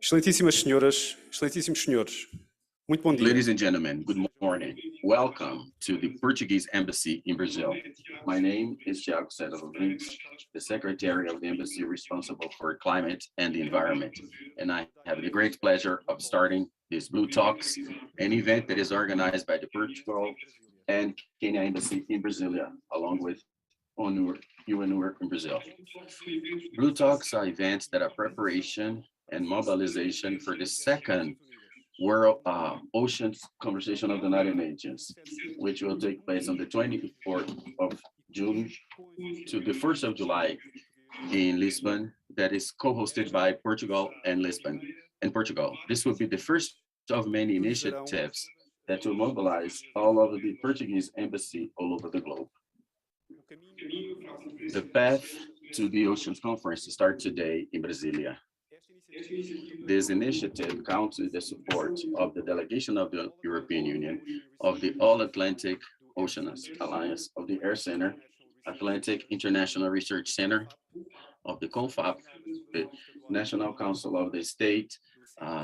Excelentíssimas senhoras, excelentíssimos senhores, muito bom dia. Ladies and gentlemen, good morning. Welcome to the Portuguese Embassy in Brazil. My name is Thiago Cedro Rodrigues, the Secretary of the Embassy responsible for climate and the environment. And I have the great pleasure of starting this Blue Talks, an event that is organized by the Portugal and Kenya Embassy in Brasilia, along with UNUR in Brazil. Blue Talks are events that are preparation and mobilization for the second World Oceans Conversation of the United Nations, which will take place on the 24th of June to the 1st of July in Lisbon, that is co-hosted by Portugal and Lisbon and Portugal. This will be the first of many initiatives that will mobilize all of the Portuguese embassy all over the globe. The path to the Oceans Conference starts today in Brasilia. This initiative counts with the support of the delegation of the European Union, of the All-Atlantic Oceans Alliance, of the Air Center, Atlantic International Research Center, of the CONFAP, the National Council of the State,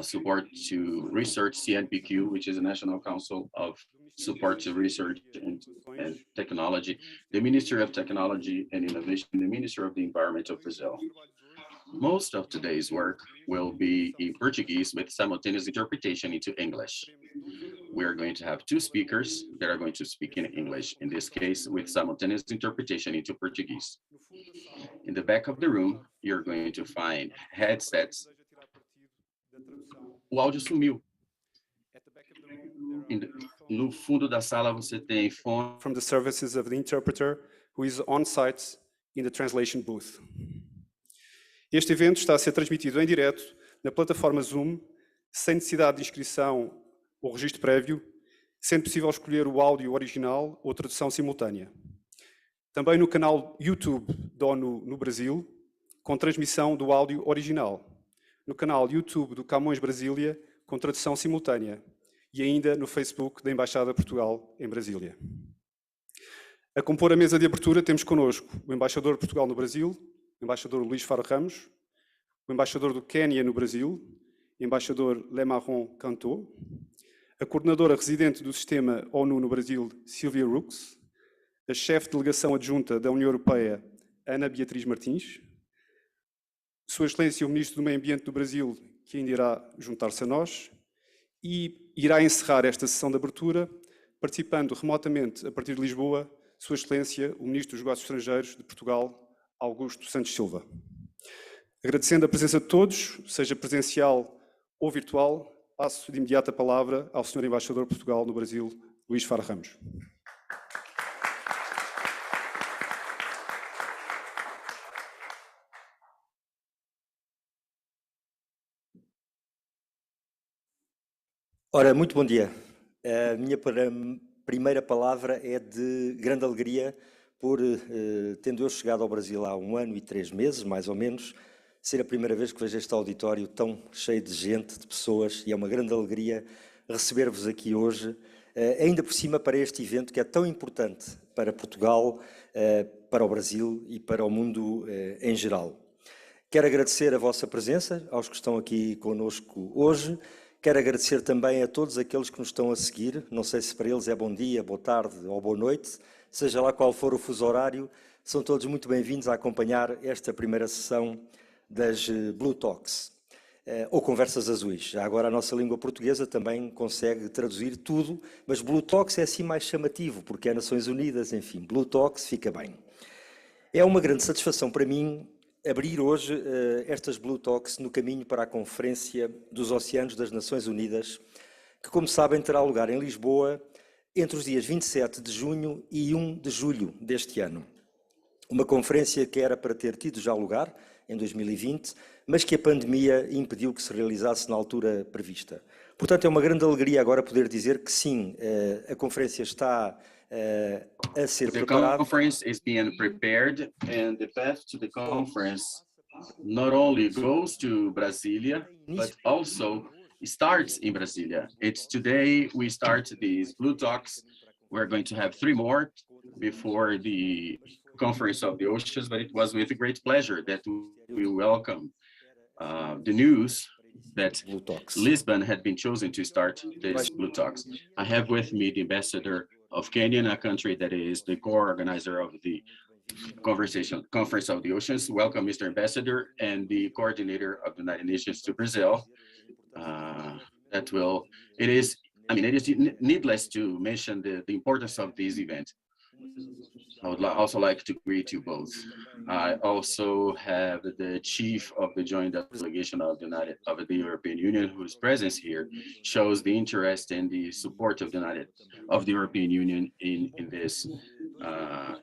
support to research CNPq, which is a National Council of Support to Research and Technology, the Ministry of Technology and Innovation, the Ministry of the Environment of Brazil. Most of today's work will be in Portuguese with simultaneous interpretation into English. We are going to have two speakers that are going to speak in English, in this case with simultaneous interpretation into Portuguese. In the back of the room, you're going to find headsets. O áudio sumiu. No fundo da sala você tem fone. From the services of the interpreter who is on site in the translation booth. Este evento está a ser transmitido em direto na plataforma Zoom, sem necessidade de inscrição ou registro prévio, sendo possível escolher o áudio original ou tradução simultânea. Também no canal YouTube da ONU no Brasil, com transmissão do áudio original. No canal YouTube do Camões Brasília, com tradução simultânea. E ainda no Facebook da Embaixada de Portugal em Brasília. A compor a mesa de abertura temos connosco o Embaixador de Portugal no Brasil, o Embaixador Luís Faro Ramos, o Embaixador do Quênia no Brasil, o Embaixador Lemarron Kaanto, a Coordenadora Residente do Sistema ONU no Brasil, Silvia Rucks, a Chefe de Delegação Adjunta da União Europeia, Ana Beatriz Martins, Sua Excelência o Ministro do Meio Ambiente do Brasil, que ainda irá juntar-se a nós, e irá encerrar esta sessão de abertura, participando remotamente a partir de Lisboa, Sua Excelência o Ministro dos Negócios Estrangeiros de Portugal, Augusto Santos Silva. Agradecendo a presença de todos, seja presencial ou virtual, passo de imediato a palavra ao Sr. Embaixador de Portugal no Brasil, Luís Faro Ramos. Ora, muito bom dia. A minha primeira palavra é de grande alegria por, tendo eu chegado ao Brasil há 1 ano e 3 meses, mais ou menos, ser a primeira vez que vejo este auditório tão cheio de gente, de pessoas, e é uma grande alegria receber-vos aqui hoje, ainda por cima para este evento que é tão importante para Portugal, para o Brasil e para o mundo em geral. Quero agradecer a vossa presença, aos que estão aqui conosco hoje. Quero agradecer também a todos aqueles que nos estão a seguir, não sei se para eles é bom dia, boa tarde ou boa noite, seja lá qual for o fuso horário, são todos muito bem-vindos a acompanhar esta primeira sessão das Blue Talks, ou Conversas Azuis. Já agora a nossa língua portuguesa também consegue traduzir tudo, mas Blue Talks é assim mais chamativo, porque é Nações Unidas, enfim, Blue Talks fica bem. É uma grande satisfação para mim abrir hoje estas Blue Talks no caminho para a Conferência dos Oceanos das Nações Unidas, que, como sabem, terá lugar em Lisboa entre os dias 27 de junho e 1 de julho deste ano. Uma conferência que era para ter tido já lugar em 2020, mas que a pandemia impediu que se realizasse na altura prevista. Portanto, é uma grande alegria agora poder dizer que sim, a conferência está a ser preparada. The conference is being prepared, and the path to the conference not only goes to Brasilia, but also starts in Brasilia. It's today we start these Blue Talks. We're going to have 3 more before the Conference of the Oceans, but it was with great pleasure that we welcome the news that Blue Talks. Lisbon had been chosen to start these Blue Talks. I have with me the ambassador of Kenya, a country that is the co-organizer of the Conference of the Oceans. Welcome, Mr. Ambassador, and the coordinator of the United Nations to Brazil. It is needless to mention the importance of this event. I would also like to greet you both. I also have the chief of the joint delegation of the European Union, whose presence here shows the interest and the support of the European Union in this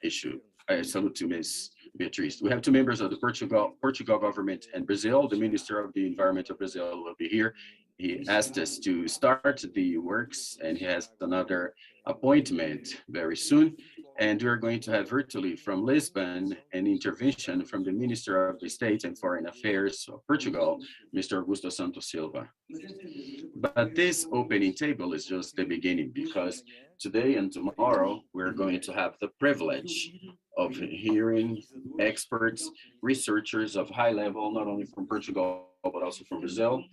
issue. I salute to Ms. Beatriz. We have two members of the Portugal government and Brazil. The Minister of the Environment of Brazil will be here. He asked us to start the works, and he has another appointment very soon. And we're going to have virtually from Lisbon an intervention from the Minister of the State and Foreign Affairs of Portugal, Mr. Augusto Santos Silva. But this opening table is just the beginning, because today and tomorrow we're going to have the privilege of hearing experts, researchers of high level, not only from Portugal, but also from Brazil,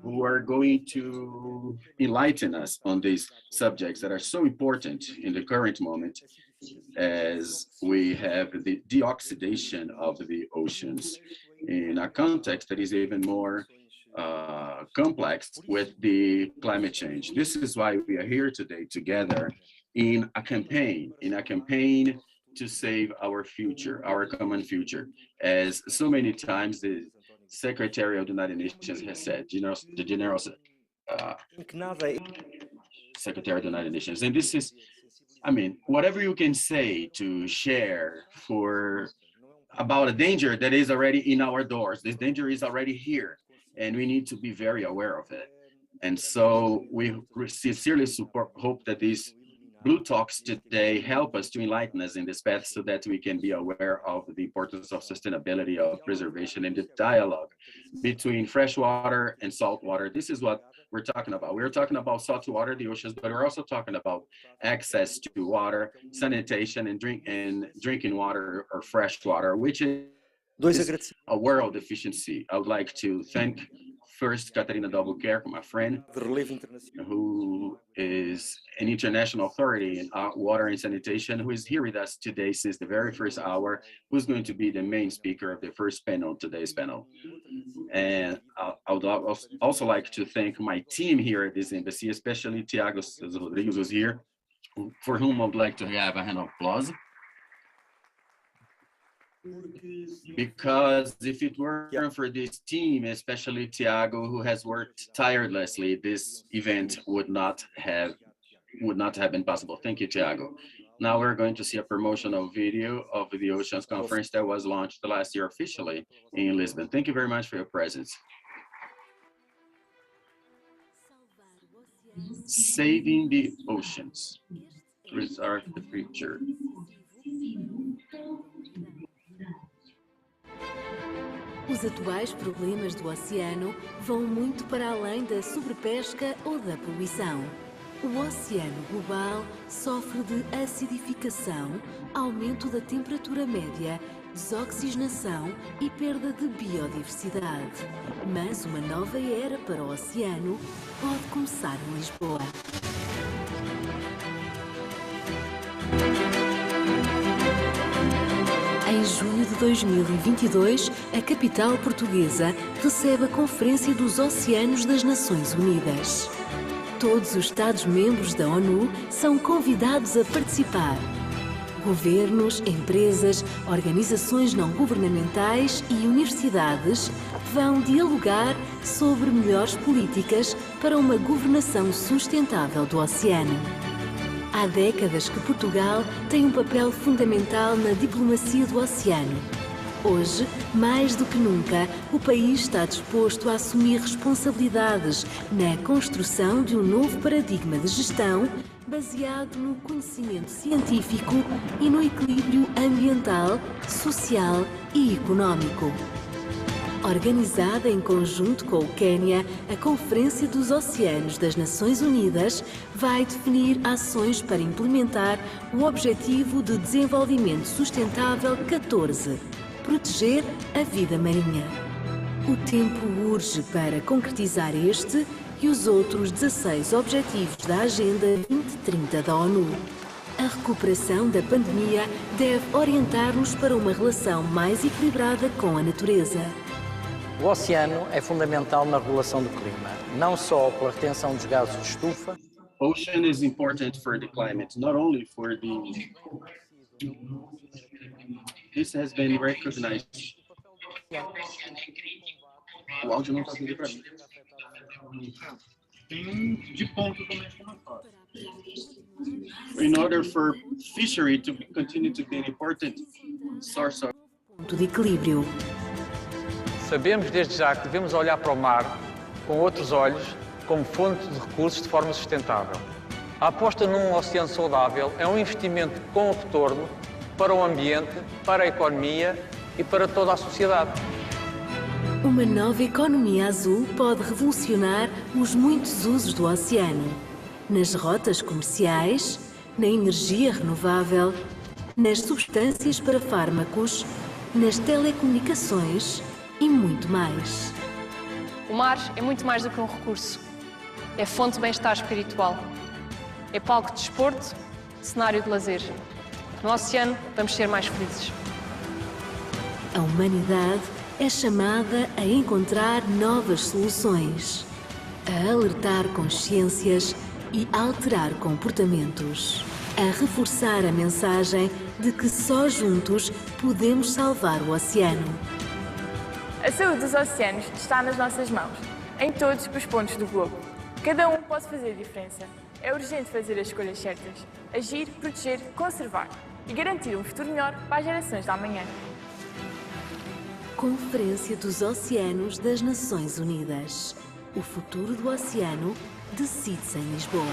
who are going to enlighten us on these subjects that are so important in the current moment, as we have the deoxidation of the oceans in a context that is even more complex with the climate change. This is why we are here today together in a campaign to save our future, our common future. As so many times the Secretary of the United Nations has said, the General Secretary of the United Nations. And this is, whatever you can say to share about a danger that is already in our doors. This danger is already here, and we need to be very aware of it. And so we sincerely hope that these Blue Talks today help us to enlighten us in this path so that we can be aware of the importance of sustainability, of preservation, and the dialogue between fresh water and salt water. This is what we're talking about. We're talking about salt water, the oceans, but we're also talking about access to water, sanitation, and drinking water or fresh water, which is a world efficiency. I would like to thank first Catarina Dalbuquerque, my friend, who is an international authority in water and sanitation, who is here with us today since the very first hour, who's going to be the main speaker of the first panel, today's panel. And I would also like to thank my team here at this embassy, especially Tiago Rodrigues, who's here, for whom I would like to have a hand of applause. Because if it weren't for this team, especially Tiago, who has worked tirelessly, this event would not have been possible. Thank you, Tiago. Now we're going to see a promotional video of the Oceans Conference that was launched last year officially in Lisbon. Thank you very much for your presence. Saving the oceans. Preserve the future. Os atuais problemas do oceano vão muito para além da sobrepesca ou da poluição. O oceano global sofre de acidificação, aumento da temperatura média, desoxigenação e perda de biodiversidade. Mas uma nova era para o oceano pode começar em Lisboa. Em junho de 2022, a capital portuguesa recebe a Conferência dos Oceanos das Nações Unidas. Todos os Estados-membros da ONU são convidados a participar. Governos, empresas, organizações não governamentais e universidades vão dialogar sobre melhores políticas para uma governação sustentável do oceano. Há décadas que Portugal tem um papel fundamental na diplomacia do oceano. Hoje, mais do que nunca, o país está disposto a assumir responsabilidades na construção de um novo paradigma de gestão baseado no conhecimento científico e no equilíbrio ambiental, social e económico. Organizada em conjunto com o Quênia, a Conferência dos Oceanos das Nações Unidas vai definir ações para implementar o Objetivo de Desenvolvimento Sustentável 14, proteger a vida marinha. O tempo urge para concretizar este e os outros 16 Objetivos da Agenda 2030 da ONU. A recuperação da pandemia deve orientar-nos para uma relação mais equilibrada com a natureza. O oceano é fundamental na regulação do clima, não só pela retenção dos gases de estufa. Ocean is important for the climate, not only for the... This has been recognized. O áudio não está vindo para mim. Tem de ponto também fora. In order for fishery to continue to be an important source of... Ponto de equilíbrio. Sabemos desde já que devemos olhar para o mar com outros olhos, como fonte de recursos de forma sustentável. A aposta num oceano saudável é um investimento com retorno para o ambiente, para a economia e para toda a sociedade. Uma nova economia azul pode revolucionar os muitos usos do oceano. Nas rotas comerciais, na energia renovável, nas substâncias para fármacos, nas telecomunicações e muito mais. O mar é muito mais do que um recurso. É fonte de bem-estar espiritual. É palco de desporto, cenário de lazer. No oceano, vamos ser mais felizes. A humanidade é chamada a encontrar novas soluções, a alertar consciências e alterar comportamentos, a reforçar a mensagem de que só juntos podemos salvar o oceano. A saúde dos oceanos está nas nossas mãos, em todos os pontos do globo. Cada um pode fazer a diferença. É urgente fazer as escolhas certas, agir, proteger, conservar e garantir um futuro melhor para as gerações da amanhã. Conferência dos Oceanos das Nações Unidas. O futuro do oceano decide-se em Lisboa.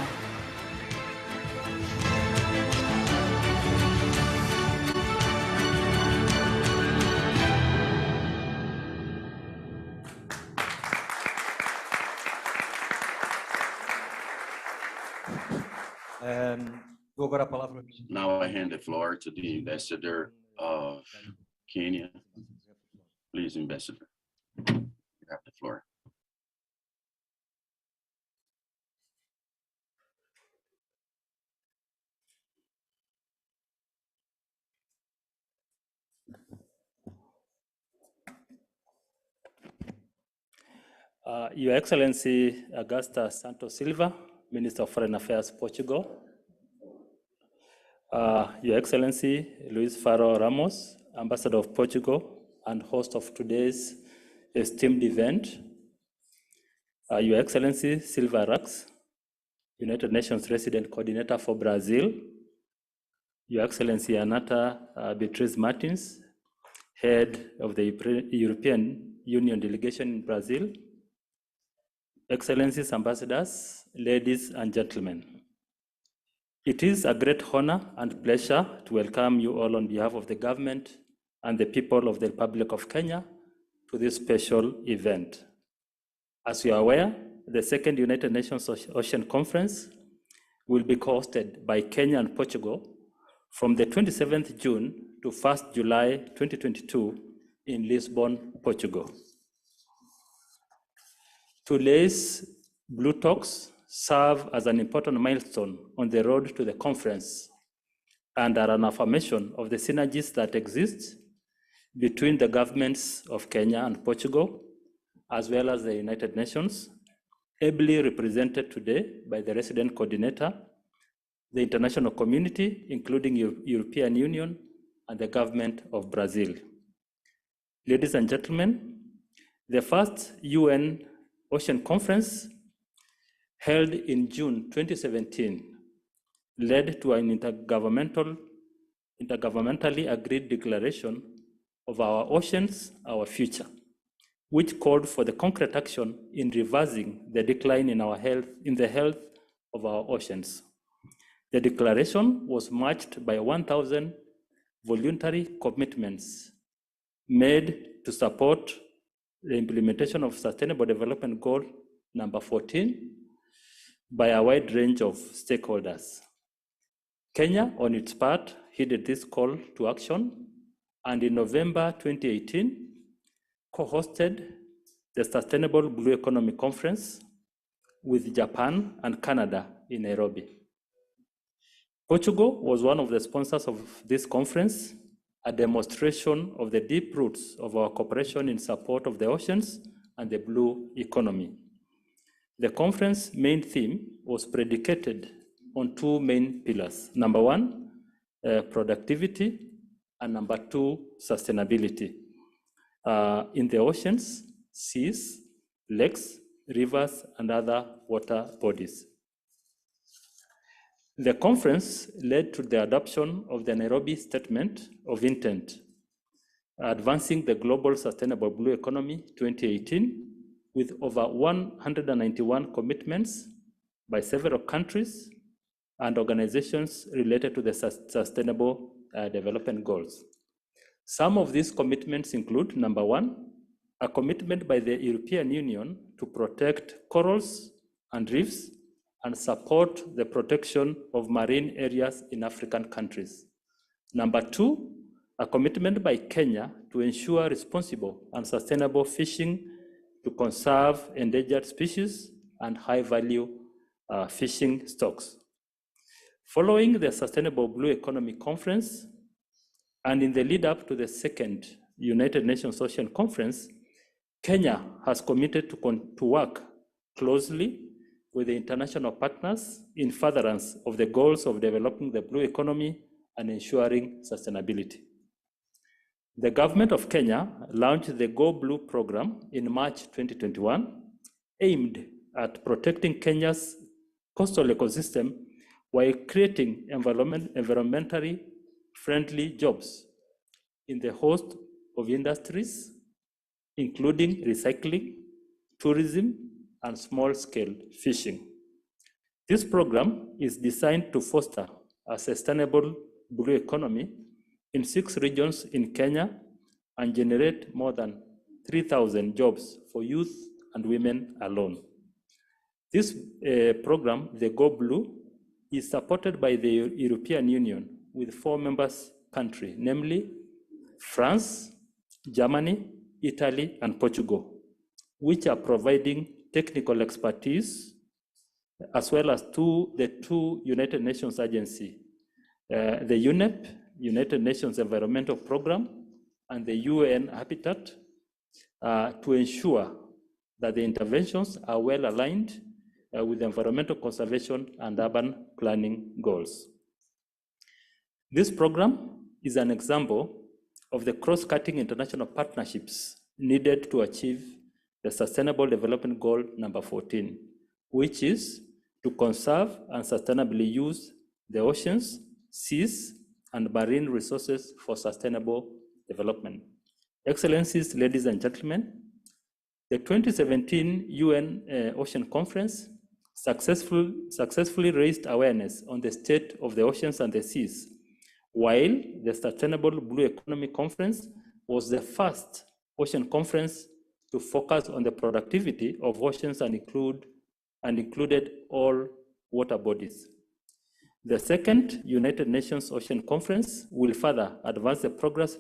Dou agora a palavra. Now I hand the floor to the Ambassador of Quênia. Please, Ambassador, you have the floor. Your Excellency Augusta Santos Silva, Minister of Foreign Affairs, Portugal. Your Excellency Luís Faro Ramos, Ambassador of Portugal and host of today's esteemed event. Your Excellency Silvia Rucks, United Nations Resident Coordinator for Brazil. Your Excellency Anata Beatriz Martins, Head of the European Union Delegation in Brazil. Excellencies, Ambassadors, ladies and gentlemen. It is a great honor and pleasure to welcome you all on behalf of the government and the people of the Republic of Kenya to this special event. As you are aware, the second United Nations Ocean Conference will be hosted by Kenya and Portugal from the 27th June to 1st July 2022 in Lisbon, Portugal. Today's Blue Talks serve as an important milestone on the road to the conference and are an affirmation of the synergies that exist between the governments of Kenya and Portugal, as well as the United Nations, ably represented today by the resident coordinator, the international community, including European Union and the government of Brazil. Ladies and gentlemen, the first UN Ocean Conference held in June 2017 led to an intergovernmentally agreed declaration of our oceans, our future, which called for the concrete action in reversing the decline in the health of our oceans. The declaration was matched by 1,000 voluntary commitments made to support the implementation of Sustainable Development Goal number 14 by a wide range of stakeholders. Kenya, on its part, heeded this call to action and in November 2018, co-hosted the Sustainable Blue Economy Conference with Japan and Canada in Nairobi. Portugal was one of the sponsors of this conference, a demonstration of the deep roots of our cooperation in support of the oceans and the blue economy. The conference's main theme was predicated on two main pillars. Number one, productivity, and number two, sustainability. In the oceans, seas, lakes, rivers, and other water bodies. The conference led to the adoption of the Nairobi Statement of Intent, Advancing the Global Sustainable Blue Economy 2018, with over 191 commitments by several countries and organizations related to the Sustainable Development Goals. Some of these commitments include, number one, a commitment by the European Union to protect corals and reefs and support the protection of marine areas in African countries. Number two, a commitment by Kenya to ensure responsible and sustainable fishing to conserve endangered species and high-value fishing stocks. Following the Sustainable Blue Economy Conference, and in the lead up to the second United Nations Ocean Conference, Kenya has committed to work closely with the international partners in furtherance of the goals of developing the blue economy and ensuring sustainability. The government of Kenya launched the Go Blue program in March 2021, aimed at protecting Kenya's coastal ecosystem while creating environmentally friendly jobs in the host of industries, including recycling, tourism, and small-scale fishing. This program is designed to foster a sustainable blue economy in 6 regions in Kenya and generate more than 3,000 jobs for youth and women alone. This program, the Go Blue, is supported by the European Union with 4 member countries, namely France, Germany, Italy, and Portugal, which are providing technical expertise, as well as the two United Nations agencies, the UNEP, United Nations Environmental Programme, and the UN Habitat, to ensure that the interventions are well aligned with environmental conservation and urban planning goals. This program is an example of the cross-cutting international partnerships needed to achieve the Sustainable Development Goal number 14, which is to conserve and sustainably use the oceans, seas, and marine resources for sustainable development. Excellencies, ladies and gentlemen, the 2017 UN Ocean Conference successfully raised awareness on the state of the oceans and the seas, while the Sustainable Blue Economy Conference was the first ocean conference to focus on the productivity of oceans and included all water bodies. The second United Nations Ocean Conference will further advance the progress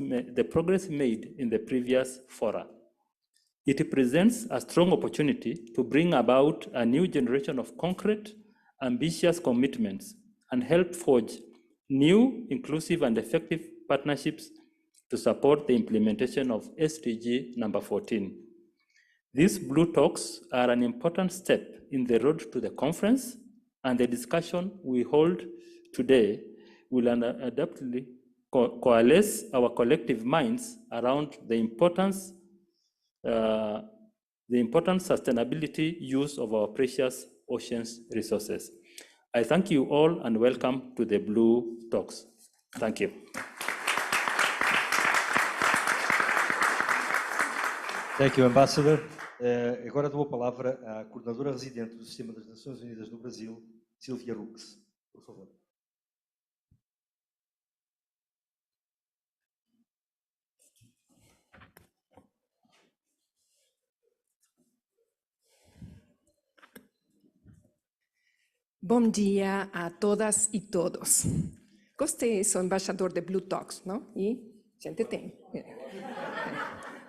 made in the previous fora. It presents a strong opportunity to bring about a new generation of concrete, ambitious commitments and help forge new, inclusive, and effective partnerships to support the implementation of SDG number 14. These Blue Talks are an important step in the road to the conference, and the discussion we hold today will undoubtedly coalesce our collective minds around the important sustainability use of our precious oceans resources. I thank you all and welcome to the Blue Talks. Thank you. Thank you, Ambassador. Agora dou a palavra à Coordenadora Residente do Sistema das Nações Unidas no Brasil, Silvia Rucks. Por favor. Bom dia a todas e todos. Gostei, sou embaixador de Blue Talks, não? E gente tem.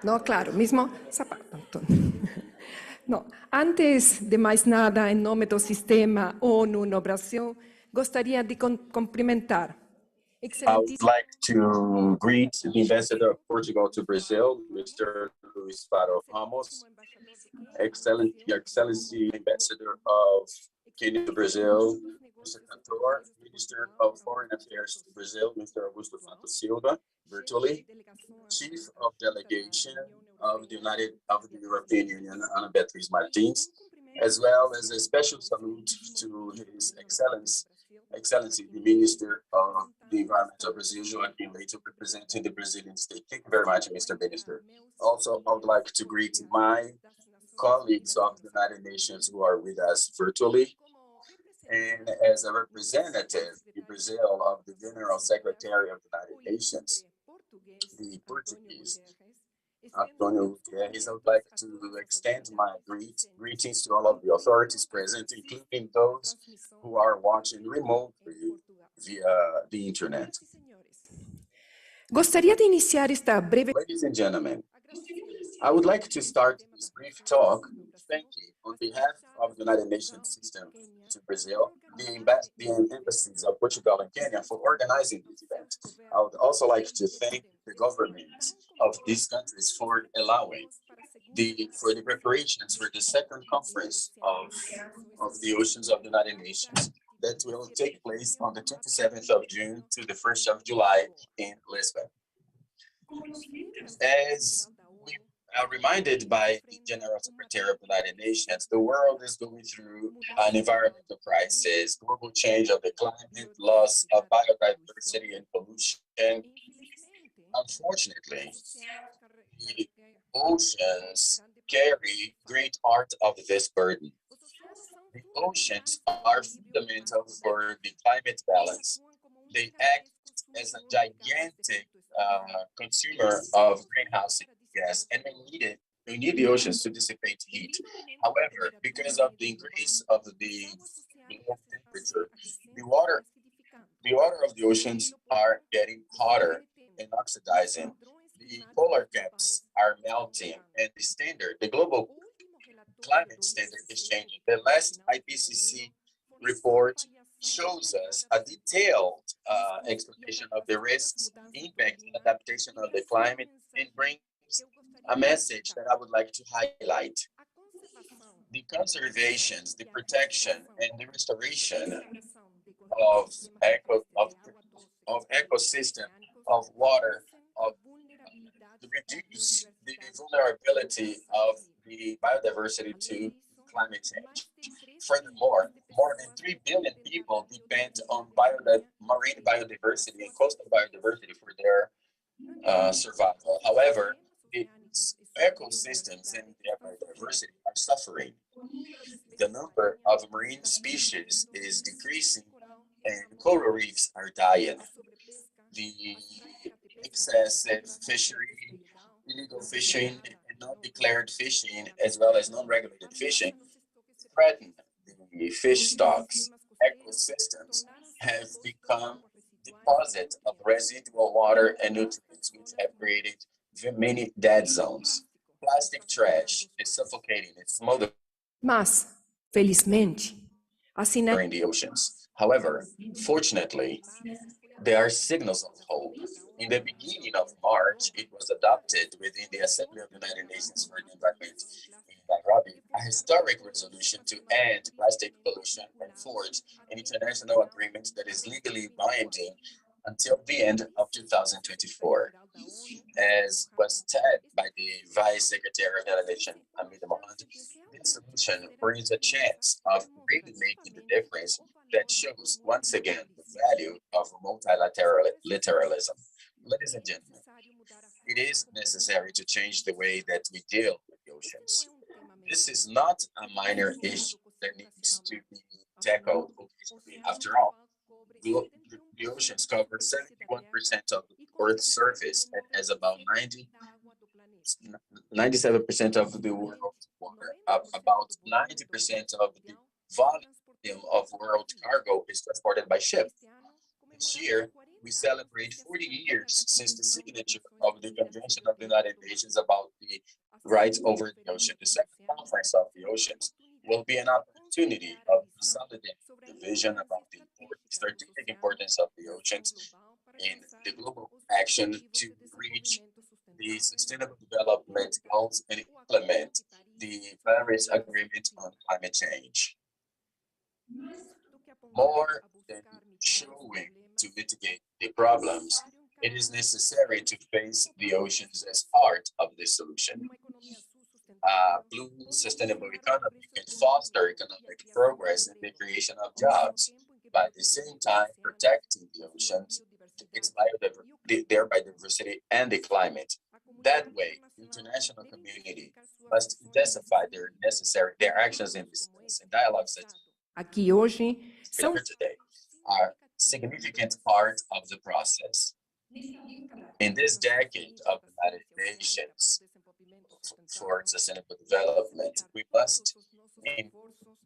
Não, claro, mesmo sapato. perdão. Não, antes de mais nada, em nome do Sistema ONU no Brasil, gostaria de cumprimentar. I would like to greet the Ambassador of Portugal to Brazil, Mr. Luís Ramos, Your Excellency, Ambassador of Quênia to Brazil, Mr. Kaanto, Minister of Foreign Affairs to Brazil, Mr. Augusto Santos Silva, virtually, Chief of Delegation of the European Union, Ana Beatriz Martins, as well as a special salute to His Excellency, the Minister of the Environment of Brazil, Joaquim Leite, representing the Brazilian state. Thank you very much, Mr. Minister. Also, I would like to greet my colleagues of the United Nations who are with us virtually. And as a representative in Brazil of the General Secretary of the United Nations, the Portuguese, Antonio Guterres, I would like to extend my greetings to all of the authorities present, including those who are watching remotely via the internet. Gostaria de iniciar esta breve... Ladies and gentlemen, I would like to start this brief talk thanking on behalf of the United Nations system to Brazil, the embassies of Portugal and Kenya for organizing this event. I would also like to thank the governments of these countries for allowing for the preparations for the second conference of the Oceans of the United Nations that will take place on the 27th of June to the 1st of July in Lisbon. As we are reminded by the General Secretary of the United Nations, the world is going through an environmental crisis, global change of the climate, loss of biodiversity and pollution. Unfortunately, the oceans carry great part of this burden. The oceans are fundamental for the climate balance. They act as a gigantic consumer of greenhouse gas, and we need the oceans to dissipate heat. However, because of the increase of the temperature, the water of the oceans are getting hotter and oxidizing. The polar caps are melting, and the global climate standard is changing. The last IPCC report shows us a detailed explanation of the risks, impact, and adaptation of the climate, and brings a message that I would like to highlight. The conservation, the protection, and the restoration of ecosystem, of water, to reduce the vulnerability of the biodiversity to climate change. Furthermore, more than 3 billion people depend on marine biodiversity and coastal biodiversity for their survival. However, the ecosystems and their biodiversity are suffering. The number of marine species is decreasing and coral reefs are dying. The excessive fishery, illegal fishing, and non-declared fishing, as well as non-regulated fishing, threaten the fish stocks. Ecosystems have become deposits of residual water and nutrients, which have created many dead zones. Plastic trash is suffocating, it's smothering Mas, felizmente, in the oceans. However, fortunately, there are signals of hope. In the beginning of March, it was adopted within the Assembly of the United Nations for the Environment in Nairobi, a historic resolution to end plastic pollution and forge an international agreement that is legally binding until the end of 2024. As was said by the Vice Secretary of the United Nations, Amida Mohammed, this solution brings a chance of really making the difference that shows once again the value of multilateralism. Ladies and gentlemen, it is necessary to change the way that we deal with the oceans. This is not a minor issue that needs to be tackled occasionally. After all, the oceans cover 71% of the Earth's surface and has about 97% of the world's water. About 90% of the volume of world cargo is transported by ship. This year, we celebrate 40 years since the signature of the Convention of the United Nations about the rights over the ocean. The second conference of the oceans will be an opportunity of consolidating the vision about the strategic importance of the oceans in the global action to reach the Sustainable Development Goals and implement the Paris Agreement on climate change. More than showing to mitigate the problems, it is necessary to face the oceans as part of the solution. A blue sustainable economy can foster economic progress and the creation of jobs, by the same time protecting the oceans, its their biodiversity and the climate. That way, the international community must intensify their actions in this space, and dialogues that aqui hoje são today are significant part of the process. In this decade of the United Nations for Sustainable Development, we must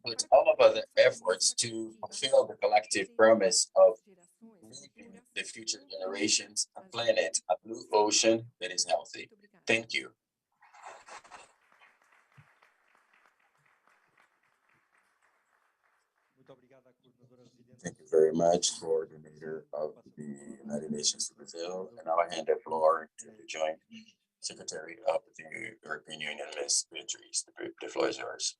put all of our efforts to fulfill the collective promise of leaving the future generations a planet, a blue ocean that is healthy. Thank you. Thank you very much, Coordinator of the United Nations Brazil. And now I hand the floor to the Joint Secretary of the European Union, Ms. Beatriz. The floor is yours.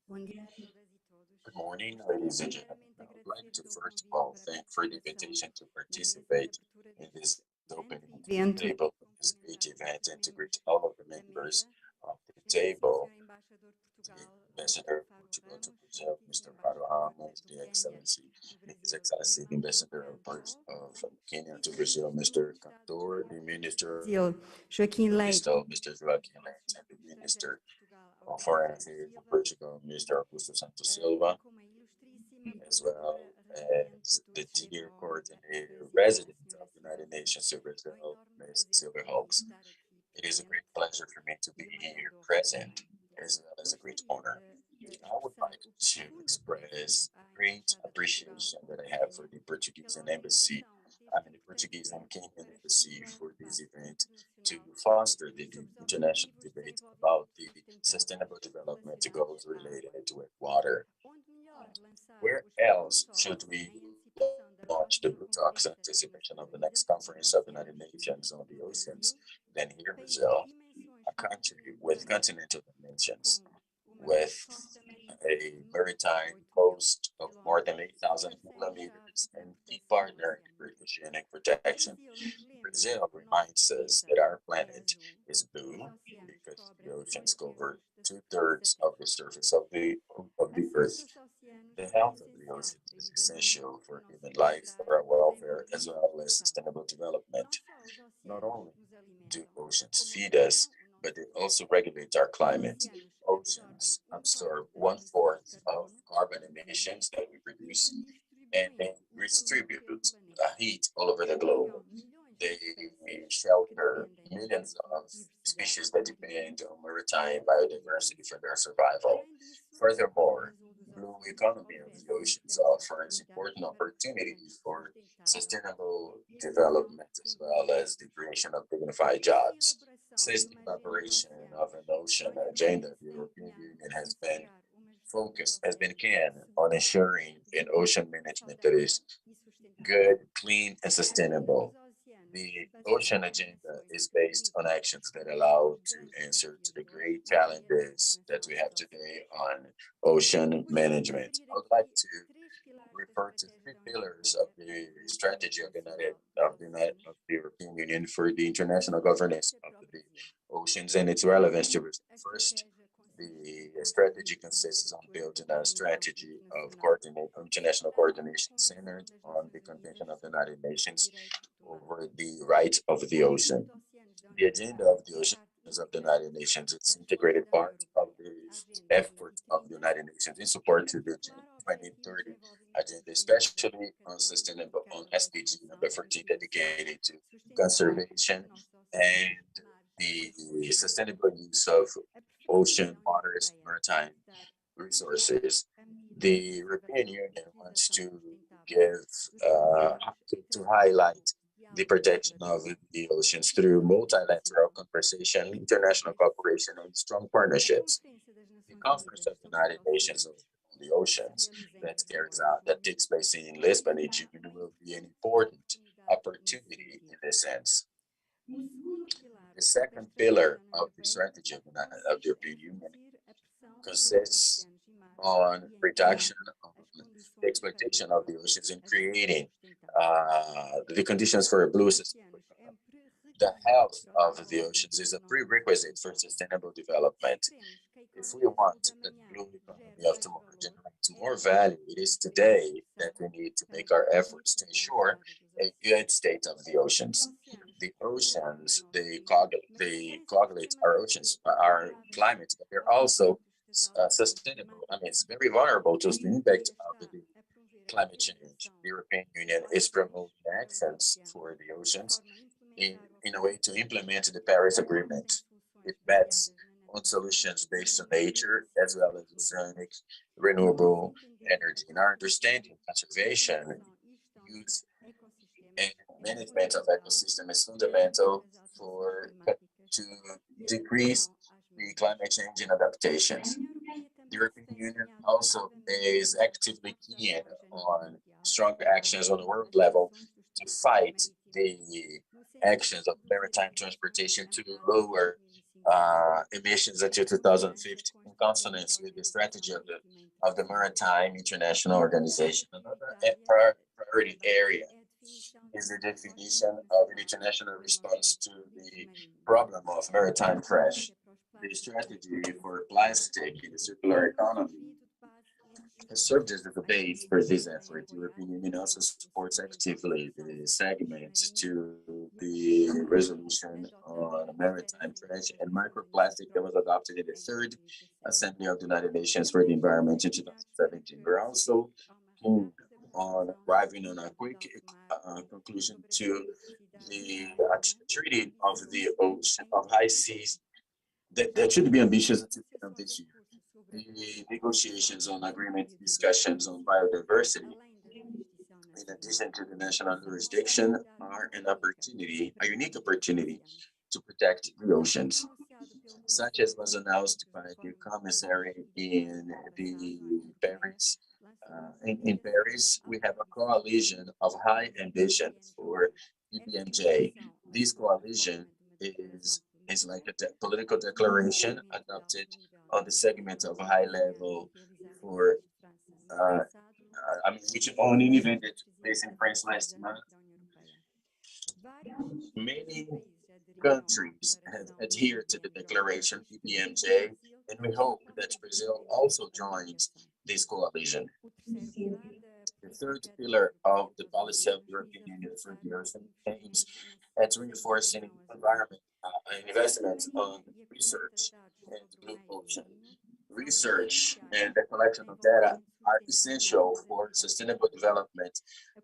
Good morning, ladies and gentlemen. I would like to first of all thank for the invitation to participate in this opening table, this great event, and to greet all of the members of the table, the Ambassador of Portugal to Brazil, Mr. Faro, Ramos, the Excellency, His Excellency, the Ambassador of Kênia to Brazil, Mr. Kaanto, the Minister of Mr. Joaquim Leite, and the Minister of Foreign Affairs of Portugal, Mr. Augusto Santos Silva, as well as the dear Coordinator Resident of the United Nations to Brazil, Ms. Silvia Rucks. It is a great pleasure for me to be here present, as well as a great honor. I would like to express great appreciation that I have for the Portuguese Embassy, the Portuguese and Kenyan Embassy for this event to foster the international debate about the sustainable development goals related with water. Where else should we launch the Blue Talks in anticipation of the next conference of the United Nations on the oceans than here in Brazil, a country with continental dimensions, with a maritime coast of more than 8,000 kilometers and key partner in oceanic protection. Brazil reminds us that our planet is blue because the oceans cover 2/3 of the surface of the Earth. The health of the ocean is essential for human life, for our welfare, as well as sustainable development. Not only do oceans feed us, but they also regulate our climate. Oceans absorb 1/4 of carbon emissions that we produce, and they distribute heat all over the globe. They shelter millions of species that depend on maritime biodiversity for their survival. Furthermore, blue economy of the oceans offers important opportunities for sustainable development as well as the creation of dignified jobs. Since the elaboration of an ocean agenda, the European Union has been keen on ensuring an ocean management that is good, clean, and sustainable. The ocean agenda is based on actions that allow to answer to the great challenges that we have today on ocean management. I would like to refer to 3 pillars of the strategy of the European Union for the international governance of the oceans and its relevance to Brazil. First, the strategy consists on building a strategy of international coordination centered on the Convention of the United Nations over the rights of the ocean. The agenda of the oceans of the United Nations is integrated part of the effort of the United Nations in support to the 2030 agenda, especially on SDG number 14, dedicated to conservation and the sustainable use of ocean, waters, maritime resources. The European Union wants to give to highlight the protection of the oceans through multilateral conversation, international cooperation, and strong partnerships. The Conference of the United Nations on the Oceans that takes place in Lisbon, Egypt, will be an important opportunity in this sense. The second pillar of the strategy of the European Union consists on reduction of the exploitation of the oceans and creating the conditions for a blue system. The health of the oceans is a prerequisite for sustainable development. If we want the blue economy of tomorrow to generate more value, it is today that we need to make our efforts to ensure a good state of the oceans. The oceans, they coagulate our oceans, our climate, but they're also sustainable. I mean, it's very vulnerable to the impact of the climate change. The European Union is promoting actions for the oceans in a way to implement the Paris Agreement. It bets on solutions based on nature as well as oceanic renewable energy. In our understanding, conservation, use, and management of ecosystem is fundamental to decrease the climate change and adaptations. The European Union also is actively keen on strong actions on the world level to fight the actions of maritime transportation to lower emissions until 2050, in consonance with the strategy of the Maritime International Organization. Another priority area is the definition of an international response to the problem of maritime trash. The strategy for plastic in the circular economy has served as the base for this effort. The European Union also supports actively the segment to the resolution on maritime trash and microplastic that was adopted in the third Assembly of the United Nations for the Environment in 2017. We're also keen on arriving on a quick conclusion to the treaty of the ocean of high seas that should be ambitious at the end of this year. The negotiations on agreement discussions on biodiversity, in addition to the national jurisdiction, are an opportunity, a unique opportunity to protect the oceans, such as was announced by the commissary in Paris. In Paris, we have a coalition of high ambition for EBMJ. This coalition is like a political declaration adopted on the segment of high level for, which on an event that took place in France last month. Many countries have adhered to the declaration EBMJ, and we hope that Brazil also joins this coalition. The third pillar of the policy of the European Union for the ocean aims at reinforcing environment investments on research and blue ocean. Research and the collection of data are essential for sustainable development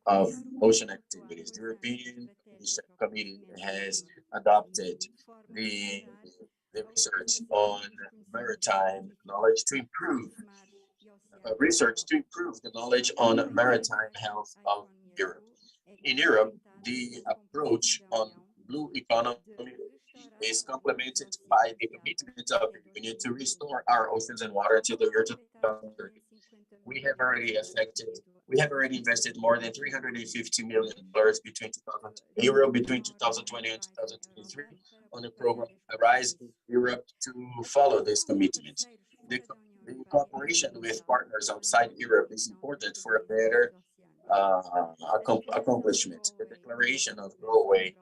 of ocean activities. The European Committee has adopted the research on maritime knowledge to improve the knowledge on maritime health of Europe. In Europe, the approach on blue economy is complemented by the commitment of the Union to restore our oceans and water until the year 2030. We have already invested more than 350 million between 2020 and 2023 on the program Arise Europe to follow this commitment. The cooperation with partners outside Europe is important for a better accomplishment. The declaration of Norway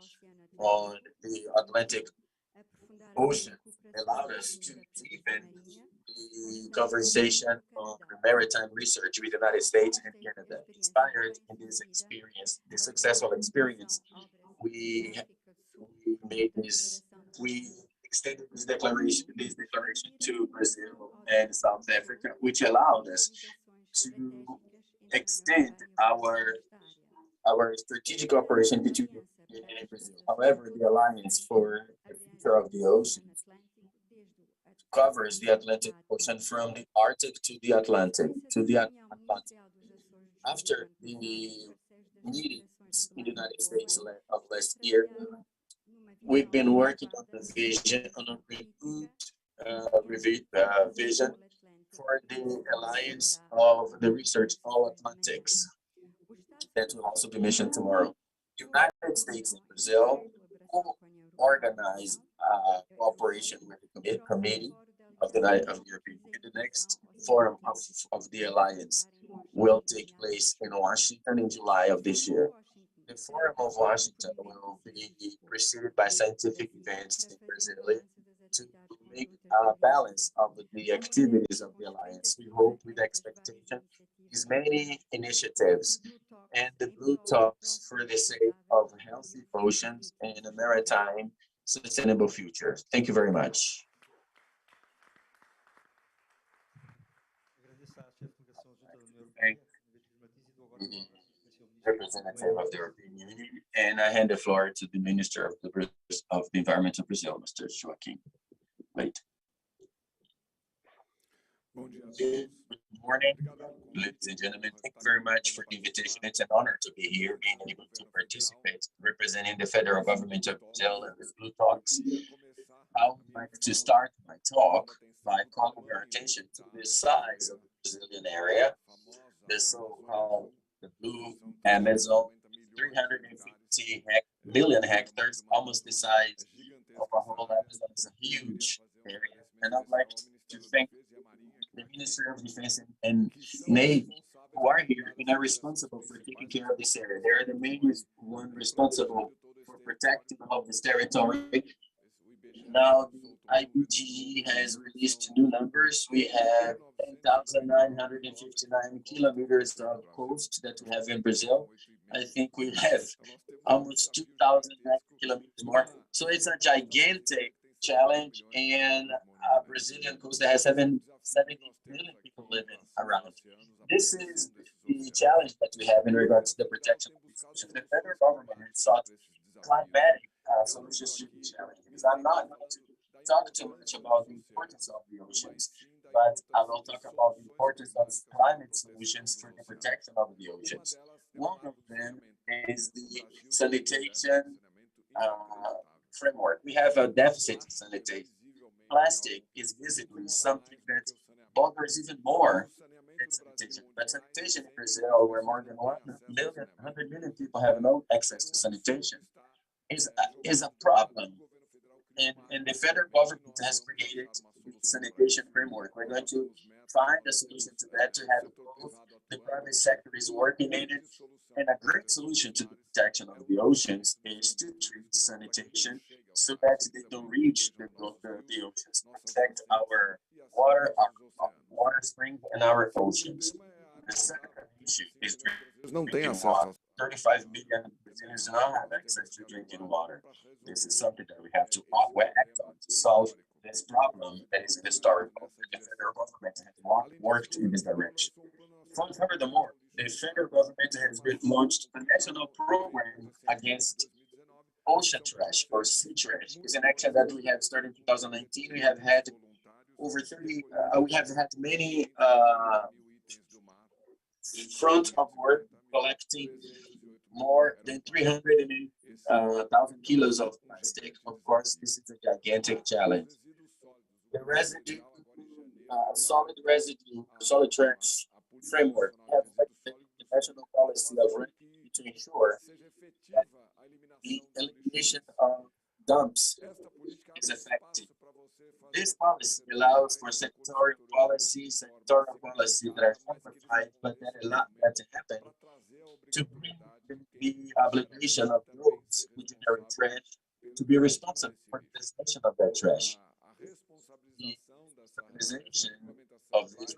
on the Atlantic Ocean allowed us to deepen the conversation on maritime research with the United States and Canada. Inspired in this experience, this successful experience, we extended this declaration to Brazil and South Africa, which allowed us to extend our strategic cooperation between Union and Brazil. However, the Alliance for the Future of the Oceans covers the Atlantic Ocean from the Arctic to the Atlantic, After the meetings in the United States of last year, we've been working on the vision, on a vision for the alliance of the research all Atlantics that will also be mentioned tomorrow. United States and Brazil organize cooperation with the committee of the European Union. The next forum of the alliance will take place in Washington in July of this year. The Forum of Washington will be preceded by scientific events in Brazil to make a balance of the activities of the alliance. We hope with expectation is many initiatives and the Blue Talks for the sake of healthy oceans and a maritime sustainable future. Thank you very much. Thank the representative of the European Union, and I hand the floor to the Minister of the Environment of Brazil, Mr. Joaquim. Wait. Good morning, ladies and gentlemen. Thank you very much for the invitation. It's an honor to be here, being able to participate, representing the federal government of Brazil and the Blue Talks. I would like to start my talk by calling your attention to the size of the Brazilian area, the so-called the Blue Amazon, 350 million hectares, almost the size of a whole Amazon. It's a huge area, and I'd like to thank the Ministry of Defense and Navy who are here and are responsible for taking care of this area. They are the main one responsible for protecting all of this territory. Now, the IBGE has released new numbers. We have 10,959 kilometers of coast that we have in Brazil. I think we have almost 2,000 kilometers more. So it's a gigantic challenge, and a Brazilian coast that has 70 million people living around. This is the challenge that we have in regards to the protection of these oceans. The federal government has sought climatic solutions to these challenges. I'm not going to talk too much about the importance of the oceans, but I will talk about the importance of climate solutions for the protection of the oceans. One of them is the sanitation framework. We have a deficit in sanitation. Plastic is visibly something that bothers even more than sanitation. But sanitation in Brazil, where more than 100 million people have no access to sanitation, is a problem. And the federal government has created the sanitation framework. We're going to find a solution to that, to have both the private sector is working in it. And a great solution to the protection of the oceans is to treat sanitation so that they don't reach the oceans, protect our water springs and our oceans. The second issue is drinking water. 35 million Brazilians do not have access to drinking water. This is something that we have to act on to solve this problem that is historical. The federal government has worked in this direction. Furthermore, the federal government has launched a national program against ocean trash or sea trash. It's an action that we have started in 2019. We have had over 30, we have had many front of work collecting more than 300,000 kilos of plastic. Of course, this is a gigantic challenge. The residue, solid trash framework have the national policy of ranking to ensure that the elimination of dumps is effective. This policy allows for sectorial policies that are simplified, but that allow that to happen, to bring the obligation of those who generate trash to be responsible for the disposal of that trash. The organization of this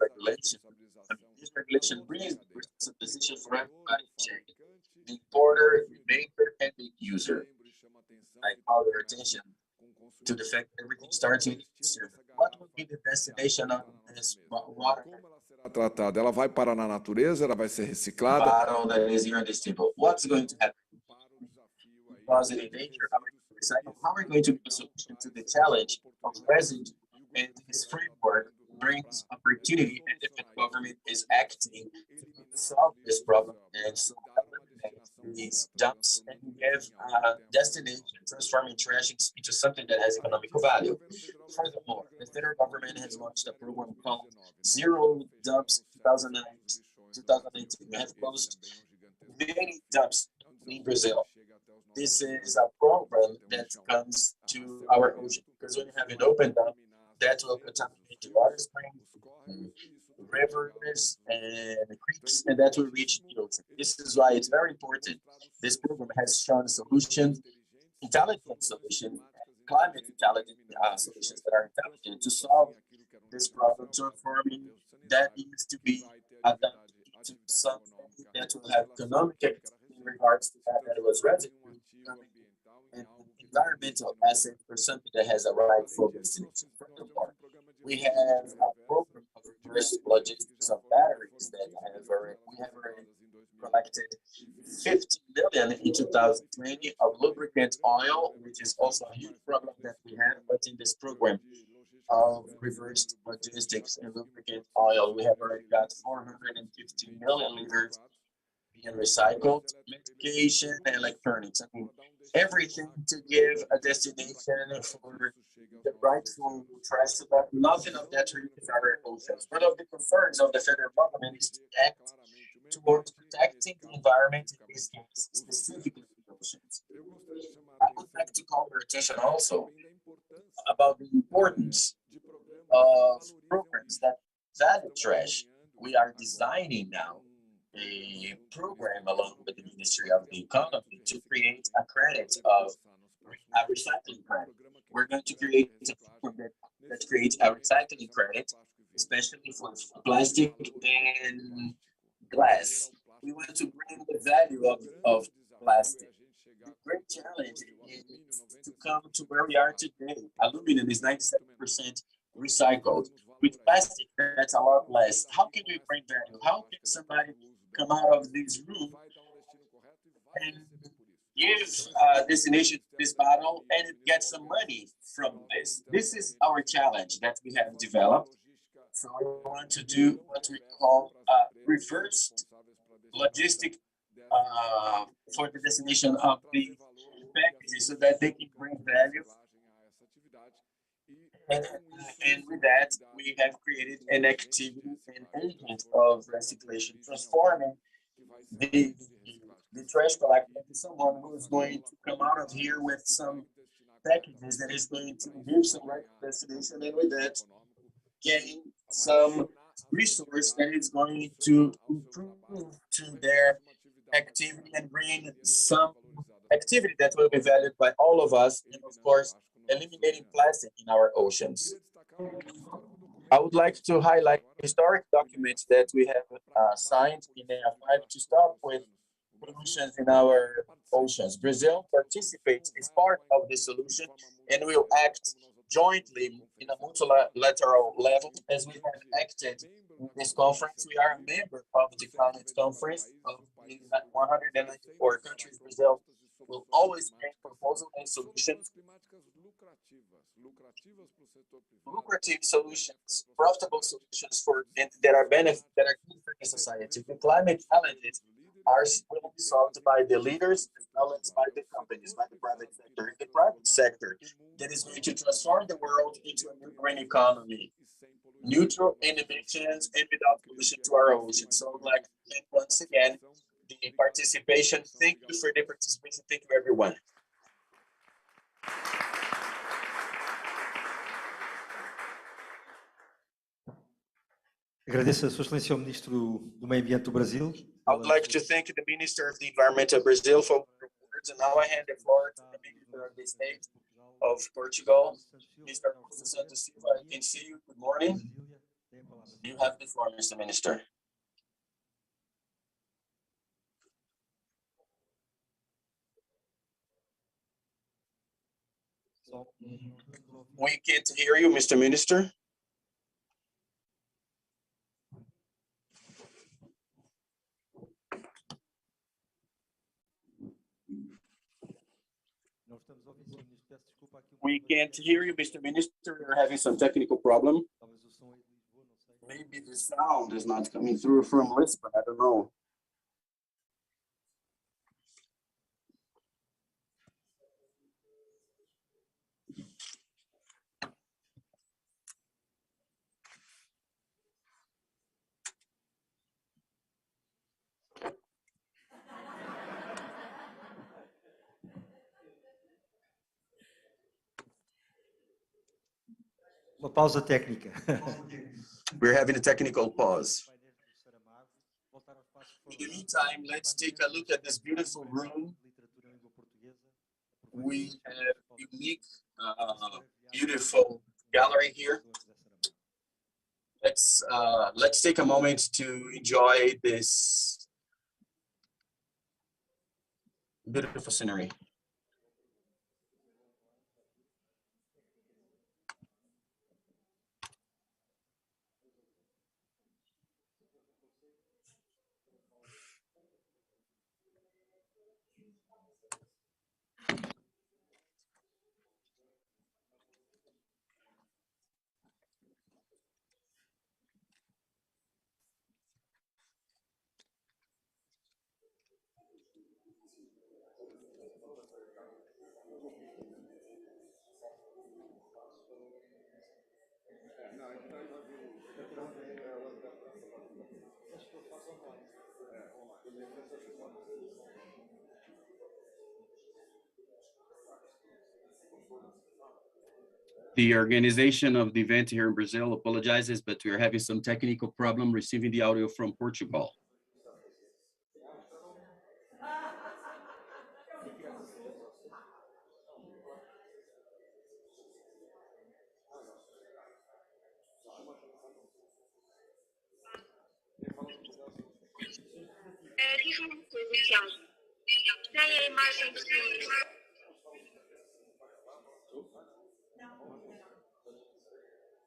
regulation brings the position for everybody to check. The importer, the maker, and the user. I call your attention to the fact that everything starts with the user. What would be the destination of this water? Tratada, ela vai parar na natureza, ela vai ser reciclada. Bottle that is irresistible. What's going to happen? Deposit in nature, how are we going to recycle? How are we going to be a solution to the challenge of residue And this framework brings opportunity, and if the government is acting to solve this problem and so eliminate these dumps and give destination, transforming trash into something that has economical value. Furthermore, the federal government has launched a program called Zero Dumps 2018. We have closed many dumps in Brazil. This is a program that comes to our ocean because when you have an open dump, that will contaminate the water springs, rivers, and creeks, and that will reach the ocean. This is why it's very important. This program has shown solutions, intelligent solutions, climate intelligent solutions that are intelligent to solve this problem, transforming that needs to be adapted to something that will have economic activity in regards to that it was residue and environmental asset for something that has a rightful destination. Furthermore, we have a program of reverse logistics of batteries that we have already collected 50 million in 2020 of lubricant oil, which is also a huge problem that we have. But in this program of reverse logistics and lubricant oil, we have already got 450 million liters being recycled, medication, and electronics. I mean, everything to give a destination for the rightful trash to that. Nothing of that reaches our oceans. One of the concerns of the federal government is to act towards protecting the environment, in this case, specifically the oceans. I would like to call your attention also about the importance of programs that value trash. We are designing now a program along with the Ministry of the Economy to create a credit of a recycling credit. We're going to create a program that creates a recycling credit, especially for plastic and glass. We want to bring the value of plastic. The great challenge is to come to where we are today. Aluminum is 97% recycled. With plastic, that's a lot less. How can we bring value? How can somebody come out of this room and give destination to this bottle and get some money from this? This is our challenge that we have developed. So we want to do what we call reversed logistic for the destination of the packages so that they can bring value. And with that, we have created an activity and agent of recirculation, transforming the trash collector into someone who is going to come out of here with some packages that is going to give some right destination, and with that, getting some resource that is going to improve to their activity and bring some activity that will be valued by all of us, and of course, eliminating plastic in our oceans. I would like to highlight historic documents that we have signed in AF5 to stop with pollution in our oceans. Brazil participates as part of the solution and will act jointly in a multilateral level as we have acted in this conference. We are a member of the climate conference of 194 countries. Brazil will always bring proposals and solutions, lucrative solutions, profitable solutions that are good for the society. The climate challenges will be solved by the leaders as well as by the companies, by the private sector. The private sector that is going to transform the world into a new green economy, neutral in emissions and without pollution to our ocean. So I would like to thank once again the participation. Thank you for the participation. Thank you, everyone. Agradeço a Sua Excelência, o Ministro do Meio Ambiente do Brasil. I would like to thank the Minister of the Environment of Brazil for the words, and now I hand the floor to the Minister of the State of Portugal, Mr. Santos Silva. I can see you. Good morning. You have the floor, Mr. Minister. We can't hear you, Mr. Minister. We can't hear you, Mr. Minister. We're having some technical problem. Maybe the sound is not coming through from Lisbon. I don't know. Uma pausa técnica. We're having a technical pause. In the meantime, let's take a look at this beautiful room. We have unique, beautiful gallery here. Let's take a moment to enjoy this beautiful scenery. The organization of the event here in Brazil apologizes, but we are having some technical problem receiving the audio from Portugal. Diz-me uma coisa, Tiago. Tem a imagem do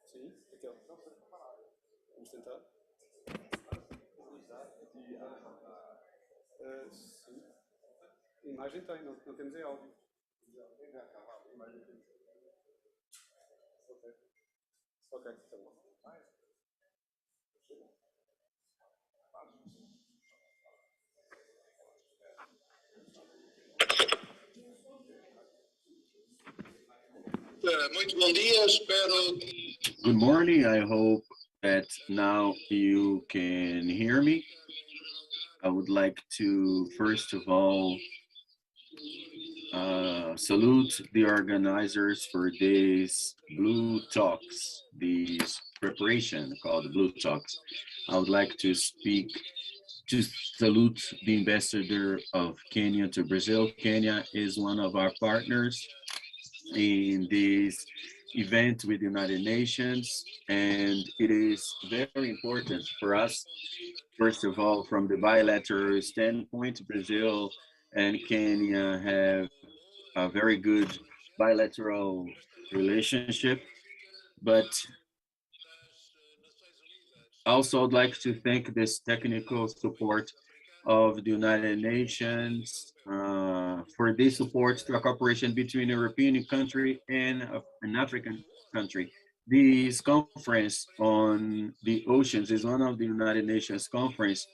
Sim, então. Vamos tentar. Sim. Imagem tem, não temos em áudio. Ok, tá bom. Muito bom dia, espero. Good morning. I hope that now you can hear me. I would like to, first of all, salute the organizers for these Blue Talks, these preparation called Blue Talks. I would like to salute the ambassador of Kenya to Brazil. Kenya is one of our partners in this event with the United Nations, and it is very important for us, first of all, from the bilateral standpoint. Brazil and Kenya have a very good bilateral relationship, but also I'd like to thank this technical support of the United Nations for this support to a cooperation between a European country and an African country. This conference on the oceans is one of the United Nations conference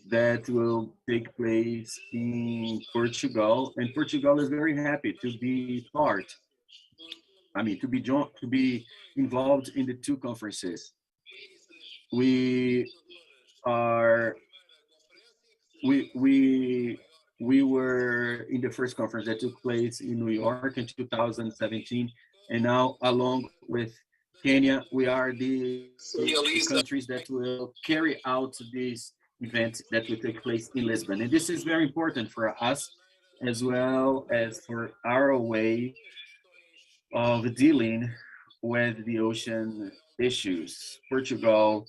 that will take place in Portugal, and Portugal is very happy to be to be involved in the two conferences. We were in the first conference that took place in New York in 2017, and now along with Kenya, we are the countries that will carry out this event that will take place in Lisbon. And this is very important for us, as well as for our way of dealing with the ocean issues. Portugal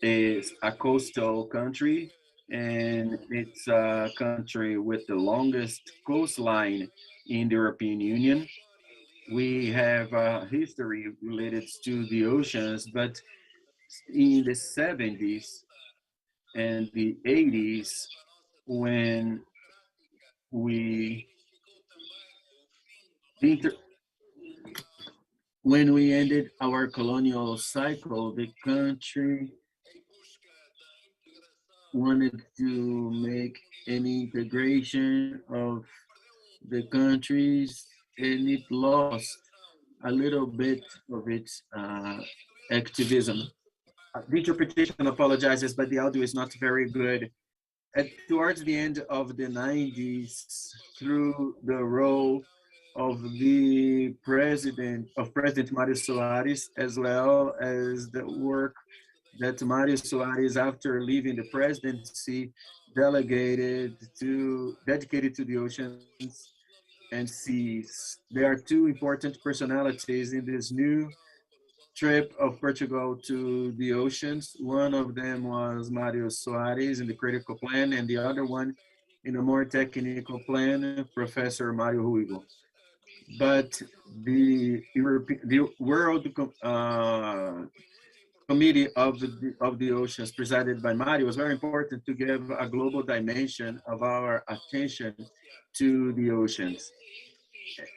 is a coastal country, and it's a country with the longest coastline in the European Union. We have a history related to the oceans, but in the 70s and the 80s, when we When we ended our colonial cycle, the country wanted to make an integration of the countries, and it lost a little bit of its activism. The interpretation apologizes, but the audio is not very good. Towards the end of the 90s, through the role of the President Mário Soares, as well as the work that Mário Soares, after leaving the presidency, dedicated to the oceans and seas. There are two important personalities in this new trip of Portugal to the oceans. One of them was Mário Soares in the critical plan, and the other one in a more technical plan, Professor Mário Ruigo. But the World Committee of the Oceans, presided by Mário, was very important to give a global dimension of our attention to the oceans.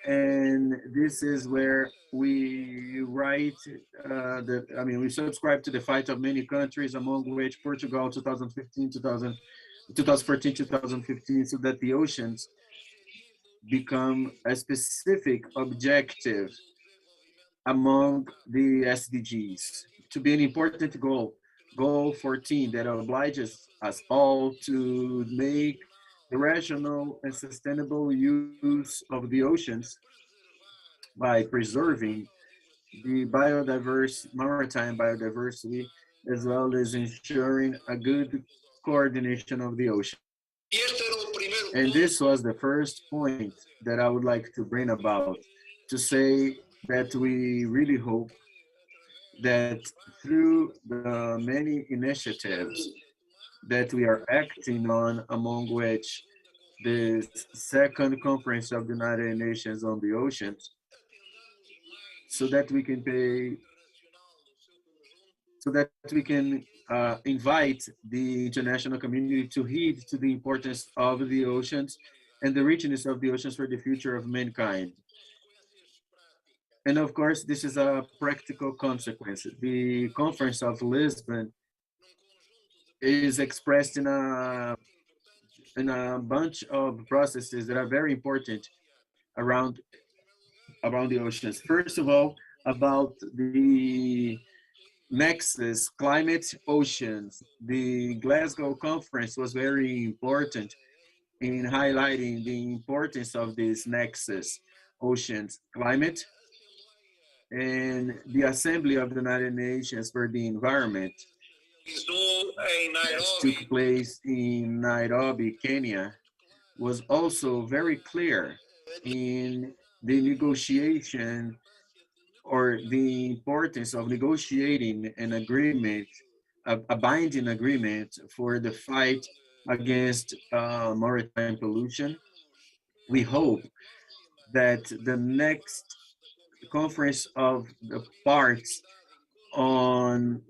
And this is where we write we subscribe to the fight of many countries, among which Portugal 2014, 2015, so that the oceans become a specific objective among the SDGs, to be an important goal 14, that obliges us all to make the rational and sustainable use of the oceans by preserving the maritime biodiversity, as well as ensuring a good coordination of the ocean. And this was the first point that I would like to bring about, to say that we really hope that through the many initiatives that we are acting on, among which the second conference of the United Nations on the oceans, so that we can invite the international community to heed to the importance of the oceans and the richness of the oceans for the future of mankind. And of course, this is a practical consequence. The Conference of Lisbon is expressed in a bunch of processes that are very important around the oceans. First of all, about the nexus, climate, oceans. The Glasgow conference was very important in highlighting the importance of this nexus, oceans, climate, and the Assembly of the United Nations for the Environment that took place in Nairobi, Kenya, was also very clear in the negotiation, or the importance of negotiating an agreement, a binding agreement for the fight against maritime pollution. We hope that the next conference of the parts on,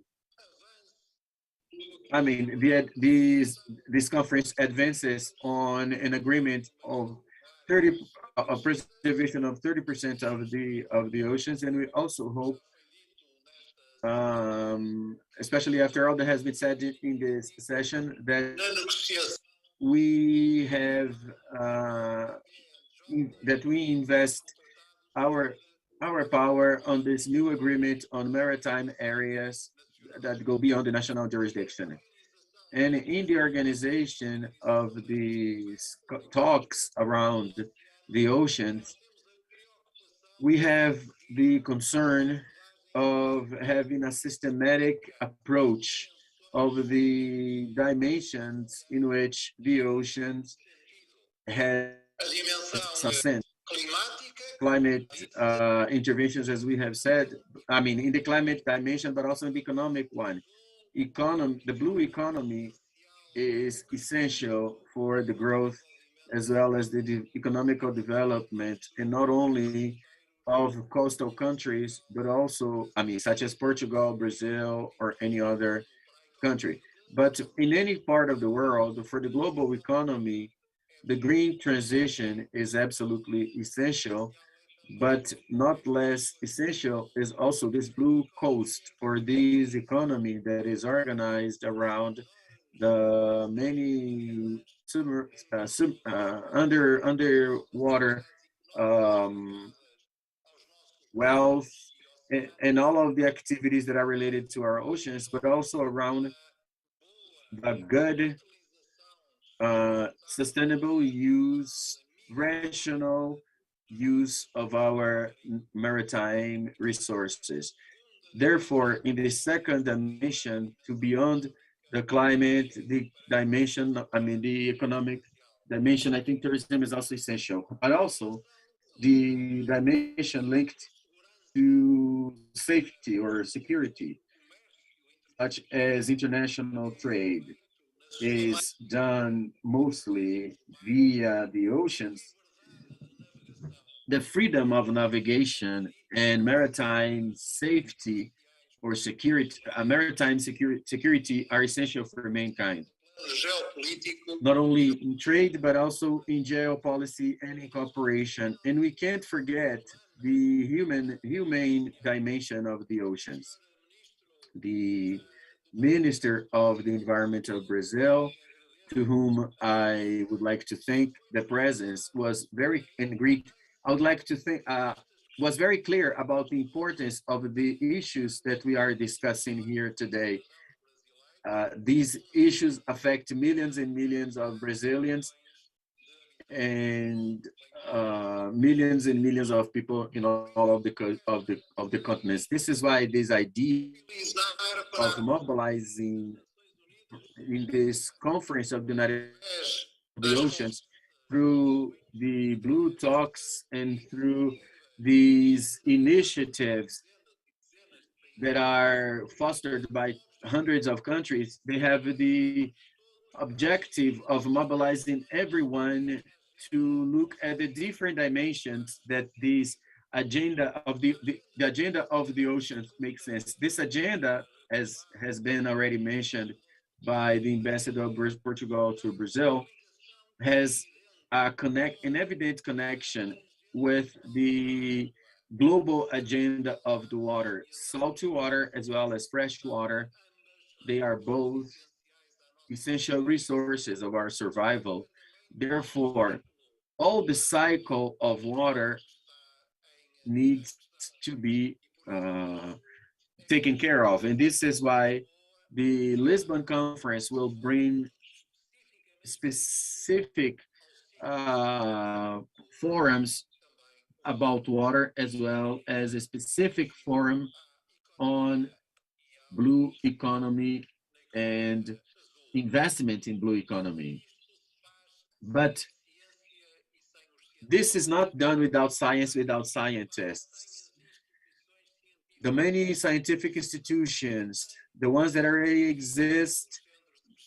this conference advances on an agreement of preservation of 30% of the oceans, and we also hope, especially after all that has been said in this session, that we have that we invest our power on this new agreement on maritime areas that go beyond the national jurisdiction. And in the organization of these talks around the oceans, we have the concern of having a systematic approach of the dimensions in which the oceans have some sense. Climate interventions, as we have said, in the climate dimension, but also in the economic one. The blue economy is essential for the growth as well as the economical development, and not only of coastal countries, but also, such as Portugal, Brazil, or any other country. But in any part of the world, for the global economy, the green transition is absolutely essential But not less essential is also this blue coast, or this economy that is organized around the many underwater um, wealth and all of the activities that are related to our oceans, but also around the good, sustainable use, rational use of our maritime resources. Therefore, in the second dimension, to beyond the climate, the dimension, the economic dimension, I think tourism is also essential, but also the dimension linked to safety or security, such as international trade is done mostly via the oceans. The freedom of navigation and maritime safety or security, maritime security are essential for mankind, not only in trade, but also in geopolicy and in cooperation. And we can't forget the humane dimension of the oceans. The Minister of the Environment of Brazil, to whom I would like to thank the presence, was very, in Greek, I would like to thank, was very clear about the importance of the issues that we are discussing here today. These issues affect millions and millions of Brazilians and millions and millions of people in all of the continents. This is why this idea of mobilizing in this conference of the United the Oceans through the Blue Talks and through these initiatives that are fostered by hundreds of countries, they have the objective of mobilizing everyone to look at the different dimensions that this agenda of the agenda of the oceans makes sense. This agenda, as has been already mentioned by the Ambassador of Portugal to Brazil, has an evident connection with the global agenda of the water, salty water as well as fresh water. They are both essential resources of our survival. Therefore, all the cycle of water needs to be taken care of. And this is why the Lisbon Conference will bring specific forums about water, as well as a specific forum on blue economy and investment in blue economy. But this is not done without science, without scientists. The many scientific institutions, the ones that already exist,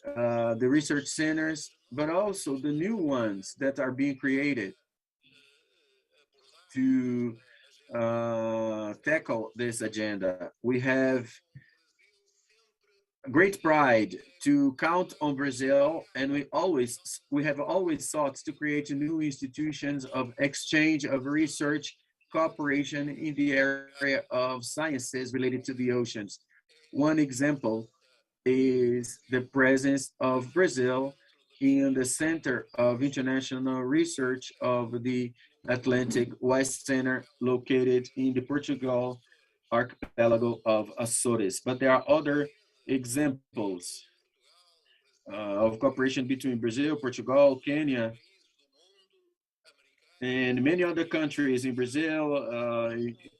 the research centers, but also the new ones that are being created to tackle this agenda. We have great pride to count on Brazil, and we have always sought to create new institutions of exchange of research, cooperation in the area of sciences related to the oceans. One example is the presence of Brazil in the Center of International Research of the Atlantic West Center, located in the Portugal archipelago of Açores. But there are other examples of cooperation between Brazil, Portugal, Kenya, and many other countries in Brazil,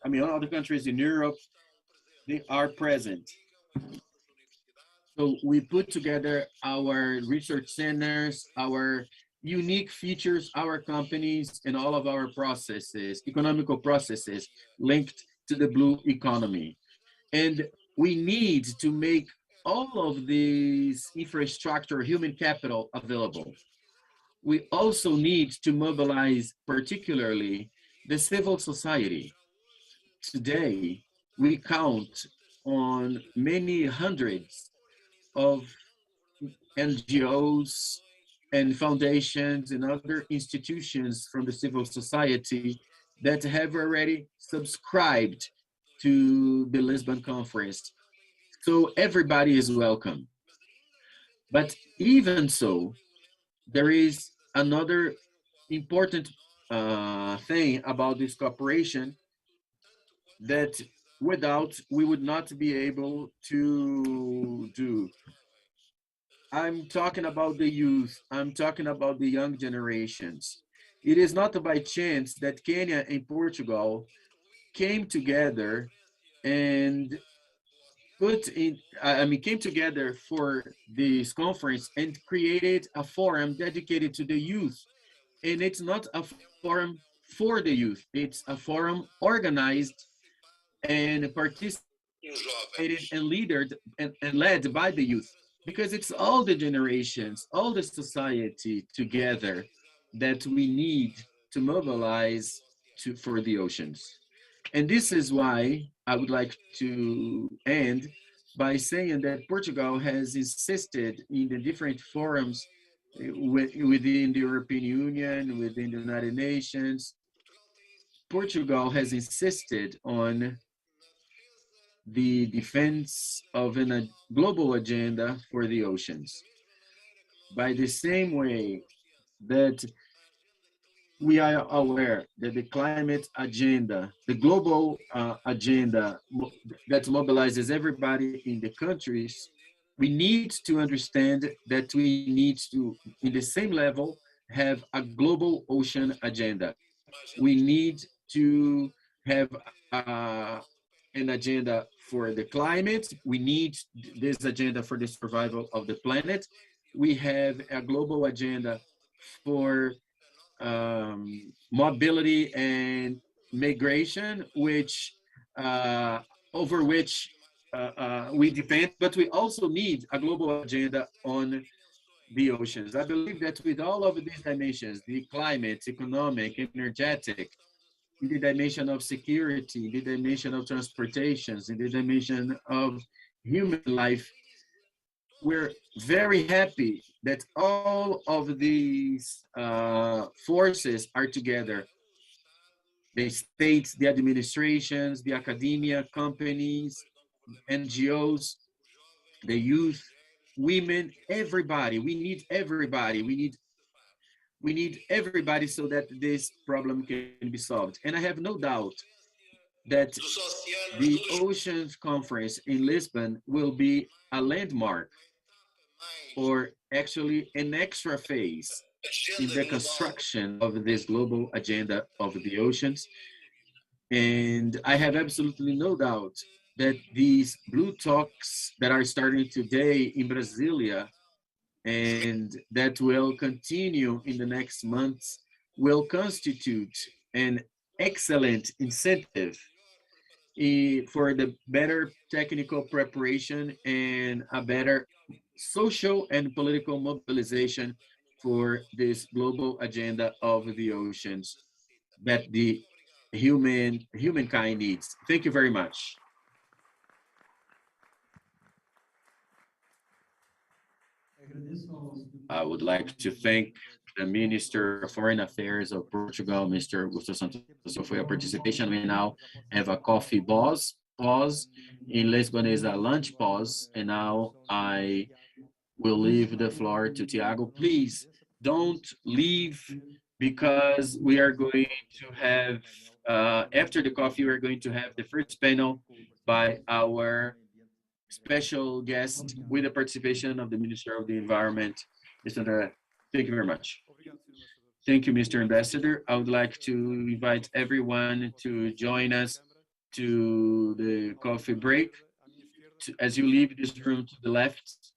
other countries in Europe, they are present. So we put together our research centers, our unique features, our companies, and all of our processes, economical processes linked to the blue economy. And we need to make all of these infrastructure, human capital available. We also need to mobilize particularly the civil society. Today, we count on many hundreds of NGOs and foundations and other institutions from the civil society that have already subscribed to the Lisbon conference. So everybody is welcome. But even so, there is another important thing about this cooperation that without we would not be able to do. I'm talking about the youth. I'm talking about the young generations. It is not by chance that Kenya and Portugal came together and came together for this conference and created a forum dedicated to the youth. And it's not a forum for the youth. It's a forum organized and participated and led by the youth, because it's all the generations, all the society together that we need to mobilize for the oceans. And this is why I would like to end by saying that Portugal has insisted in the different forums within the European Union, within the United Nations. Portugal has insisted on the defense of a global agenda for the oceans. By the same way that we are aware that the climate agenda, the global agenda that mobilizes everybody in the countries, we need to understand that we need to, in the same level, have a global ocean agenda. We need to have an agenda for the climate. We need this agenda for the survival of the planet. We have a global agenda for mobility and migration, which over which we depend, but we also need a global agenda on the oceans. I believe that with all of these dimensions, the climate, economic, energetic, in the dimension of security, in the dimension of transportations, in the dimension of human life, we're very happy that all of these forces are together. The states, the administrations, the academia, companies, NGOs, the youth, women, everybody. We need everybody. We need everybody so that this problem can be solved. And I have no doubt that the Oceans Conference in Lisbon will be a landmark, or actually an extra phase in the construction of this global agenda of the oceans. And I have absolutely no doubt that these blue talks that are starting today in Brasilia and that will continue in the next months will constitute an excellent incentive for the better technical preparation and a better social and political mobilization for this global agenda of the oceans that the humankind needs. Thank you very much. I would like to thank the Minister of Foreign Affairs of Portugal, Mr. Gustavo Santos, for your participation. We now have a coffee pause. In Lisbon is a lunch pause, and now I will leave the floor to Tiago. Please don't leave, because we are going to have, after the coffee, we're going to have the first panel by our special guest with the participation of the Minister of the Environment, Mr. André. Thank you very much. Thank you, Mr. Ambassador. I would like to invite everyone to join us to the coffee break. As you leave this room to the left,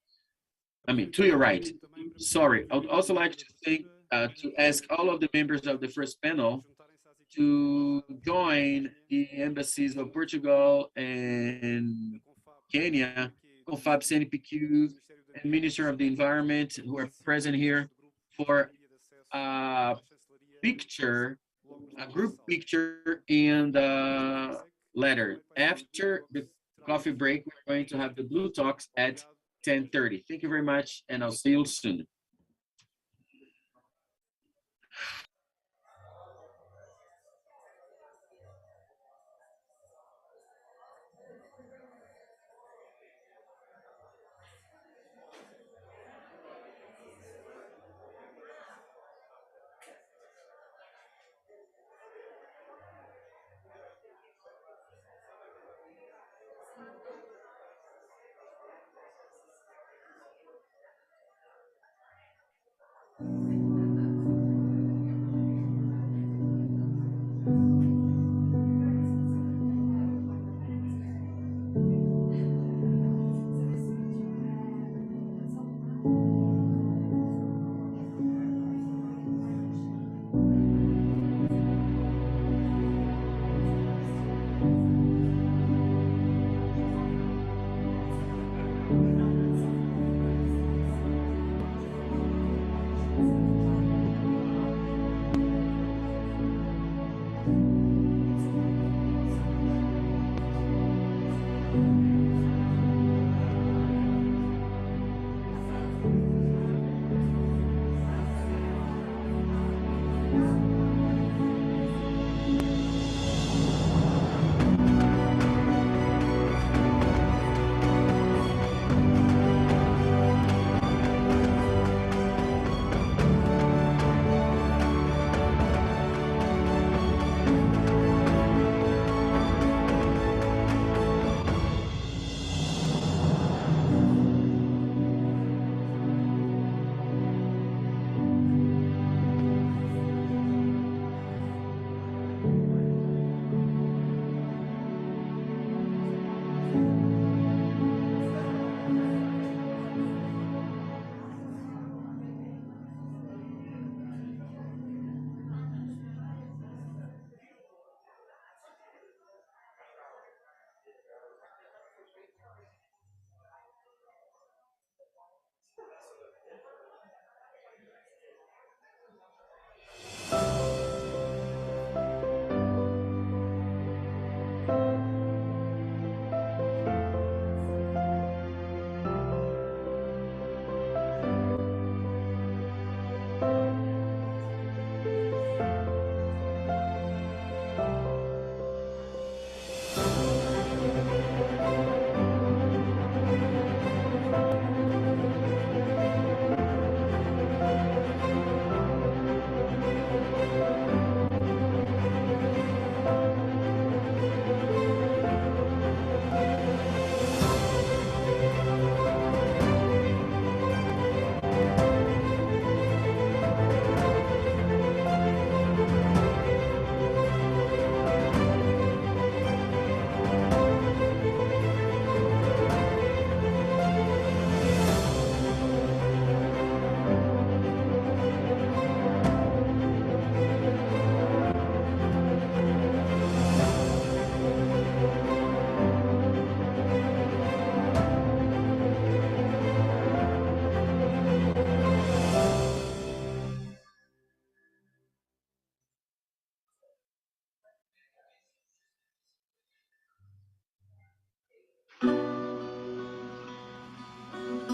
to your right. Sorry, I would also like to ask all of the members of the first panel to join the embassies of Portugal and Kenya, CONFAB, CNPq, and Minister of the Environment, who are present here for a picture, a group picture and a letter. After the coffee break, we're going to have the Blue Talks at 10:30. Thank you very much, and I'll see you soon.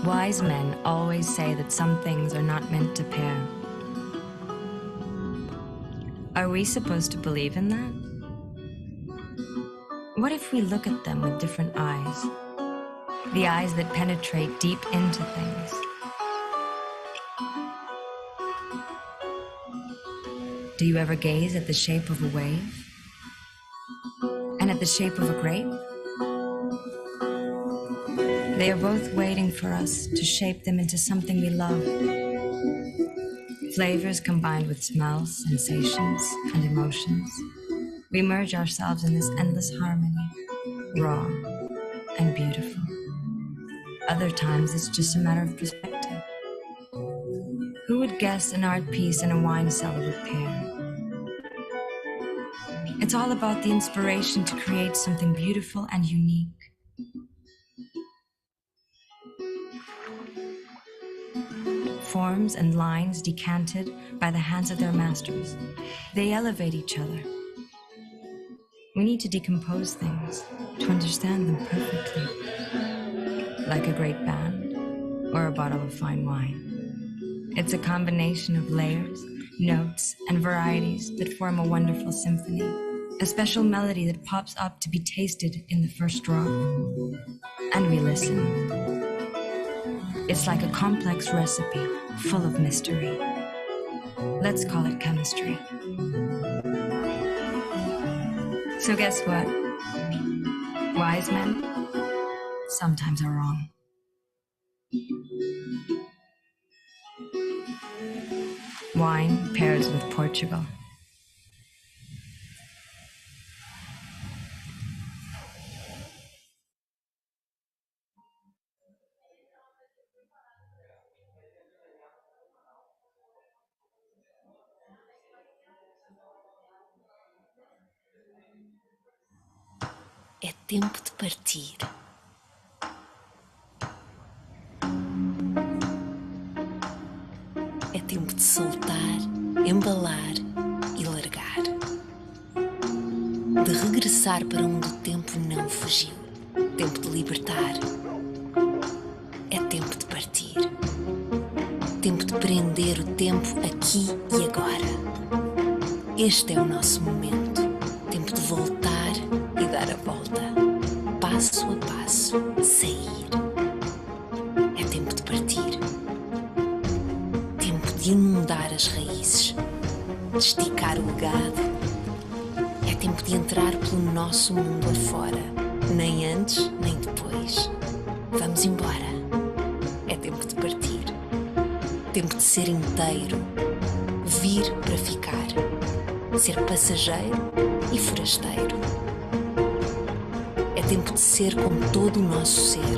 Wise men always say that some things are not meant to pair. Are we supposed to believe in that? What if we look at them with different eyes? The eyes that penetrate deep into things. Do you ever gaze at the shape of a wave? And at the shape of a grape? They are both waiting for us to shape them into something we love. Flavors combined with smells, sensations, and emotions. We merge ourselves in this endless harmony, raw and beautiful. Other times it's just a matter of perspective. Who would guess an art piece in a wine cellar would pair? It's all about the inspiration to create something beautiful and unique. Forms and lines decanted by the hands of their masters. They elevate each other. We need to decompose things to understand them perfectly. Like a great band or a bottle of fine wine. It's a combination of layers, notes, and varieties that form a wonderful symphony. A special melody that pops up to be tasted in the first drop. And we listen. It's like a complex recipe full of mystery. Let's call it chemistry. So guess what? Wise men sometimes are wrong. Wine pairs with Portugal. É tempo de partir. É tempo de soltar, embalar e largar. De regressar para onde o tempo não fugiu. Tempo de libertar. É tempo de partir. Tempo de prender o tempo aqui e agora. Este é o nosso momento. Tempo de voltar e dar a volta, passo a passo, sair. É tempo de partir. Tempo de inundar as raízes, de esticar o legado. É tempo de entrar pelo nosso mundo afora, nem antes, nem depois. Vamos embora. É tempo de partir. Tempo de ser inteiro, vir para ficar, ser passageiro e forasteiro. É tempo de ser com todo o nosso ser.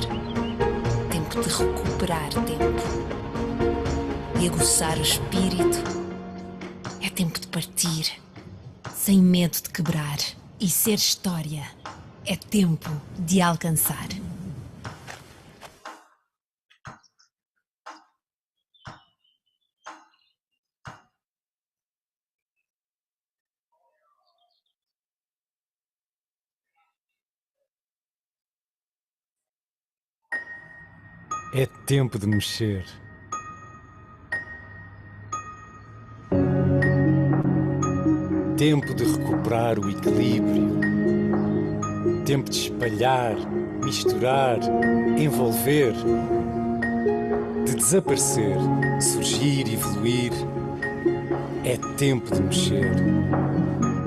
Tempo de recuperar tempo. De aguçar o espírito. É tempo de partir. Sem medo de quebrar. E ser história. É tempo de alcançar. É tempo de mexer. Tempo de recuperar o equilíbrio. Tempo de espalhar, misturar, envolver. De desaparecer, surgir, evoluir. É tempo de mexer.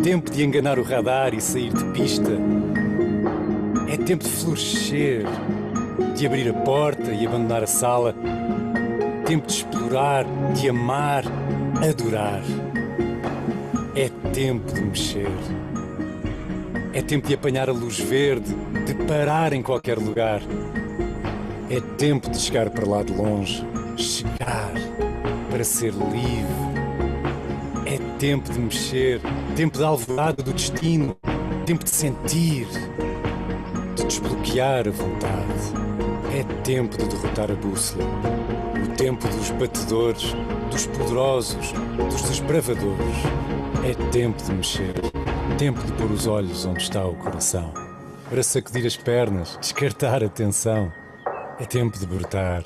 Tempo de enganar o radar e sair de pista. É tempo de florescer. De abrir a porta e abandonar a sala. Tempo de explorar, de amar, adorar. É tempo de mexer. É tempo de apanhar a luz verde, de parar em qualquer lugar. É tempo de chegar para lá de longe, chegar para ser livre. É tempo de mexer, tempo de alvorada do destino, tempo de sentir, de desbloquear a vontade. É tempo de derrotar a bússola. O tempo dos batedores, dos poderosos, dos desbravadores. É tempo de mexer. Tempo de pôr os olhos onde está o coração. para sacudir as pernas, descartar a tensão. É tempo de brotar,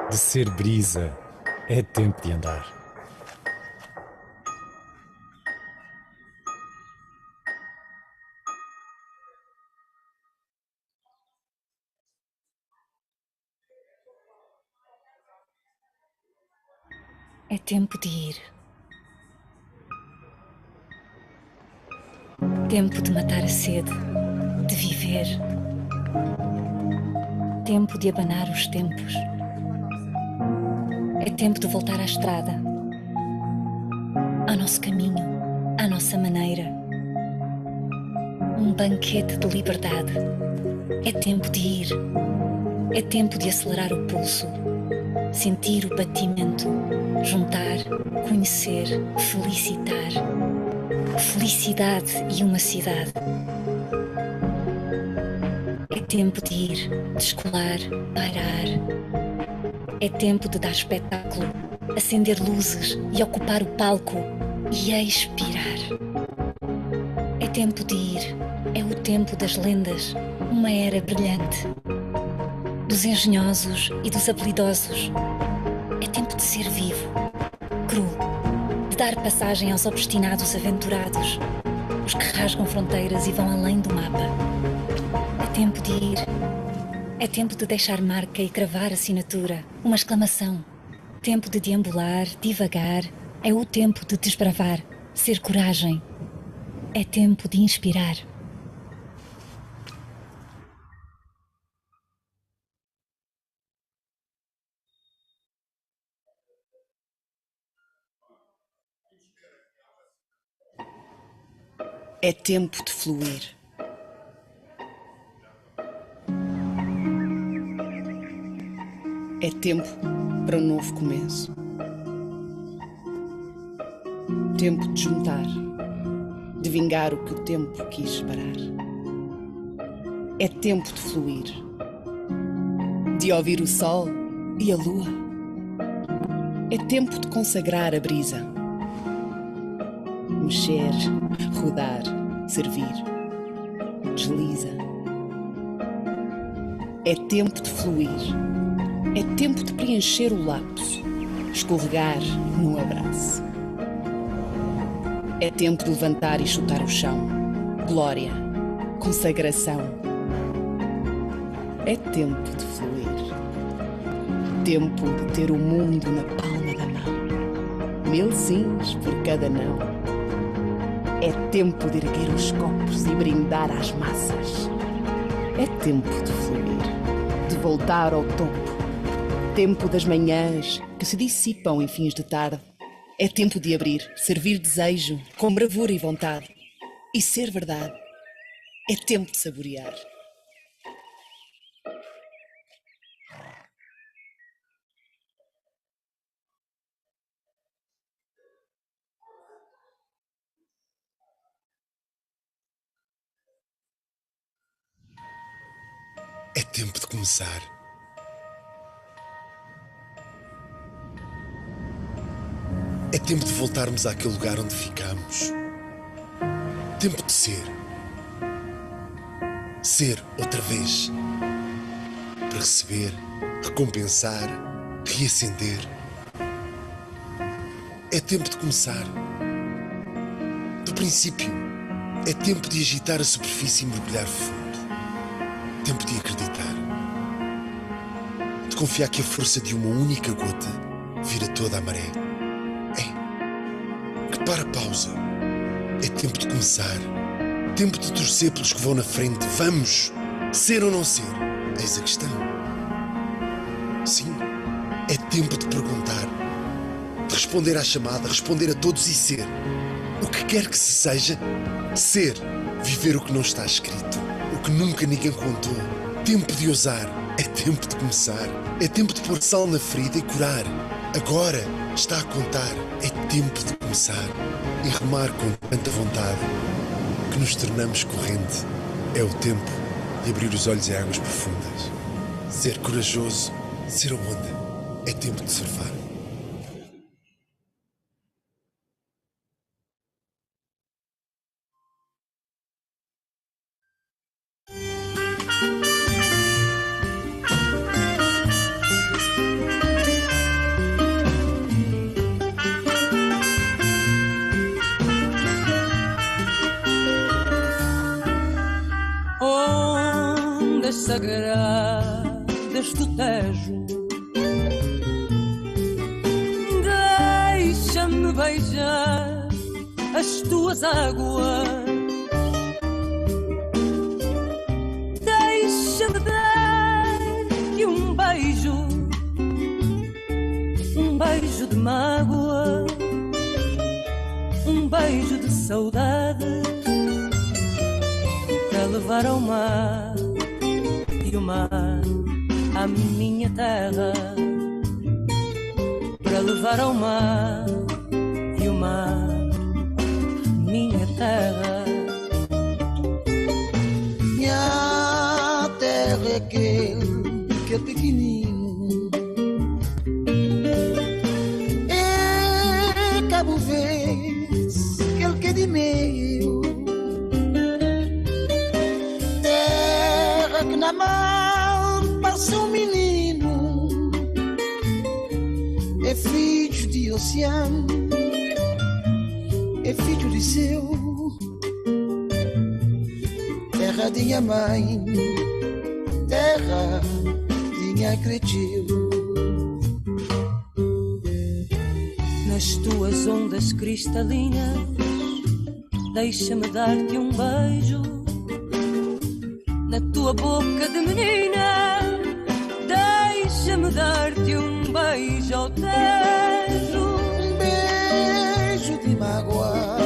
de ser brisa. É tempo de andar. É tempo de ir. Tempo de matar a sede, de viver. Tempo de abanar os tempos. É tempo de voltar à estrada, ao nosso caminho, à nossa maneira. Um banquete de liberdade. É tempo de ir. É tempo de acelerar o pulso, sentir o batimento, juntar, conhecer, felicitar. Felicidade e uma cidade. É tempo de ir, descolar, parar. É tempo de dar espetáculo, acender luzes e ocupar o palco e expirar. É tempo de ir, é o tempo das lendas, uma era brilhante. Dos engenhosos e dos habilidosos. É tempo de ser vivo, cru, de dar passagem aos obstinados aventurados, os que rasgam fronteiras e vão além do mapa. É tempo de ir. É tempo de deixar marca e cravar assinatura, uma exclamação. Tempo de deambular, divagar. É o tempo de desbravar, ser coragem. É tempo de inspirar. É tempo de fluir. É tempo para um novo começo. Tempo de juntar, de vingar o que o tempo quis parar. É tempo de fluir, de ouvir o sol e a lua. É tempo de consagrar a brisa. Mexer, rodar, servir, desliza. É tempo de fluir. É tempo de preencher o lapso, escorregar no abraço. É tempo de levantar e chutar o chão. Glória, consagração. É tempo de fluir. Tempo de ter o mundo na palma da mão. 1000 sims por cada não. É tempo de erguer os copos e brindar às massas. É tempo de fluir, de voltar ao topo. Tempo das manhãs que se dissipam em fins de tarde. É tempo de abrir, servir desejo com bravura e vontade. E ser verdade. É tempo de saborear. É tempo de começar. É tempo de voltarmos àquele lugar onde ficamos. Tempo de ser. Ser outra vez. Para receber, recompensar, reacender. É tempo de começar. Do princípio. É tempo de agitar a superfície e mergulhar fundo. Tempo de acreditar. De confiar que a força de uma única gota vira toda a maré. Para a pausa. É tempo de começar. Tempo de torcer pelos que vão na frente. Vamos! Ser ou não ser? Eis a questão. Sim, é tempo de perguntar. De responder à chamada, responder a todos e ser. O que quer que se seja, ser. Viver o que não está escrito. O que nunca ninguém contou. Tempo de ousar. É tempo de começar. É tempo de pôr sal na ferida e curar. Agora está a contar. É tempo de começar e remar com tanta vontade que nos tornamos corrente. É o tempo de abrir os olhos em águas profundas. Ser corajoso, ser a onda. É tempo de surfar. sagradas do Tejo. Deixa-me beijar as tuas águas, deixa-me dar-te um beijo de mágoa, um beijo de saudade, para levar ao mar e o mar à minha terra, para levar ao mar e o mar minha terra. Minha terra é aquele que é pequenino, é Cabo Verde, aquele que é de meio, terra que na mar passa um menino, é filho de oceano, é filho de seu, terra de minha mãe, terra de minha cretil. Nas tuas ondas cristalinas, deixa-me dar-te um beijo, na tua boca de menina, deixa-me dar-te um beijo ao Tejo. Um beijo de mágoa,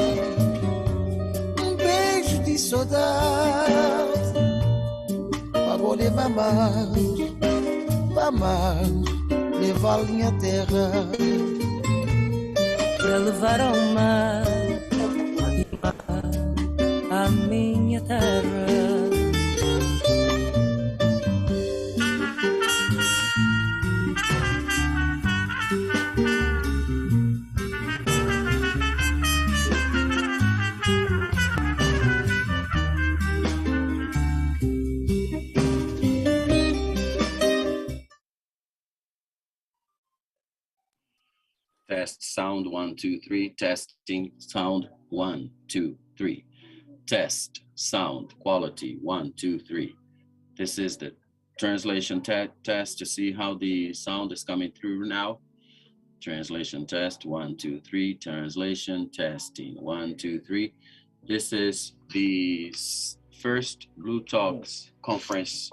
um beijo de saudade, para poder mamar, levar a minha terra, para levar ao mar e o mar à minha terra. Test sound 1, 2, 3. Testing sound 1, 2, 3. Test sound quality 1, 2, 3. This is the translation test to see how the sound is coming through now. Translation test 1, 2, 3. Translation testing 1, 2, 3. This is the first Blue Talks conference.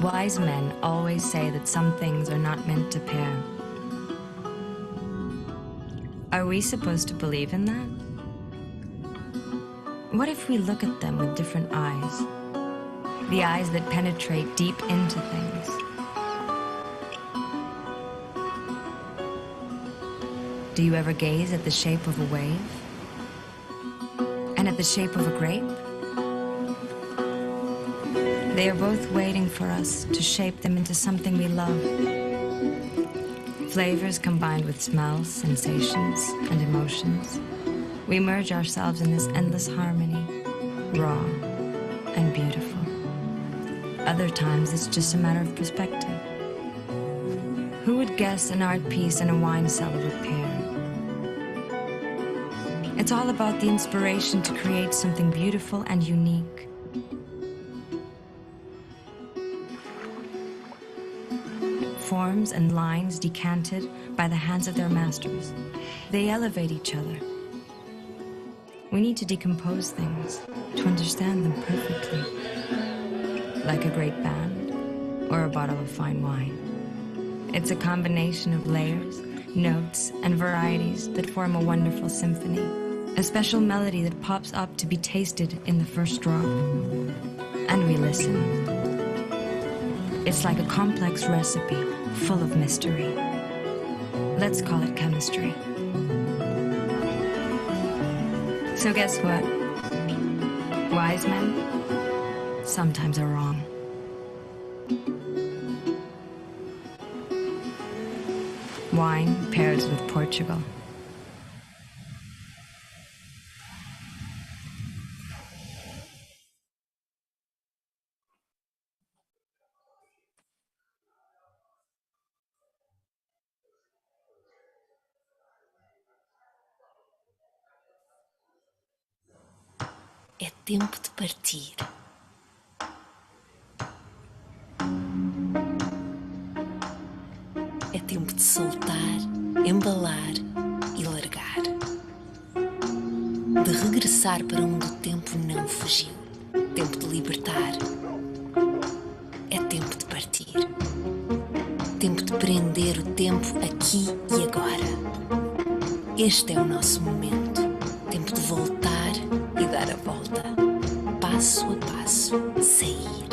Wise men always say that some things are not meant to pair. Are we supposed to believe in that? What if we look at them with different eyes? The eyes that penetrate deep into things. Do you ever gaze at the shape of a wave? And at the shape of a grape? They are both waiting for us to shape them into something we love. Flavors combined with smells, sensations, and emotions. We merge ourselves in this endless harmony, raw and beautiful. Other times it's just a matter of perspective. Who would guess an art piece and a wine cellar would pair? It's all about the inspiration to create something beautiful and unique. Forms and lines decanted by the hands of their masters. They elevate each other. We need to decompose things to understand them perfectly. Like a great band or a bottle of fine wine. It's a combination of layers, notes, and varieties that form a wonderful symphony. A special melody that pops up to be tasted in the first drop. And we listen. It's like a complex recipe full of mystery. Let's call it chemistry. So guess what? Wise men sometimes are wrong. Wine pairs with Portugal. É tempo de partir. É tempo de soltar, embalar e largar. De regressar para onde o tempo não fugiu. Tempo de libertar. É tempo de partir. Tempo de prender o tempo aqui e agora. Este é o nosso momento. Tempo de voltar e dar a volta. Passo a passo, sair.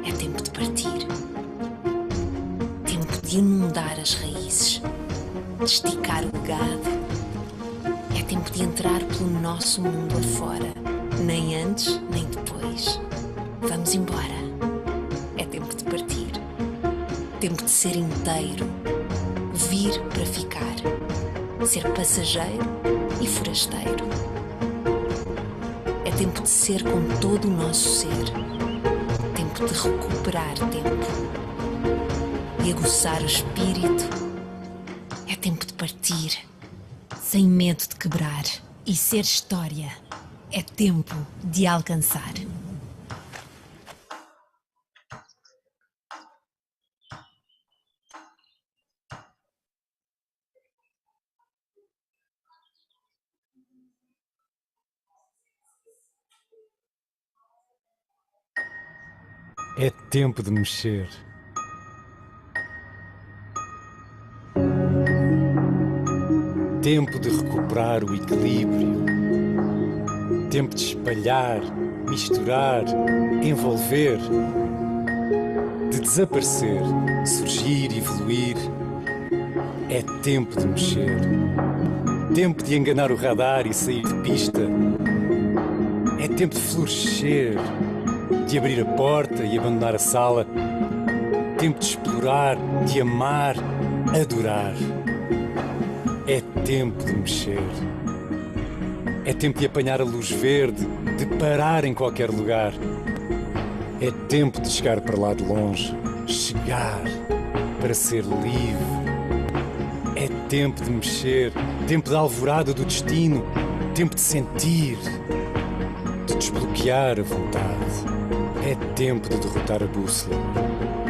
É tempo de partir. Tempo de inundar as raízes. De esticar o legado. É tempo de entrar pelo nosso mundo afora. Nem antes, nem depois. Vamos embora. É tempo de partir. Tempo de ser inteiro. Vir para ficar. Ser passageiro e forasteiro. É tempo de ser com todo o nosso ser. Tempo de recuperar tempo. De aguçar o espírito. É tempo de partir. Sem medo de quebrar. E ser história. É tempo de alcançar. É tempo de mexer. Tempo de recuperar o equilíbrio. Tempo de espalhar, misturar, envolver. De desaparecer, surgir, evoluir. É tempo de mexer. Tempo de enganar o radar e sair de pista. É tempo de florescer. De abrir a porta e abandonar a sala. Tempo de explorar, de amar, adorar. É tempo de mexer. É tempo de apanhar a luz verde, de parar em qualquer lugar. É tempo de chegar para lá de longe, chegar para ser livre. É tempo de mexer, tempo de alvorada do destino, tempo de sentir, de desbloquear a vontade. É tempo de derrotar a bússola.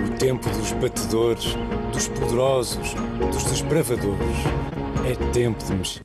O tempo dos batedores, dos poderosos, dos desbravadores. É tempo de mexer.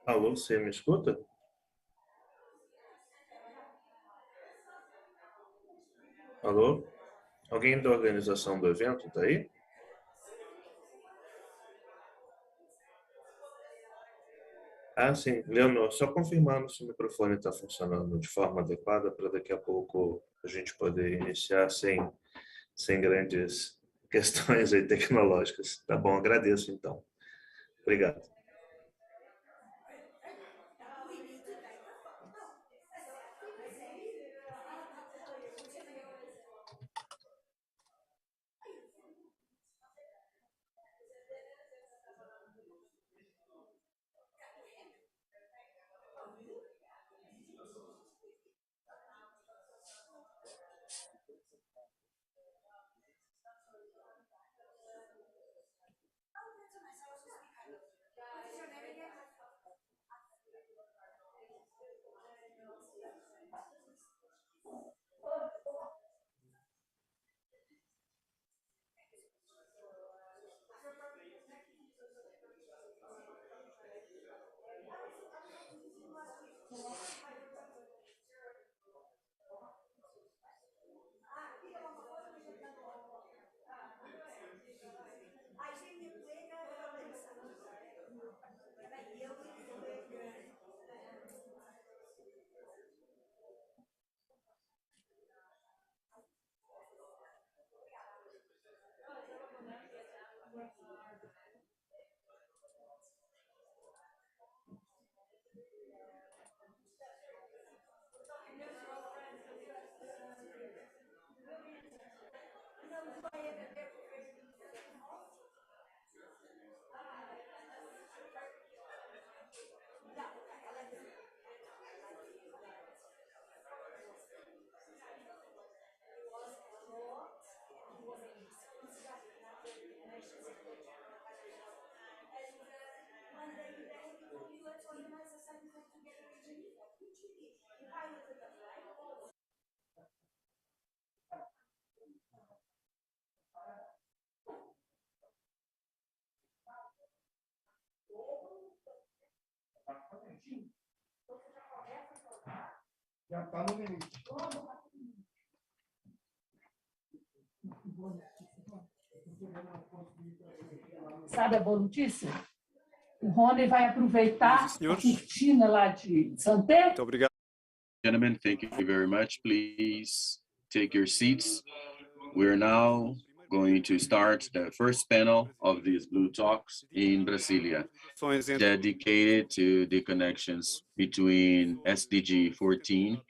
Alô, você me escuta? Alô? Alguém da organização do evento está aí? Ah, sim. Leonor, só confirmando se o microfone está funcionando de forma adequada para daqui a pouco a gente poder iniciar sem grandes questões aí tecnológicas. Tá bom, agradeço então. Obrigado. Já está no limite. Sabe a boa notícia? O Rony vai aproveitar a cortina lá de Santé. Muito obrigado. Gentlemen, thank you very much. Please take your seats. We're now going to start the first panel of these Blue Talks in Brasilia, dedicated to the connections between SDG 14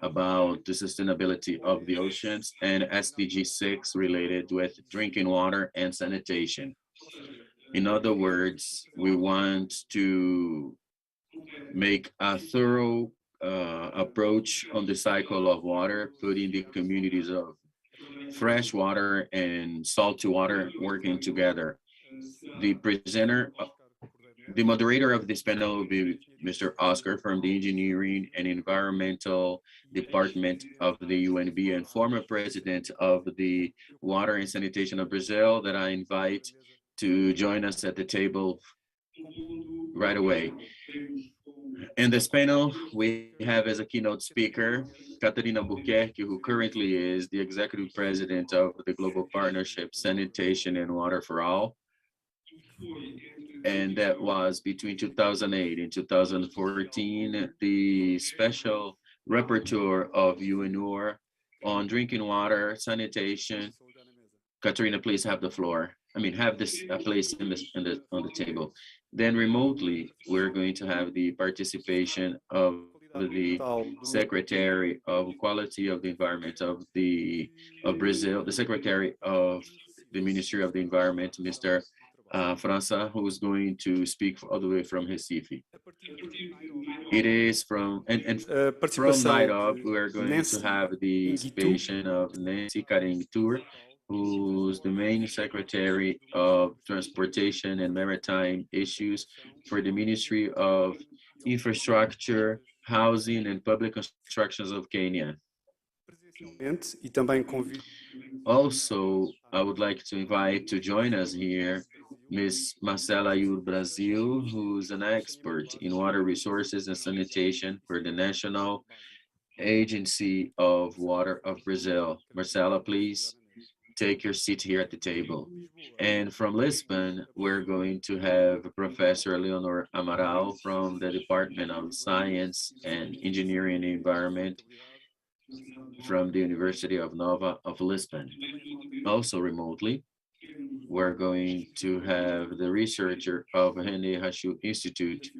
about the sustainability of the oceans and SDG 6 related with drinking water and sanitation. In other words, we want to make a thorough approach on the cycle of water, putting the communities of fresh water and salty water working together. The moderator of this panel will be Mr. Oscar from the Engineering and Environmental Department of the UNB and former president of the Water and Sanitation of Brazil, that I invite to join us at the table right away. In this panel, we have as a keynote speaker, Catarina Albuquerque, who currently is the executive president of the Global Partnership Sanitation and Water for All. And that was between 2008 and 2014, the special rapporteur of UNUR on drinking water, sanitation. Catarina, please have the floor. I mean, have this place on the table. Then remotely, we're going to have the participation of the Secretary of Quality of the Environment of Brazil, the Secretary of the Ministry of the Environment, Mr. França, who is going to speak all the way from Recife. It is from from night up, we are going to have the participation of Nancy Karentur, who's the main Secretary of Transportation and Maritime Issues for the Ministry of Infrastructure, Housing and Public Constructions of Kenya. Also, I would like to invite to join us here Ms. Marcela Ayud Brasil, who's an expert in water resources and sanitation for the National Agency of Water of Brazil. Marcela, please take your seat here at the table. And from Lisbon, we're going to have Professor Leonor Amaral from the Department of Science and Engineering and Environment from the University of Nova of Lisbon. Also remotely, we're going to have the researcher of René Rachu Institute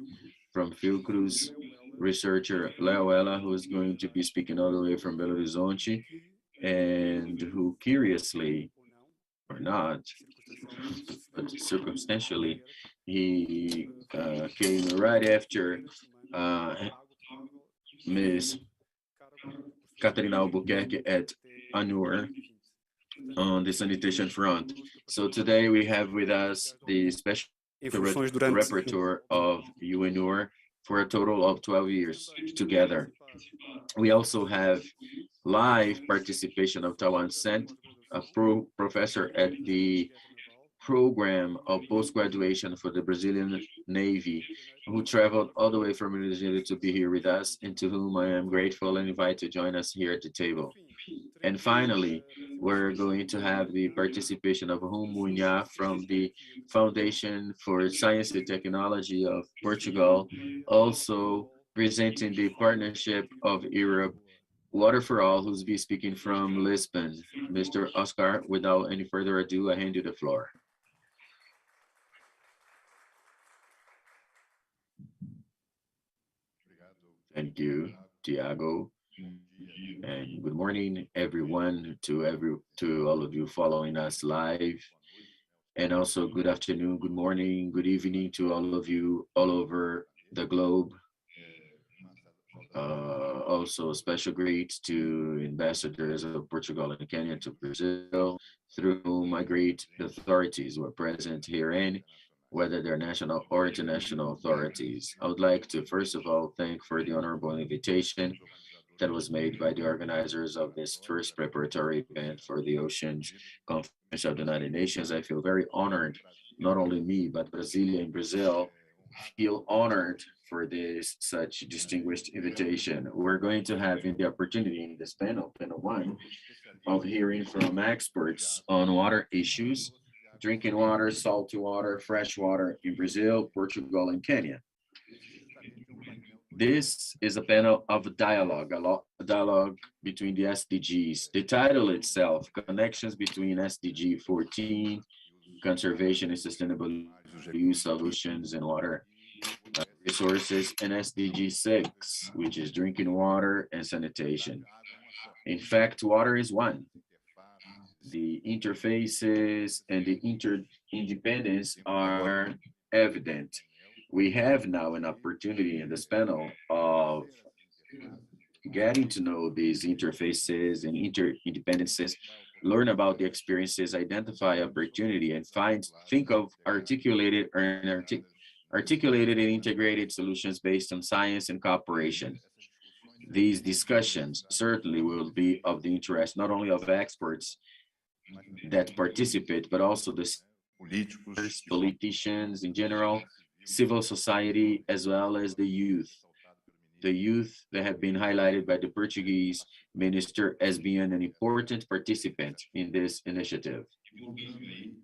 from Fiocruz, researcher Leo Ella, who is going to be speaking all the way from Belo Horizonte, and who curiously, or not, but circumstantially, he came right after Ms. Catarina Albuquerque at UNUR on the sanitation front. So today we have with us the special rapporteur of UNUR for a total of 12 years together. We also have live participation of Tawan Sent, a professor at the program of post-graduation for the Brazilian Navy, who traveled all the way from Brazil to be here with us, and to whom I am grateful and invite to join us here at the table. And finally, we're going to have the participation of Rucks from the Foundation for Science and Technology of Portugal, also presenting the Partnership of Europe, Water for All, who's be speaking from Lisbon. Mr. Oscar, without any further ado, I hand you the floor. Thank you, Tiago. And good morning, everyone, to all of you following us live. And also good afternoon, good morning, good evening to all of you all over the globe. Also special greets to ambassadors of Portugal and Kenya to Brazil, through whom I greet the authorities who are present herein, whether they're national or international authorities. I would like to first of all thank for the honorable invitation that was made by the organizers of this first preparatory event for the Oceans Conference of the United Nations. I feel very honored, not only me, but Brasilia and Brazil feel honored for this such distinguished invitation. We're going to have the opportunity in this panel 1, of hearing from experts on water issues, drinking water, salty water, fresh water in Brazil, Portugal, and Kenya. This is a panel of dialogue, a dialogue between the SDGs. The title itself, Connections Between SDG 14, Conservation and Sustainable Use Solutions in Water Resources, and SDG 6, which is drinking water and sanitation. In fact, water is one. The interfaces and the interdependence are evident. We have now an opportunity in this panel of getting to know these interfaces and interdependencies, learn about the experiences, identify opportunity, and think of articulated articulated and integrated solutions based on science and cooperation. These discussions certainly will be of the interest not only of experts that participate, but also the politicians in general, civil society, as well as the youth. The youth that have been highlighted by the Portuguese minister as being an important participant in this initiative.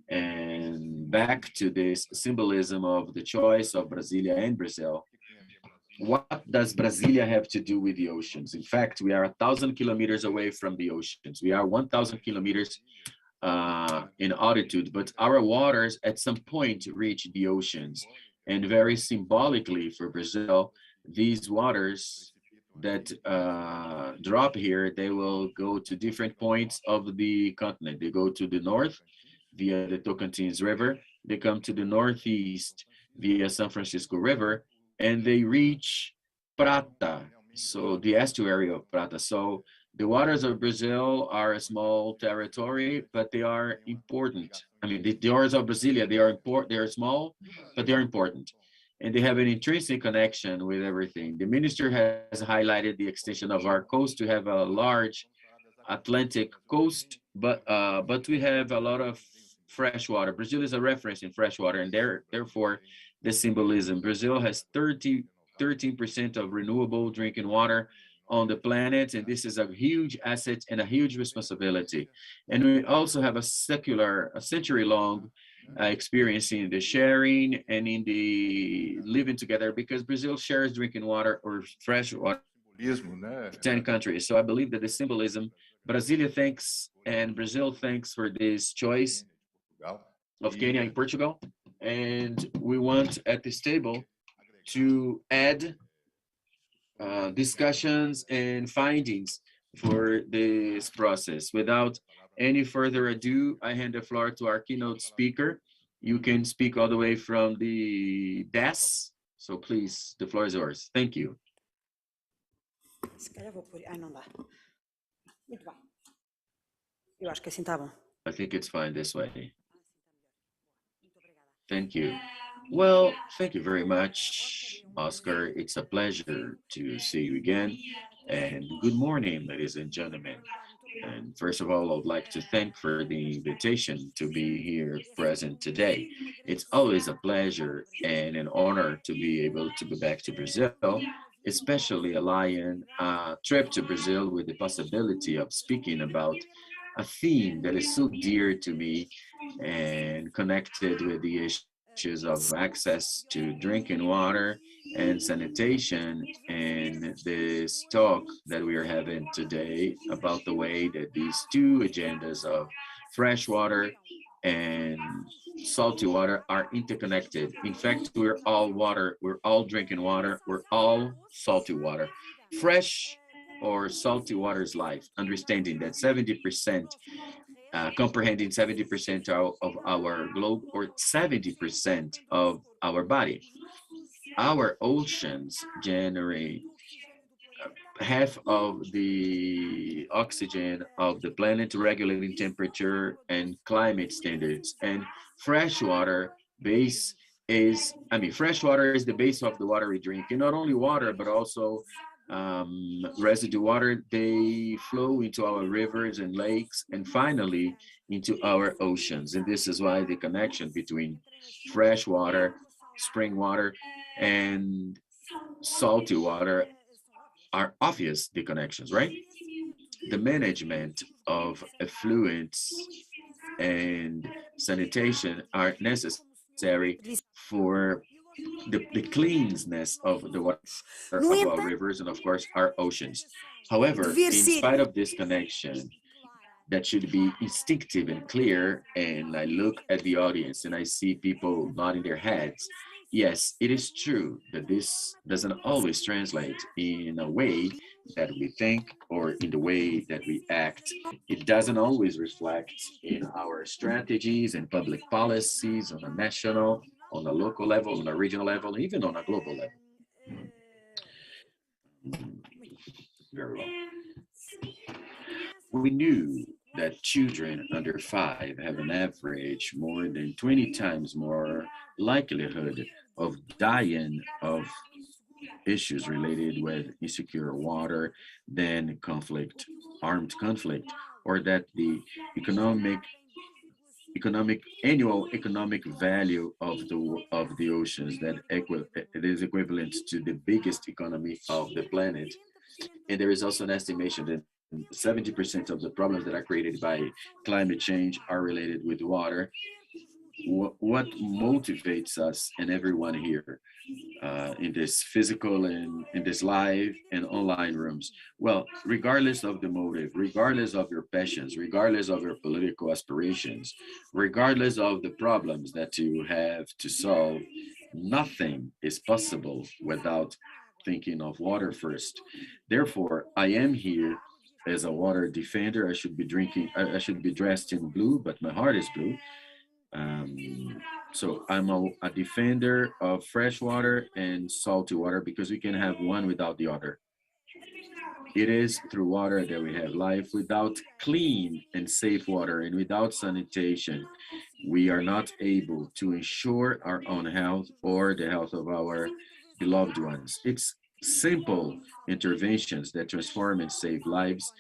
And back to this symbolism of the choice of Brasilia and Brazil, what does Brasilia have to do with the oceans? In fact, we are 1,000 kilometers away from the oceans. We are 1,000 kilometers in altitude, but our waters at some point reach the oceans. And very symbolically for Brazil, these waters that drop here, they will go to different points of the continent. They go to the north via the Tocantins River. They come to the northeast via San Francisco River, and they reach Prata, so the estuary of Prata. So the waters of Brazil are a small territory, but they are important. I mean, the waters of Brasilia, they are important. They are small, but they are important. And they have an intrinsic connection with everything. The minister has highlighted the extension of our coast to have a large Atlantic coast, but we have a lot of fresh water. Brazil is a reference in fresh water, and therefore the symbolism. Brazil has 13% of renewable drinking water on the planet, and this is a huge asset and a huge responsibility. And we also have a century-long experience in the sharing and in the living together, because Brazil shares drinking water or fresh water with 10 countries. So I believe that the symbolism, Brasilia thanks and Brazil thanks for this choice of Kenya and Portugal. And we want at this table to add discussions and findings for this process. Without any further ado, I hand the floor to our keynote speaker. You can speak all the way from the desk. So please, the floor is yours. Thank you. I think it's fine this way. Thank you. Well, thank you very much, Oscar. It's a pleasure to see you again. And good morning, ladies and gentlemen. And first of all, I would like to thank for the invitation to be here present today. It's always a pleasure and an honor to be able to go back to Brazil, especially allying a trip to Brazil with the possibility of speaking about a theme that is so dear to me and connected with the issues of access to drinking water and sanitation, and this talk that we are having today about the way that these two agendas of fresh water and salty water are interconnected. In fact, we're all water, we're all drinking water, we're all salty water. Fresh or salty water is life, understanding that 70%, comprehending 70% of our globe or 70% of our body. Our oceans generate half of the oxygen of the planet, regulating temperature and climate standards. And freshwater base is, freshwater is the base of the water we drink. And not only water, but also residue water. They flow into our rivers and lakes, and finally into our oceans. And this is why the connection between fresh water, spring water, and salty water are obvious, the connections, right? The management of effluents and sanitation are necessary for the cleanness of the water of our rivers and of course our oceans. However, in spite of this connection that should be instinctive and clear, and I look at the audience and I see people nodding their heads, yes, it is true that this doesn't always translate in a way that we think or in the way that we act. It doesn't always reflect in our strategies and public policies on a national, on a local level, on a regional level, even on a global level. Very well. We knew that children under 5 have an average more than 20 times more likelihood of dying of issues related with insecure water, then conflict, armed conflict, or that the annual economic value of the oceans that it is equivalent to the biggest economy of the planet. And there is also an estimation that 70% of the problems that are created by climate change are related with water. What motivates us and everyone here in this physical and in this live and online rooms? Well, regardless of the motive, regardless of your passions, regardless of your political aspirations, regardless of the problems that you have to solve, nothing is possible without thinking of water first. Therefore, I am here as a water defender. I should be dressed in blue, but my heart is blue. So I'm a defender of fresh water and salty water because we can have one without the other. It is through water that we have life. Without clean and safe water and without sanitation, we are not able to ensure our own health or the health of our beloved ones. It's simple interventions that transform and save lives,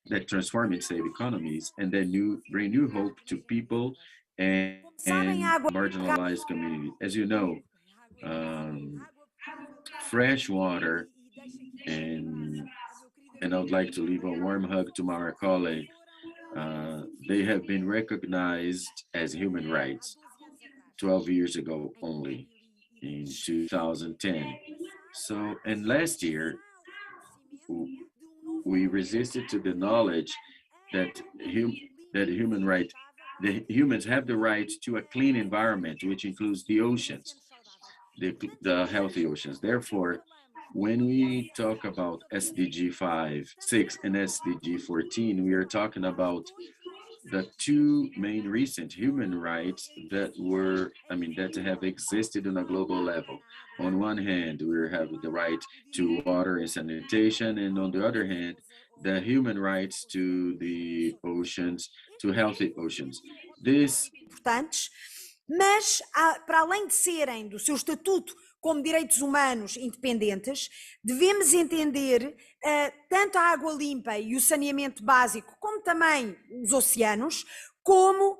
that transform and save economies, and then bring new hope to people and marginalized community. As you know, fresh water, and I would like to leave a warm hug to my colleague. They have been recognized as human rights 12 years ago only, in 2010. So, and last year, we resisted to the knowledge that humans have the right to a clean environment, which includes the oceans, the healthy oceans. Therefore, when we talk about SDG 5, 6, and SDG 14, we are talking about the two main recent human rights that have existed on a global level. On one hand, we have the right to water and sanitation, and on the other hand, the human rights to the oceans, to healthy oceans. Importantes, mas para além de serem do seu estatuto como direitos humanos independentes, devemos entender tanto a água limpa e o saneamento básico, como também os oceanos, como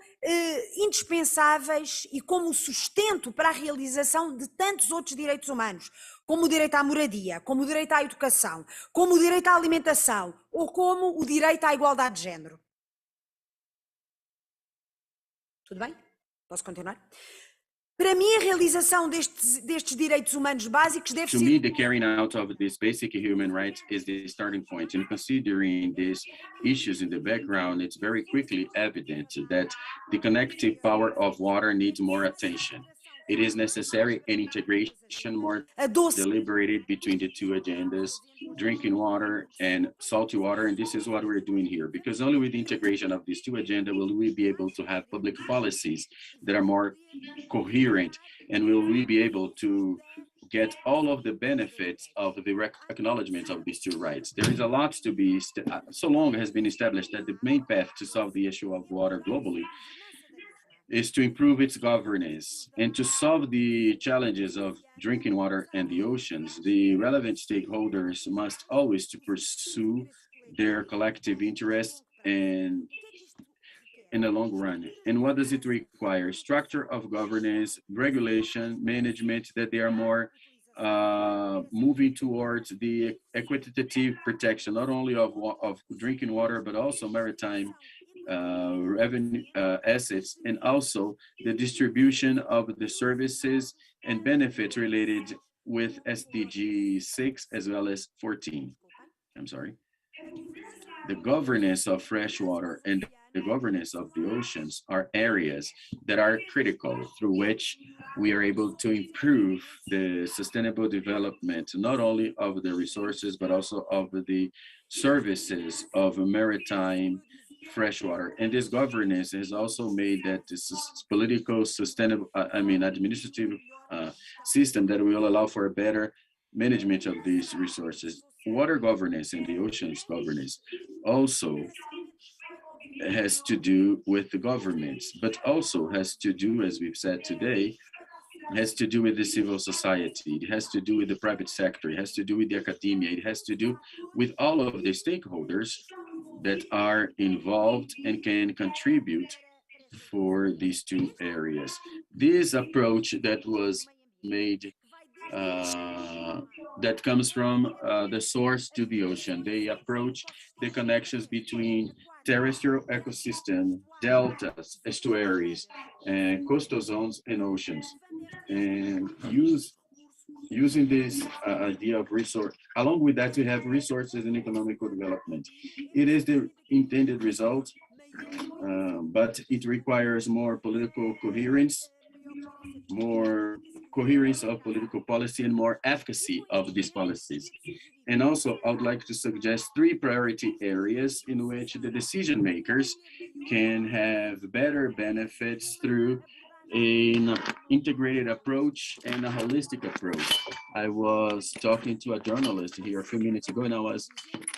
indispensáveis e como sustento para a realização de tantos outros direitos humanos, como o direito à moradia, como o direito à educação, como o direito à alimentação ou como o direito à igualdade de género. Tudo bem? Posso continuar? Para mim, a realização destes direitos humanos básicos deve ser... To me, the carrying out of these basic human rights is the starting point. And considering these issues in the background, it's very quickly evident that the connective power of water needs more attention. It is necessary an integration more deliberated between the two agendas, drinking water and salty water, and this is what we're doing here, because only with the integration of these two agendas will we be able to have public policies that are more coherent, and will we be able to get all of the benefits of the acknowledgement of these two rights. There is a lot to be, so long has been established that the main path to solve the issue of water globally is to improve its governance. And to solve the challenges of drinking water and the oceans, the relevant stakeholders must always to pursue their collective interests and in the long run. And what does it require? Structure of governance, regulation, management, that they are more moving towards the equitative protection, not only of drinking water, but also maritime revenue assets, and also the distribution of the services and benefits related with SDG 6 as well as 14. I'm sorry. The governance of fresh water and the governance of the oceans are areas that are critical through which we are able to improve the sustainable development, not only of the resources, but also of the services of maritime freshwater. And this governance has also made that this political, sustainable, administrative system that will allow for a better management of these resources. Water governance and the oceans governance also has to do with the governments, but also has to do, as we've said today, It has to do with the civil society. It has to do with the private sector. It has to do with the academia. It has to do with all of the stakeholders that are involved and can contribute for these two areas. This approach that was made, that comes from the source to the ocean. They approach the connections between terrestrial ecosystem, deltas, estuaries, and coastal zones and oceans. And using this idea of resource, along with that, we have resources and economical development. It is the intended result, but it requires more political coherence, more coherence of political policy, and more efficacy of these policies. And also, I would like to suggest 3 priority areas in which the decision makers can have better benefits through an integrated approach and a holistic approach. I was talking to a journalist here a few minutes ago, and I was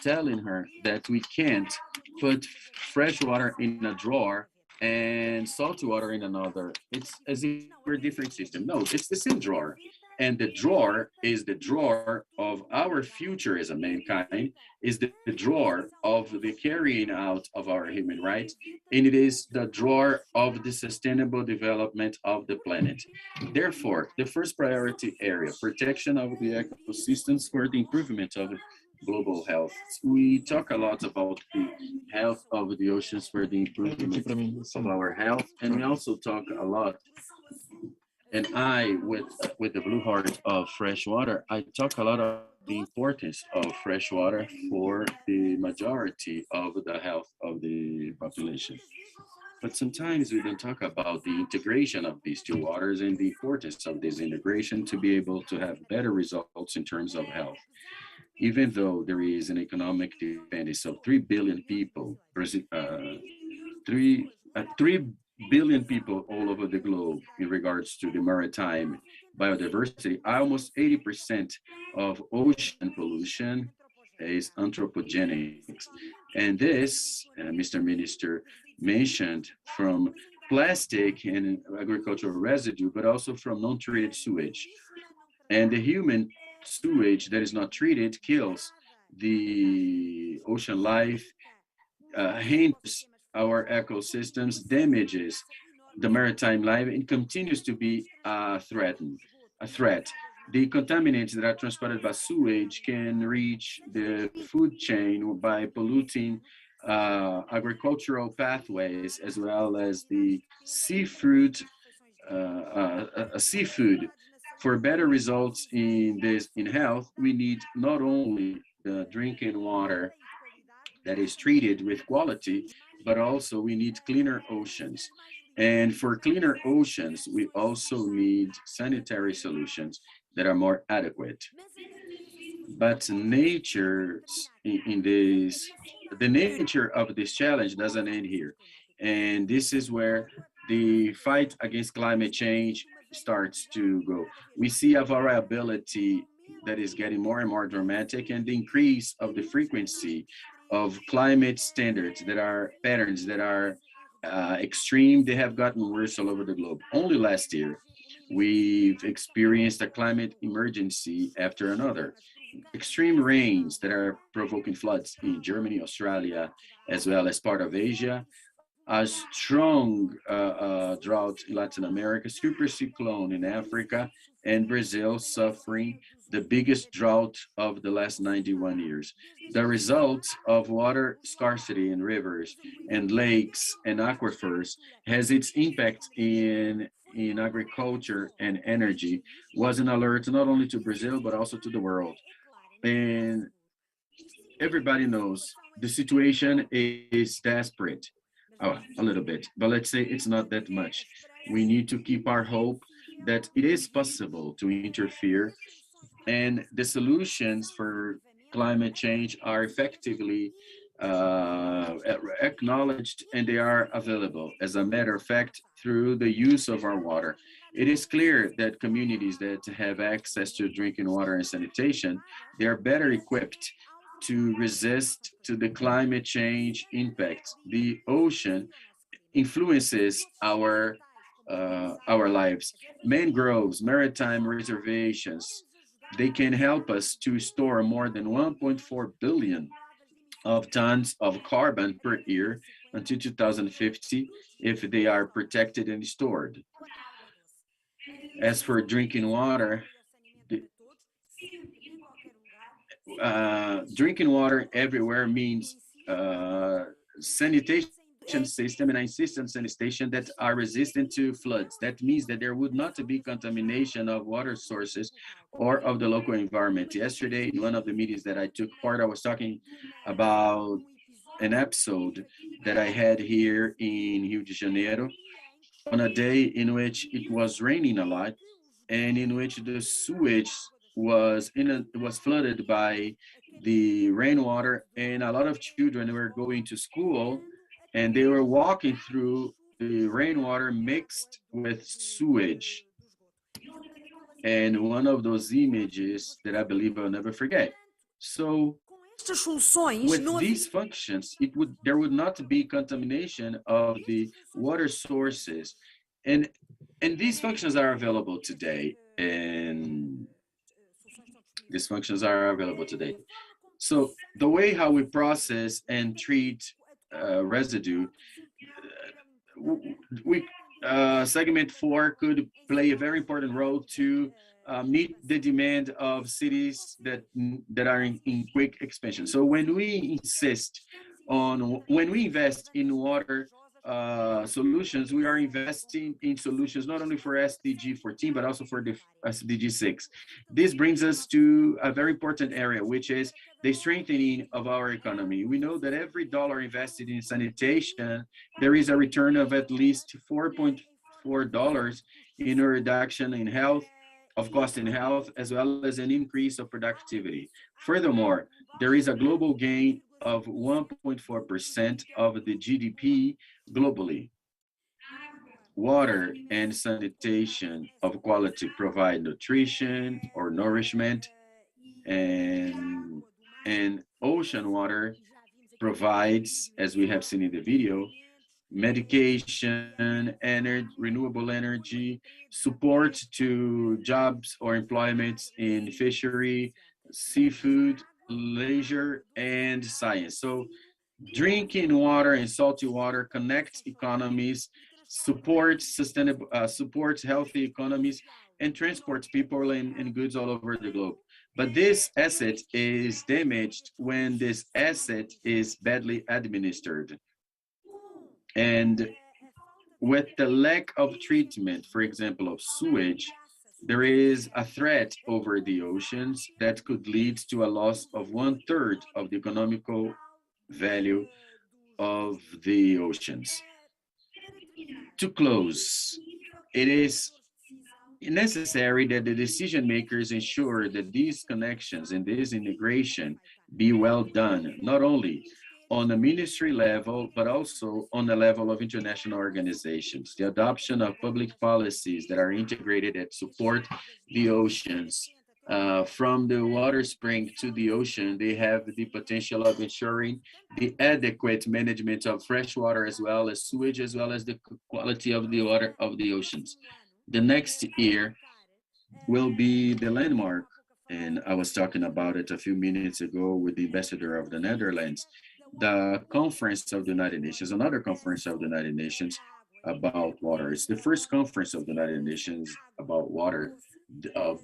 telling her that we can't put fresh water in a drawer and salt water in another. It's as if we're a different system. No, it's the same drawer. And the drawer is the drawer of our future as a mankind, is the drawer of the carrying out of our human rights, and it is the drawer of the sustainable development of the planet. Therefore, the first priority area, protection of the ecosystems for the improvement of global health. We talk a lot about the health of the oceans for the improvement of our health, and we also talk a lot. And I, with the blue heart of fresh water, I talk a lot about the importance of fresh water for the majority of the health of the population. But sometimes we don't talk about the integration of these two waters and the importance of this integration to be able to have better results in terms of health. Even though there is an economic dependence of 3 billion people, 3 billion people all over the globe in regards to the maritime biodiversity, almost 80% of ocean pollution is anthropogenic. And this, Mr. Minister mentioned, from plastic and agricultural residue, but also from non-treated sewage. And the human sewage that is not treated kills the ocean life, hinders our ecosystems, damages the maritime life, and continues to be a threat. The contaminants that are transported by sewage can reach the food chain by polluting agricultural pathways, as well as the seafood. For better results in health, we need not only the drinking water that is treated with quality, but also we need cleaner oceans. And for cleaner oceans, we also need sanitary solutions that are more adequate. But the nature of this challenge doesn't end here. And this is where the fight against climate change starts to go. We see a variability that is getting more and more dramatic, and the increase of the frequency of climate standards that are patterns that are extreme. They have gotten worse all over the globe. Only last year, we've experienced a climate emergency after another. Extreme rains that are provoking floods in Germany, Australia, as well as part of Asia. A strong drought in Latin America, super cyclone in Africa, and Brazil suffering the biggest drought of the last 91 years. The result of water scarcity in rivers and lakes and aquifers has its impact in agriculture and energy, was an alert not only to Brazil, but also to the world. And everybody knows the situation is desperate. Oh, a little bit, but let's say it's not that much. We need to keep our hope that it is possible to interfere, and the solutions for climate change are effectively acknowledged, and they are available. As a matter of fact, through the use of our water. It is clear that communities that have access to drinking water and sanitation, they are better equipped to resist to the climate change impacts. The ocean influences our our lives. Mangroves, maritime reservations, they can help us to store more than 1.4 billion of tons of carbon per year until 2050 if they are protected and stored. As for drinking water, drinking water everywhere means sanitation system, and I insist on sanitation that are resistant to floods. That means that there would not be contamination of water sources or of the local environment. Yesterday, in one of the meetings that I took part, I was talking about an episode that I had here in Rio de Janeiro on a day in which it was raining a lot and in which the sewage was flooded by the rainwater, and a lot of children were going to school and they were walking through the rainwater mixed with sewage. And one of those images that I believe I'll never forget. So with these functions, there would not be contamination of the water sources. And these functions are available today. And these functions are available today. So the way how we process and treat residue, segment 4 could play a very important role to meet the demand of cities that are in quick expansion. So when we invest in water solutions, we are investing in solutions not only for SDG 14, but also for the SDG 6. This brings us to a very important area, which is the strengthening of our economy. We know that every dollar invested in sanitation, there is a return of at least $4.4 in a reduction in cost in health, as well as an increase of productivity. Furthermore, there is a global gain of 1.4% of the GDP globally. Water and sanitation of quality provide nutrition or nourishment, and ocean water provides, as we have seen in the video, medication, energy, renewable energy, support to jobs or employments in fishery, seafood, leisure, and science. So drinking water and salty water connects economies, supports healthy economies, and transports people and goods all over the globe. But this asset is damaged when this asset is badly administered. And with the lack of treatment, for example, of sewage, there is a threat over the oceans that could lead to a loss of 1/3 of the economical value of the oceans. To close, it is necessary that the decision makers ensure that these connections and this integration be well done, not only on a ministry level, but also on the level of international organizations. The adoption of public policies that are integrated that support the oceans, from the water spring to the ocean, they have the potential of ensuring the adequate management of fresh water as well as sewage, as well as the quality of the water of the oceans. The next year will be the landmark, and I was talking about it a few minutes ago with the ambassador of the Netherlands, the Conference of the United Nations, another conference of the United Nations about water. It's the first conference of the United Nations about water, of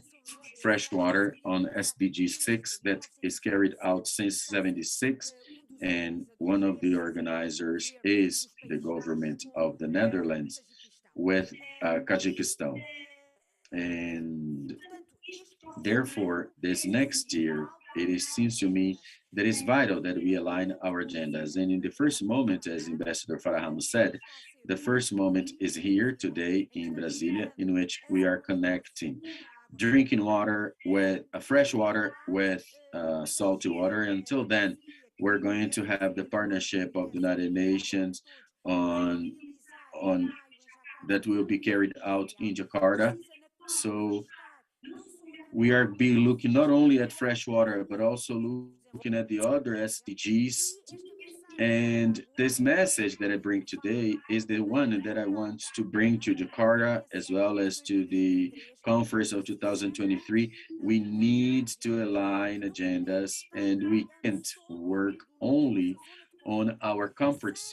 fresh water on SDG 6 that is carried out since '76. And one of the organizers is the government of the Netherlands with Kazakhstan. And therefore, this next year, seems to me that it's vital that we align our agendas. And in the first moment, as Ambassador Ramos said, the first moment is here today in Brasilia, in which we are connecting drinking water with fresh water with salty water. Until then, we're going to have the partnership of the United Nations on that will be carried out in Jakarta. So we are looking not only at fresh water, but also looking at the other SDGs And this message that I bring today is the one that I want to bring to Jakarta as well as to the conference of 2023. We need to align agendas, and we can't work only on our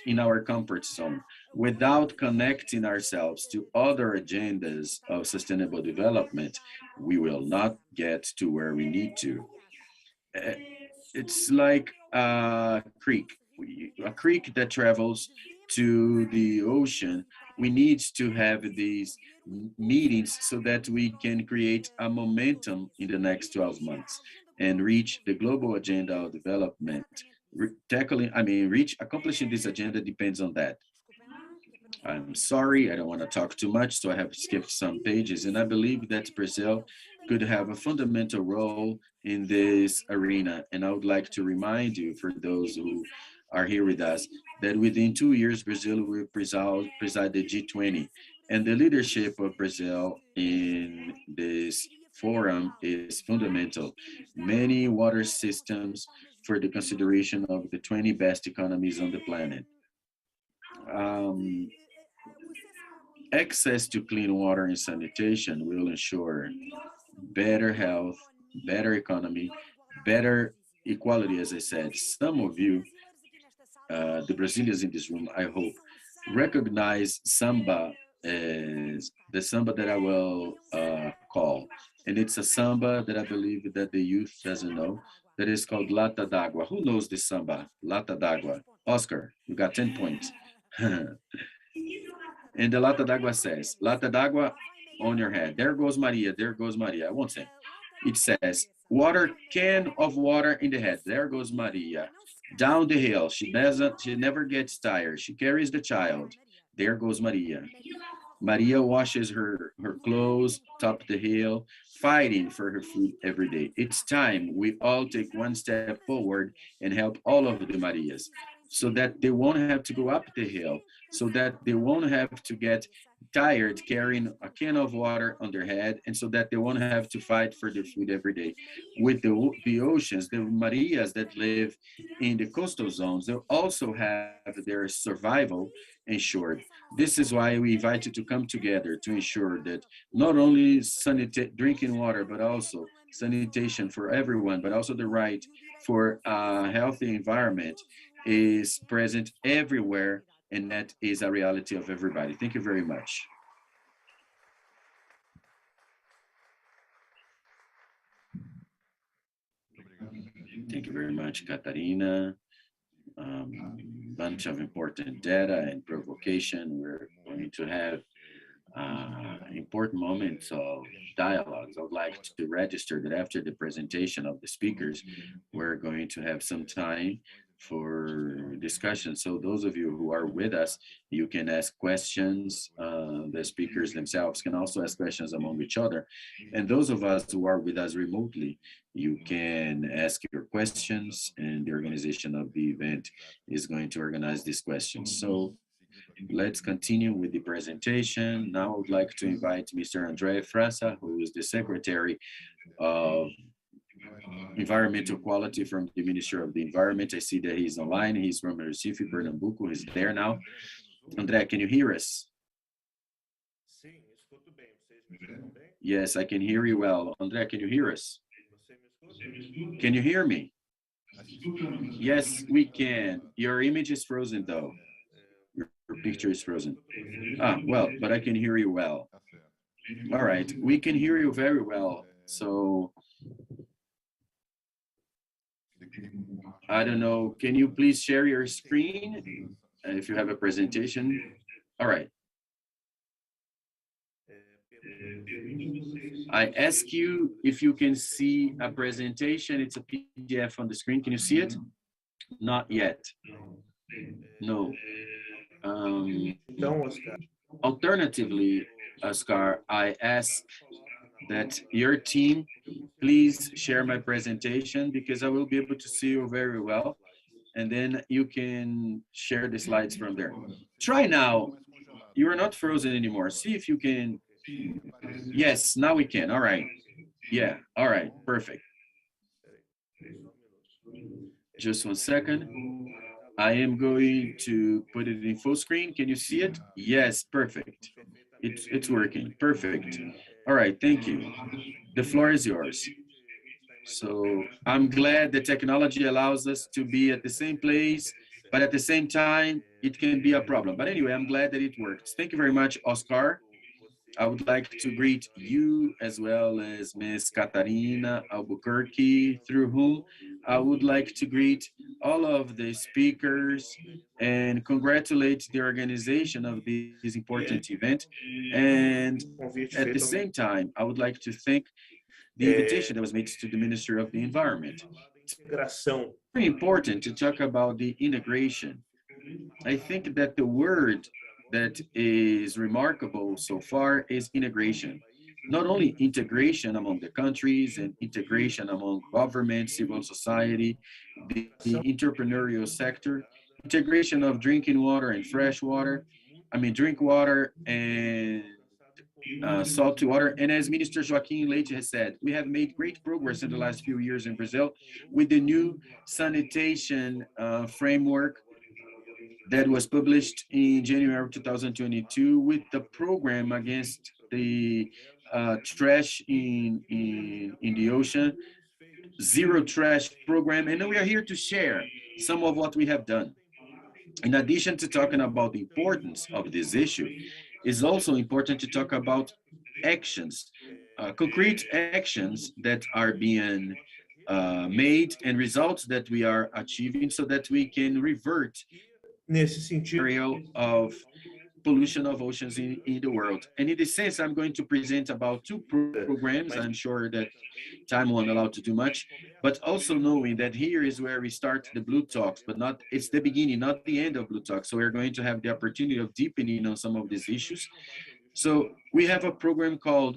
in our comfort zone without connecting ourselves to other agendas of sustainable development. We will not get to where we need to. It's like a creek that travels to the ocean. We need to have these meetings so that we can create a momentum in the next 12 months and reach the global agenda of development. Accomplishing this agenda depends on that. I'm sorry, I don't want to talk too much, so I have skipped some pages, and I believe that Brazil could have a fundamental role in this arena. And I would like to remind you, for those who are here with us, that within 2 years, Brazil will preside the G20. And the leadership of Brazil in this forum is fundamental. Many water systems for the consideration of the 20 best economies on the planet. Access to clean water and sanitation will ensure better health, better economy, better equality, as I said. Some of you, the Brazilians in this room, I hope, recognize samba as the samba that I will call. And it's a samba that I believe that the youth doesn't know, that is called Lata d'Água. Who knows this samba? Lata d'Água. Oscar, you got 10 points. And the Lata d'Água says, Lata d'Água on your head. There goes Maria, there goes Maria. I won't say. It says, can of water in the head. There goes Maria. Down the hill. She never gets tired. She carries the child. There goes Maria. Maria washes her clothes, top the hill, fighting for her food every day. It's time we all take one step forward and help all of the Marias, so that they won't have to go up the hill, so that they won't have to get tired carrying a can of water on their head, and so that they won't have to fight for their food every day. With the oceans, the Marias that live in the coastal zones, they'll also have their survival ensured. This is why we invite you to come together to ensure that not only drinking water, but also sanitation for everyone, but also the right for a healthy environment is present everywhere, and that is a reality of everybody. Thank you very much. Thank you very much, Catarina. Bunch of important data and provocation. We're going to have important moments of dialogues. I would like to register that after the presentation of the speakers, we're going to have some time for discussion. So those of you who are with us, you can ask questions. The speakers themselves can also ask questions among each other. And those of us who are with us remotely, you can ask your questions, and the organization of the event is going to organize these questions. So let's continue with the presentation. Now I would like to invite Mr. André Frassa, who is the Secretary of Environmental Quality from the Ministry of the Environment. I see that he's online. He's from Recife, Pernambuco. He's there now. André, can you hear us? Yes, I can hear you well. André, can you hear us? Can you hear me? Yes, we can. Your image is frozen though. Your picture is frozen. Well, but I can hear you well. All right, we can hear you very well. So I don't know, can you please share your screen if you have a presentation? All right. I ask you if you can see a presentation. It's a PDF on the screen. Can you see it? Not yet. No. Alternatively, Oscar, I ask that your team please share my presentation, because I will be able to see you very well, and then you can share the slides from there. Try now. You are not frozen anymore. See if you can. Yes, now we can. All right. Yeah, all right, perfect. Just 1 second. I am going to put it in full screen. Can you see it? Yes, perfect. It's working, perfect. All right, thank you. The floor is yours. So I'm glad the technology allows us to be at the same place, but at the same time, it can be a problem. But anyway, I'm glad that it works. Thank you very much, Oscar. I would like to greet you as well as Ms. Catarina Albuquerque, through whom I would like to greet all of the speakers and congratulate the organization of this important event. And at the same time, I would like to thank the invitation that was made to the Minister of the Environment. It's very important to talk about the integration. I think that the word that is remarkable so far is integration. Not only integration among the countries and integration among government, civil society, the entrepreneurial sector, integration of drinking water and fresh water, drink water and salty water. And as Minister Joaquim Leite has said, we have made great progress in the last few years in Brazil with the new sanitation framework that was published in January 2022 with the program against the trash in the ocean, zero trash program. And we are here to share some of what we have done. In addition to talking about the importance of this issue, it's also important to talk about actions, concrete actions that are being made and results that we are achieving so that we can revert scenario of pollution of oceans in the world. And in this sense, I'm going to present about two programs. I'm sure that time won't allow to do much, but also knowing that here is where we start the Blue Talks, but not, it's the beginning, not the end of Blue Talks. So we're going to have the opportunity of deepening on some of these issues. So we have a program called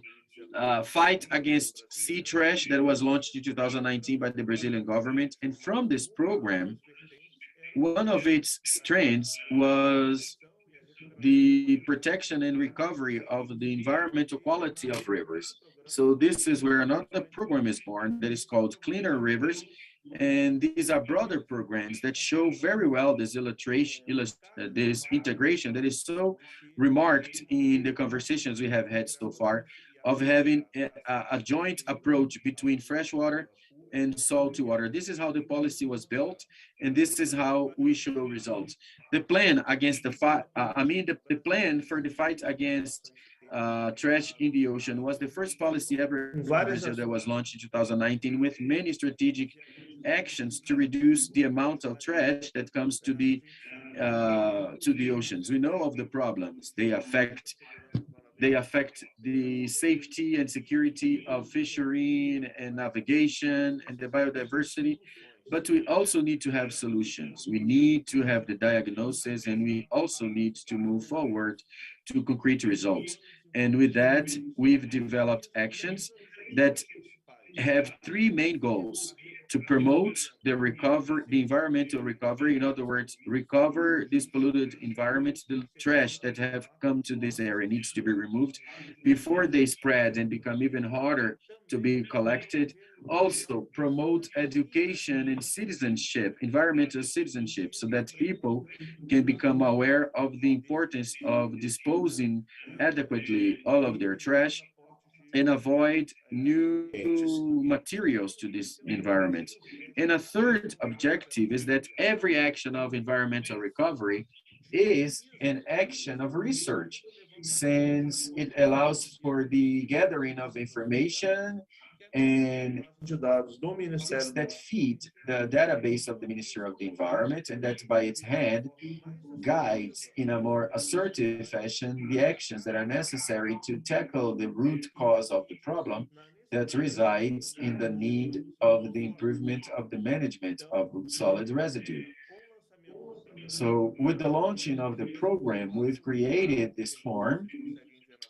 Fight Against Sea Trash that was launched in 2019 by the Brazilian government. And from this program, one of its strengths was the protection and recovery of the environmental quality of rivers. So this is where another program is born that is called Cleaner Rivers. And these are broader programs that show very well this integration that is so remarked in the conversations we have had so far of having a joint approach between freshwater and salty water. This is how the policy was built, and this is how we show results. The plan against the fight, the plan for the fight against trash in the ocean was the first policy ever in Brazil that was launched in 2019 with many strategic actions to reduce the amount of trash that comes to the oceans. We know of the problems. They affect the safety and security of fishery and navigation and the biodiversity, but we also need to have solutions. We need to have the diagnosis, and we also need to move forward to concrete results. And with that, we've developed actions that have three main goals: to promote the environmental recovery. In other words, recover this polluted environment. The trash that have come to this area needs to be removed before they spread and become even harder to be collected. Also, promote education and citizenship, environmental citizenship, so that people can become aware of the importance of disposing adequately all of their trash and avoid new materials to this environment. And a third objective is that every action of environmental recovery is an action of research, since it allows for the gathering of information and that feed the database of the Ministry of the Environment, and that by its hand guides in a more assertive fashion the actions that are necessary to tackle the root cause of the problem that resides in the need of the improvement of the management of solid residue. So with the launching of the program, we've created this form.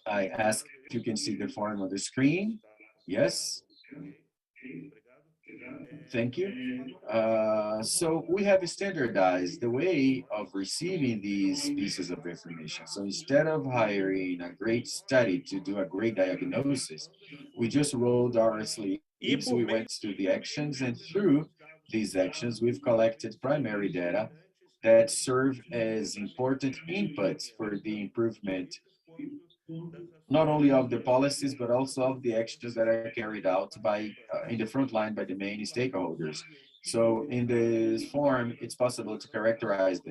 I ask if you can see the form on the screen. Yes. Thank you. So we have standardized the way of receiving these pieces of information. So instead of hiring a great study to do a great diagnosis, we just rolled our sleeves. We went through the actions, and through these actions, we've collected primary data that serve as important inputs for the improvement, not only of the policies, but also of the actions that are carried out by, in the front line by the main stakeholders. So in this form, it's possible to characterize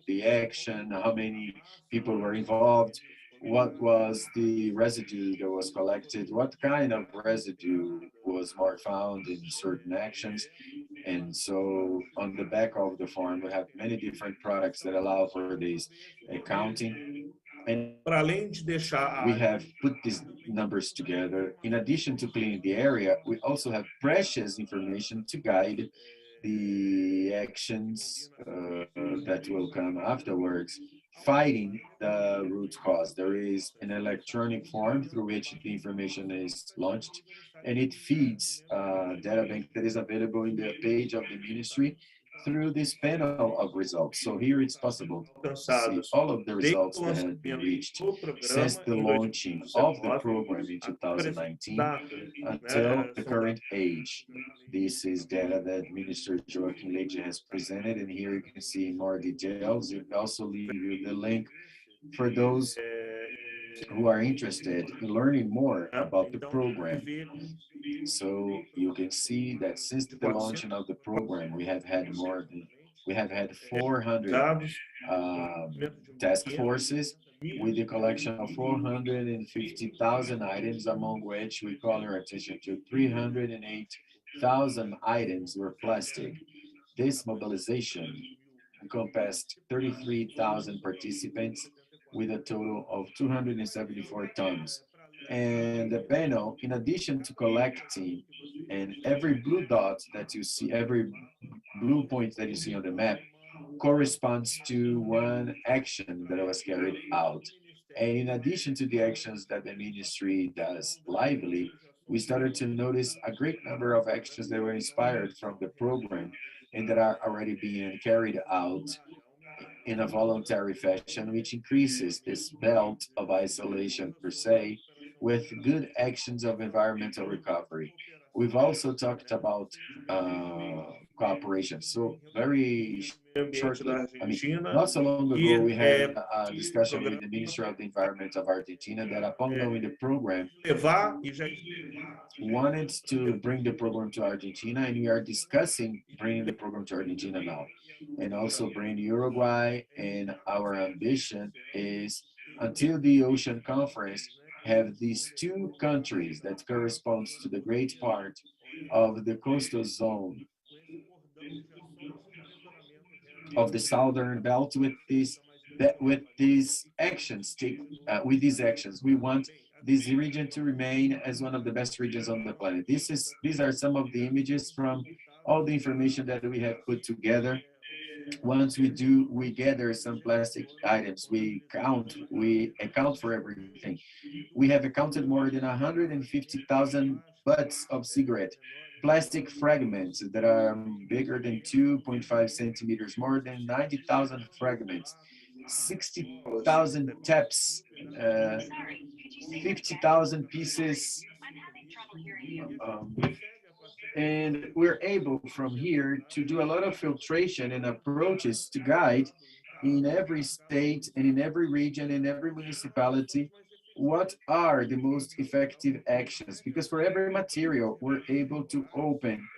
the action, how many people were involved, what was the residue that was collected, what kind of residue was more found in certain actions. And so on the back of the form, we have many different products that allow for this accounting. And we have put these numbers together. In addition to cleaning the area, we also have precious information to guide the actions that will come afterwards, fighting the root cause. There is an electronic form through which the information is launched, and it feeds a data bank that is available in the page of the ministry through this panel of results. So here it's possible to see all of the results that have been reached since the launching of the program in 2019 until the current age. This is data that Minister Joaquim Leite has presented, and here you can see more details. It also leaves you the link for those who are interested in learning more about the program. So you can see that since the launching of the program, we have had 400 task forces with the collection of 450,000 items, among which we call our attention to 308,000 items were plastic. This mobilization encompassed 33,000 participants with a total of 274 tons. And the panel, in addition to collecting, and every blue dot that you see, every blue point that you see on the map corresponds to one action that was carried out. And in addition to the actions that the ministry does lively, we started to notice a great number of actions that were inspired from the program and that are already being carried out in a voluntary fashion, which increases this belt of isolation per se, with good actions of environmental recovery. We've also talked about cooperation. So very shortly, I mean, not so long ago, we had a discussion with the Minister of the Environment of Argentina that upon knowing the program, wanted to bring the program to Argentina, and we are discussing bringing the program to Argentina now, and also bring Uruguay. And our ambition is, until the Ocean Conference, have these two countries that corresponds to the great part of the coastal zone of the southern belt with these actions. With these actions, we want this region to remain as one of the best regions on the planet. These are some of the images from all the information that we have put together. Once we gather some plastic items, we account for everything. We have accounted more than 150,000 butts of cigarette, plastic fragments that are bigger than 2.5 centimeters, more than 90,000 fragments, 60,000 taps, 50,000 pieces. And we're able from here to do a lot of filtration and approaches to guide in every state and in every region, in every municipality, what are the most effective actions? Because for every material, we're able to open.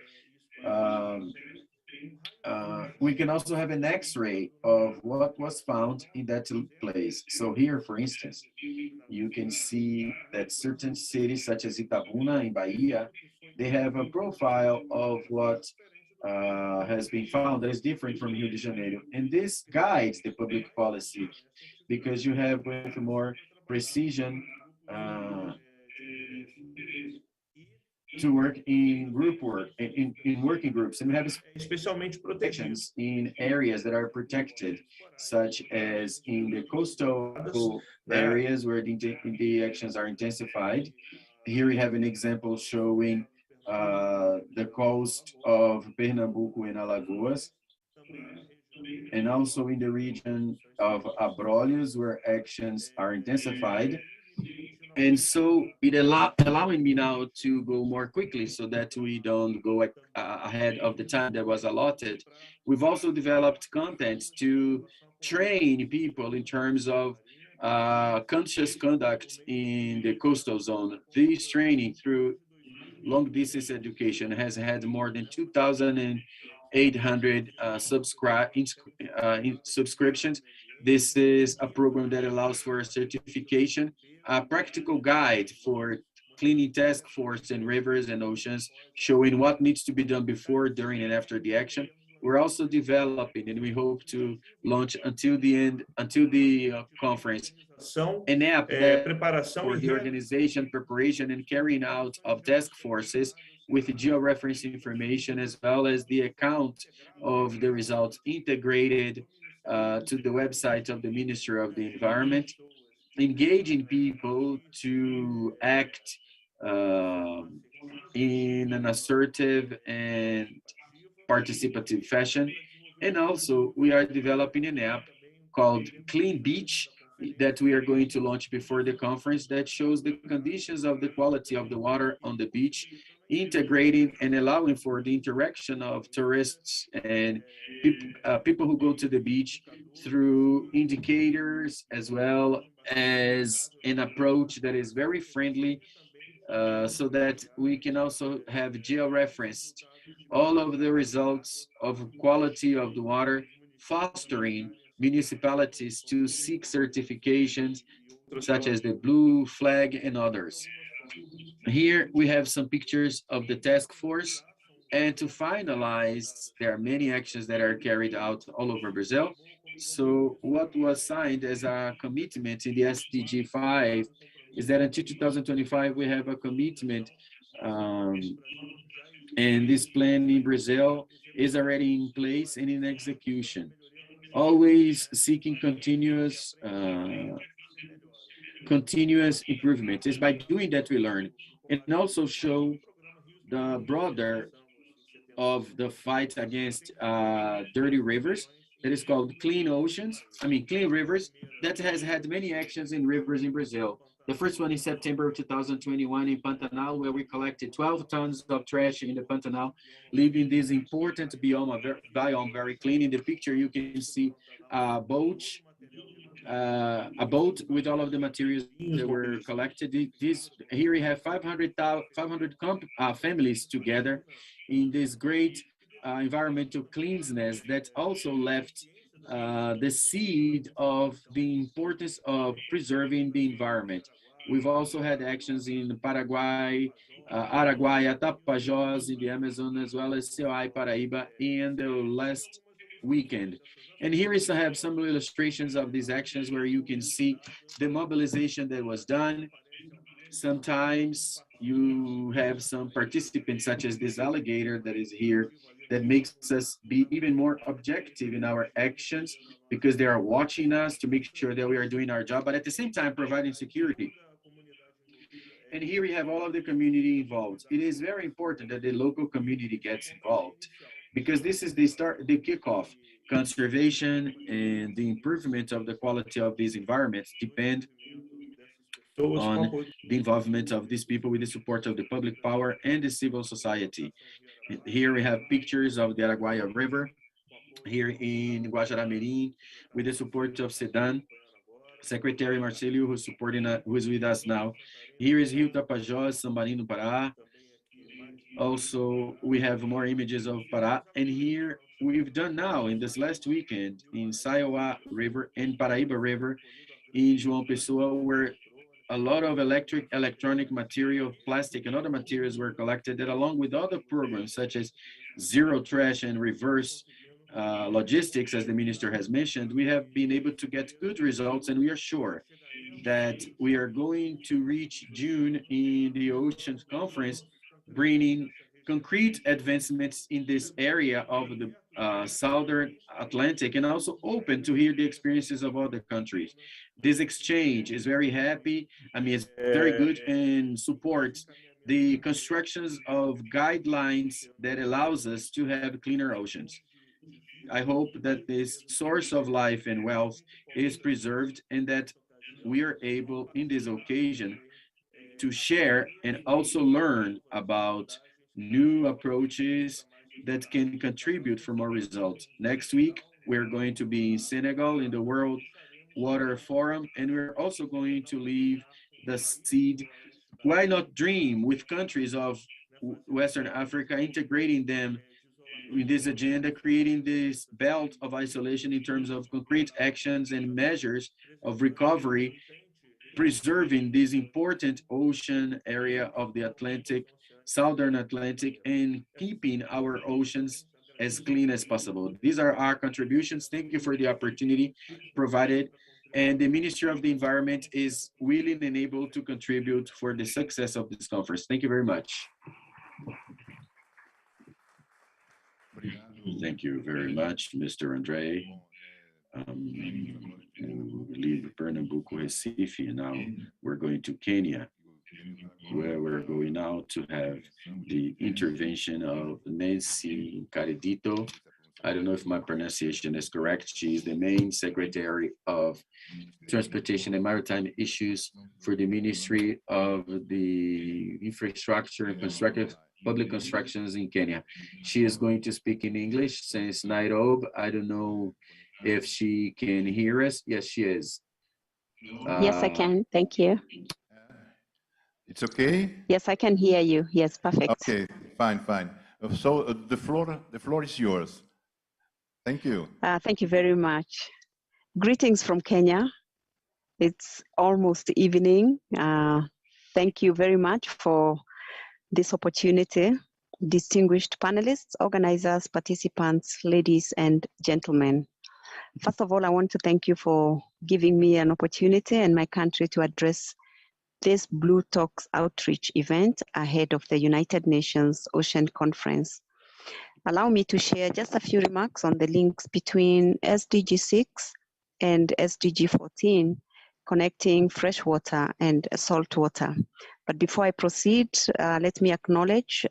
We can also have an X-ray of what was found in that place. So here, for instance, you can see that certain cities such as Itabuna in Bahia, they have a profile of what has been found that is different from Rio de Janeiro. And this guides the public policy because you have with more precision to work in group work, in working groups, and we have especially protections in areas that are protected, such as in the coastal areas where the actions are intensified. Here we have an example showing the coast of Pernambuco and Alagoas, and also in the region of Abrolhos, where actions are intensified. And so it allowing me now to go more quickly so that we don't go ahead of the time that was allotted. We've also developed content to train people in terms of conscious conduct in the coastal zone. This training through long distance education has had more than 2,800 subscriptions. This is a program that allows for a certification, a practical guide for cleaning task force in rivers and oceans, showing what needs to be done before, during, and after the action. We're also developing, and we hope to launch until the conference, an app that for the organization, preparation, and carrying out of task forces with georeference information, as well as the account of the results integrated to the website of the Ministry of the Environment, engaging people to act in an assertive and participative fashion. And also we are developing an app called Clean Beach that we are going to launch before the conference that shows the conditions of the quality of the water on the beach, integrating and allowing for the interaction of tourists and people who go to the beach through indicators, as well as an approach that is very friendly, so that we can also have georeferenced all of the results of quality of the water, fostering municipalities to seek certifications such as the Blue Flag and others. Here we have some pictures of the task force, and to finalize, there are many actions that are carried out all over Brazil. So what was signed as a commitment in the SDG 5 is that until 2025, we have a commitment, and this plan in Brazil is already in place and in execution, always seeking continuous improvement. It's by doing that we learn, and also show the broader of the fight against dirty rivers that is called Clean Rivers, that has had many actions in rivers in Brazil. The first one in September of 2021 in Pantanal, where we collected 12 tons of trash in the Pantanal, leaving this important biome very clean. In the picture, you can see a boat with all of the materials that were collected. Here we have 500 families together in this great environmental cleanliness that also left the seed of the importance of preserving the environment. We've also had actions in Paraguay, Araguaia, Tapajós in the Amazon, as well as Ceará, Paraíba in the last weekend. And here is to have some illustrations of these actions where you can see the mobilization that was done. Sometimes you have some participants, such as this alligator that is here, that makes us be even more objective in our actions, because they are watching us to make sure that we are doing our job, but at the same time providing security. And here we have all of the community involved. It is very important that the local community gets involved, because this is the kickoff. Conservation and the improvement of the quality of these environments depend on the involvement of these people with the support of the public power and the civil society. Here we have pictures of the Araguaia River, here in Guajará-Mirim, with the support of SEDAN, Secretary Marcelo, who is with us now. Here is Rio Tapajós, Sambarino, Pará. Also, we have more images of Pará. And here we've done now in this last weekend in Saiowá River and Paraíba River in João Pessoa, where a lot of electronic material, plastic, and other materials were collected, that along with other programs such as zero trash and reverse logistics, as the minister has mentioned, we have been able to get good results, and we are sure that we are going to reach June in the Oceans Conference, bringing concrete advancements in this area of the Southern Atlantic, and also open to hear the experiences of other countries. This exchange is very happy. It's very good, and supports the constructions of guidelines that allows us to have cleaner oceans. I hope that this source of life and wealth is preserved, and that we are able, in this occasion, to share and also learn about new approaches that can contribute for more results. Next week, we're going to be in Senegal in the World Water Forum, and we're also going to leave the seed. Why not dream with countries of Western Africa, integrating them in this agenda, creating this belt of isolation in terms of concrete actions and measures of recovery, preserving this important ocean area of the Atlantic, Southern Atlantic, and keeping our oceans as clean as possible. These are our contributions. Thank you for the opportunity provided. And the Ministry of the Environment is willing and able to contribute for the success of this conference. Thank you very much. Thank you very much, Mr. Andre. We leave Pernambuco, Recife, and now we're going to Kenya, where we're going now to have the intervention of Nancy Caridito. I don't know if my pronunciation is correct. She is the main secretary of Transportation and Maritime Issues for the Ministry of the Infrastructure and Public Constructions in Kenya. She is going to speak in English since Nairobi. I don't know if she can hear us. Yes, she is. Yes, I can. Thank you. It's okay? Yes, I can hear you. Yes, perfect. Okay, fine. So the floor is yours. Thank you. Thank you very much. Greetings from Kenya. It's almost evening. Thank you very much for this opportunity. Distinguished panelists, organizers, participants, ladies and gentlemen. First of all, I want to thank you for giving me an opportunity and my country to address this Blue Talks outreach event ahead of the United Nations Ocean Conference. Allow me to share just a few remarks on the links between SDG 6 and SDG 14, connecting freshwater and saltwater. But before I proceed, let me acknowledge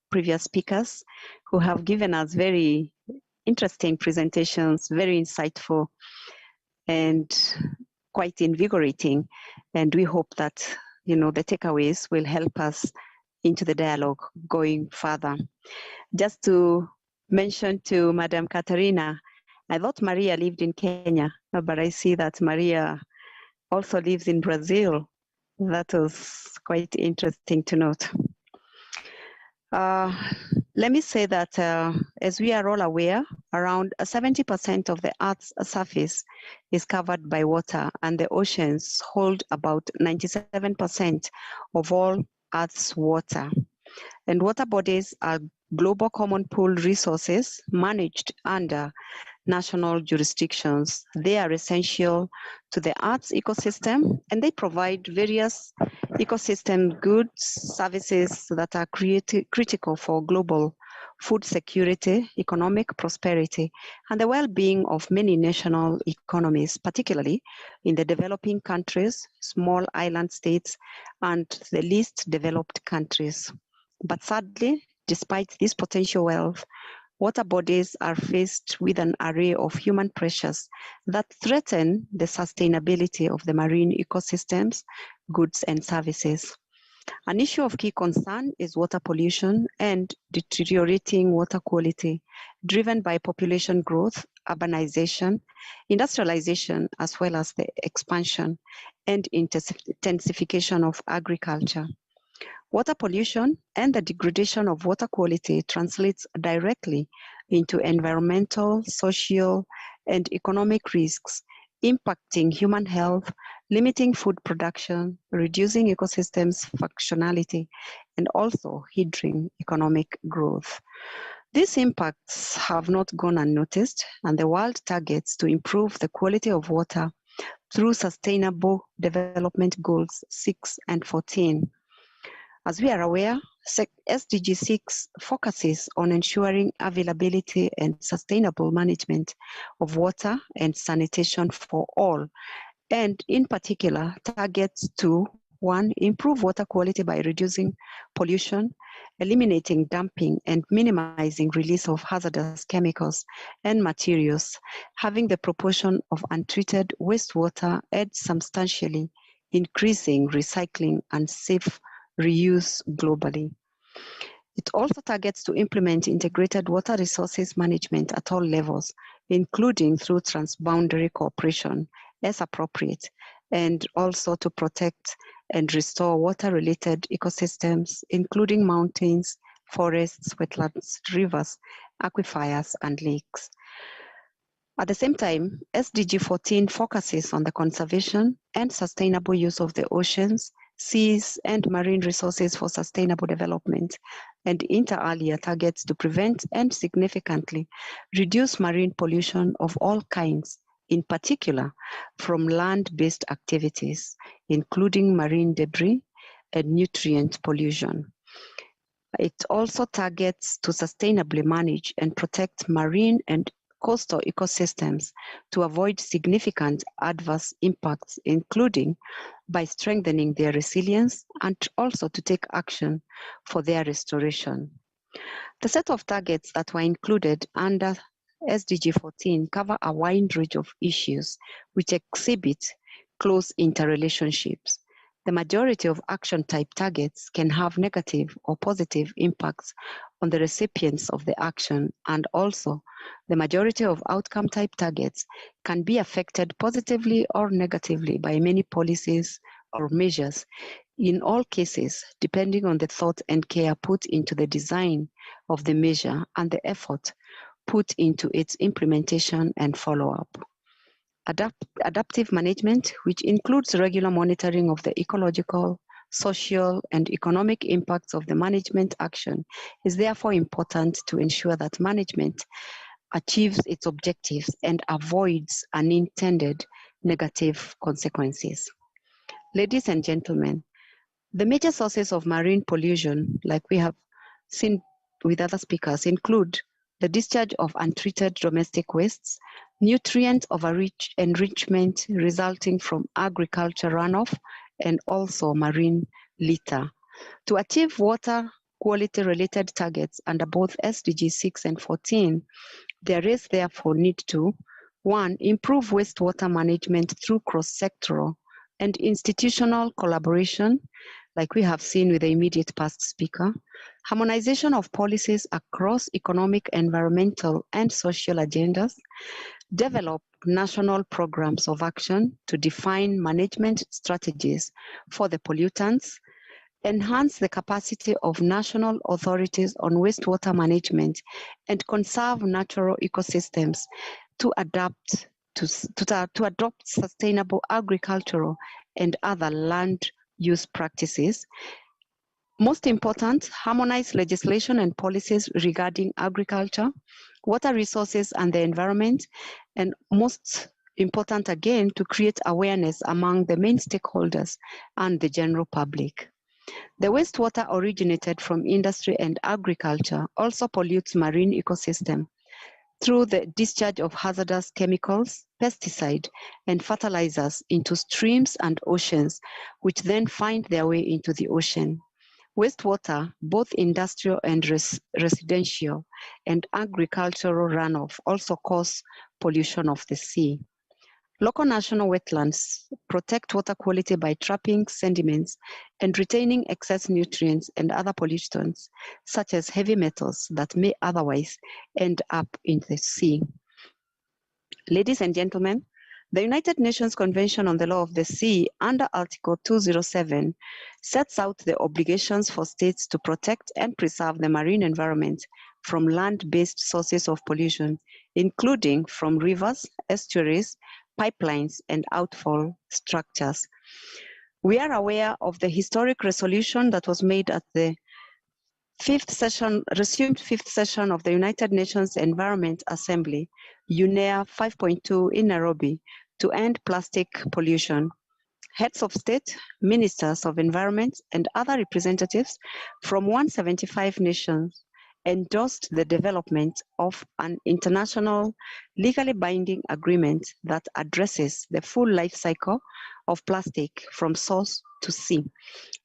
previous speakers who have given us very interesting presentations, very insightful and quite invigorating. And we hope that, the takeaways will help us into the dialogue going further. Just to mention to Madam Katarina, I thought Maria lived in Kenya, but I see that Maria also lives in Brazil. That was quite interesting to note. Let me say that as we are all aware, around 70% of the Earth's surface is covered by water, and the oceans hold about 97% of all Earth's water. And water bodies are global common pool resources managed under national jurisdictions. They are essential to the Earth's ecosystem, and they provide various ecosystem goods, services that are critical for global food security, economic prosperity, and the well-being of many national economies, particularly in the developing countries, small island states, and the least developed countries. But sadly, despite this potential wealth, water bodies are faced with an array of human pressures that threaten the sustainability of the marine ecosystems, goods, and services. An issue of key concern is water pollution and deteriorating water quality, driven by population growth, urbanization, industrialization, as well as the expansion and intensification of agriculture. Water pollution and the degradation of water quality translates directly into environmental, social, and economic risks, impacting human health, limiting food production, reducing ecosystems functionality, and also hindering economic growth. These impacts have not gone unnoticed, and the world targets to improve the quality of water through Sustainable Development Goals 6 and 14. As we are aware, SDG 6 focuses on ensuring availability and sustainable management of water and sanitation for all, and in particular targets to 1, improve water quality by reducing pollution, eliminating dumping, and minimizing release of hazardous chemicals and materials, having the proportion of untreated wastewater add substantially increasing recycling and safe reuse globally. It also targets to implement integrated water resources management at all levels, including through transboundary cooperation as appropriate, and also to protect and restore water-related ecosystems, including mountains, forests, wetlands, rivers, aquifers, and lakes. At the same time, SDG 14 focuses on the conservation and sustainable use of the oceans, seas, and marine resources for sustainable development, and inter alia targets to prevent and significantly reduce marine pollution of all kinds, in particular from land-based activities, including marine debris and nutrient pollution. It also targets to sustainably manage and protect marine and coastal ecosystems to avoid significant adverse impacts, including by strengthening their resilience and also to take action for their restoration. The set of targets that were included under SDG 14 cover a wide range of issues which exhibit close interrelationships. The majority of action type targets can have negative or positive impacts on the recipients of the action, and also the majority of outcome type targets can be affected positively or negatively by many policies or measures, in all cases depending on the thought and care put into the design of the measure and the effort put into its implementation and follow-up. Adaptive management, which includes regular monitoring of the ecological, social, and economic impacts of the management action, is therefore important to ensure that management achieves its objectives and avoids unintended negative consequences. Ladies and gentlemen, the major sources of marine pollution, like we have seen with other speakers, include the discharge of untreated domestic wastes, nutrient enrichment resulting from agriculture runoff, and also marine litter. To achieve water quality related targets under both SDG 6 and 14, there is therefore need to, 1, improve wastewater management through cross-sectoral and institutional collaboration, like we have seen with the immediate past speaker, harmonization of policies across economic, environmental, and social agendas, develop national programs of action to define management strategies for the pollutants, enhance the capacity of national authorities on wastewater management, and conserve natural ecosystems to adopt sustainable agricultural and other land use practices. Most important, harmonize legislation and policies regarding agriculture, water resources, and the environment, and most important again, to create awareness among the main stakeholders and the general public. The wastewater originated from industry and agriculture also pollutes marine ecosystem through the discharge of hazardous chemicals, pesticides, and fertilizers into streams and oceans, which then find their way into the ocean. Wastewater, both industrial and residential, and agricultural runoff also cause pollution of the sea. Local national wetlands protect water quality by trapping sediments and retaining excess nutrients and other pollutants, such as heavy metals that may otherwise end up in the sea. Ladies and gentlemen, the United Nations Convention on the Law of the Sea, under Article 207, sets out the obligations for states to protect and preserve the marine environment from land-based sources of pollution, including from rivers, estuaries, pipelines, and outfall structures. We are aware of the historic resolution that was made at the resumed fifth session of the United Nations Environment Assembly, UNEA 5.2 in Nairobi, to end plastic pollution. Heads of state, ministers of environment, and other representatives from 175 nations endorsed the development of an international legally binding agreement that addresses the full life cycle of plastic from source to sea.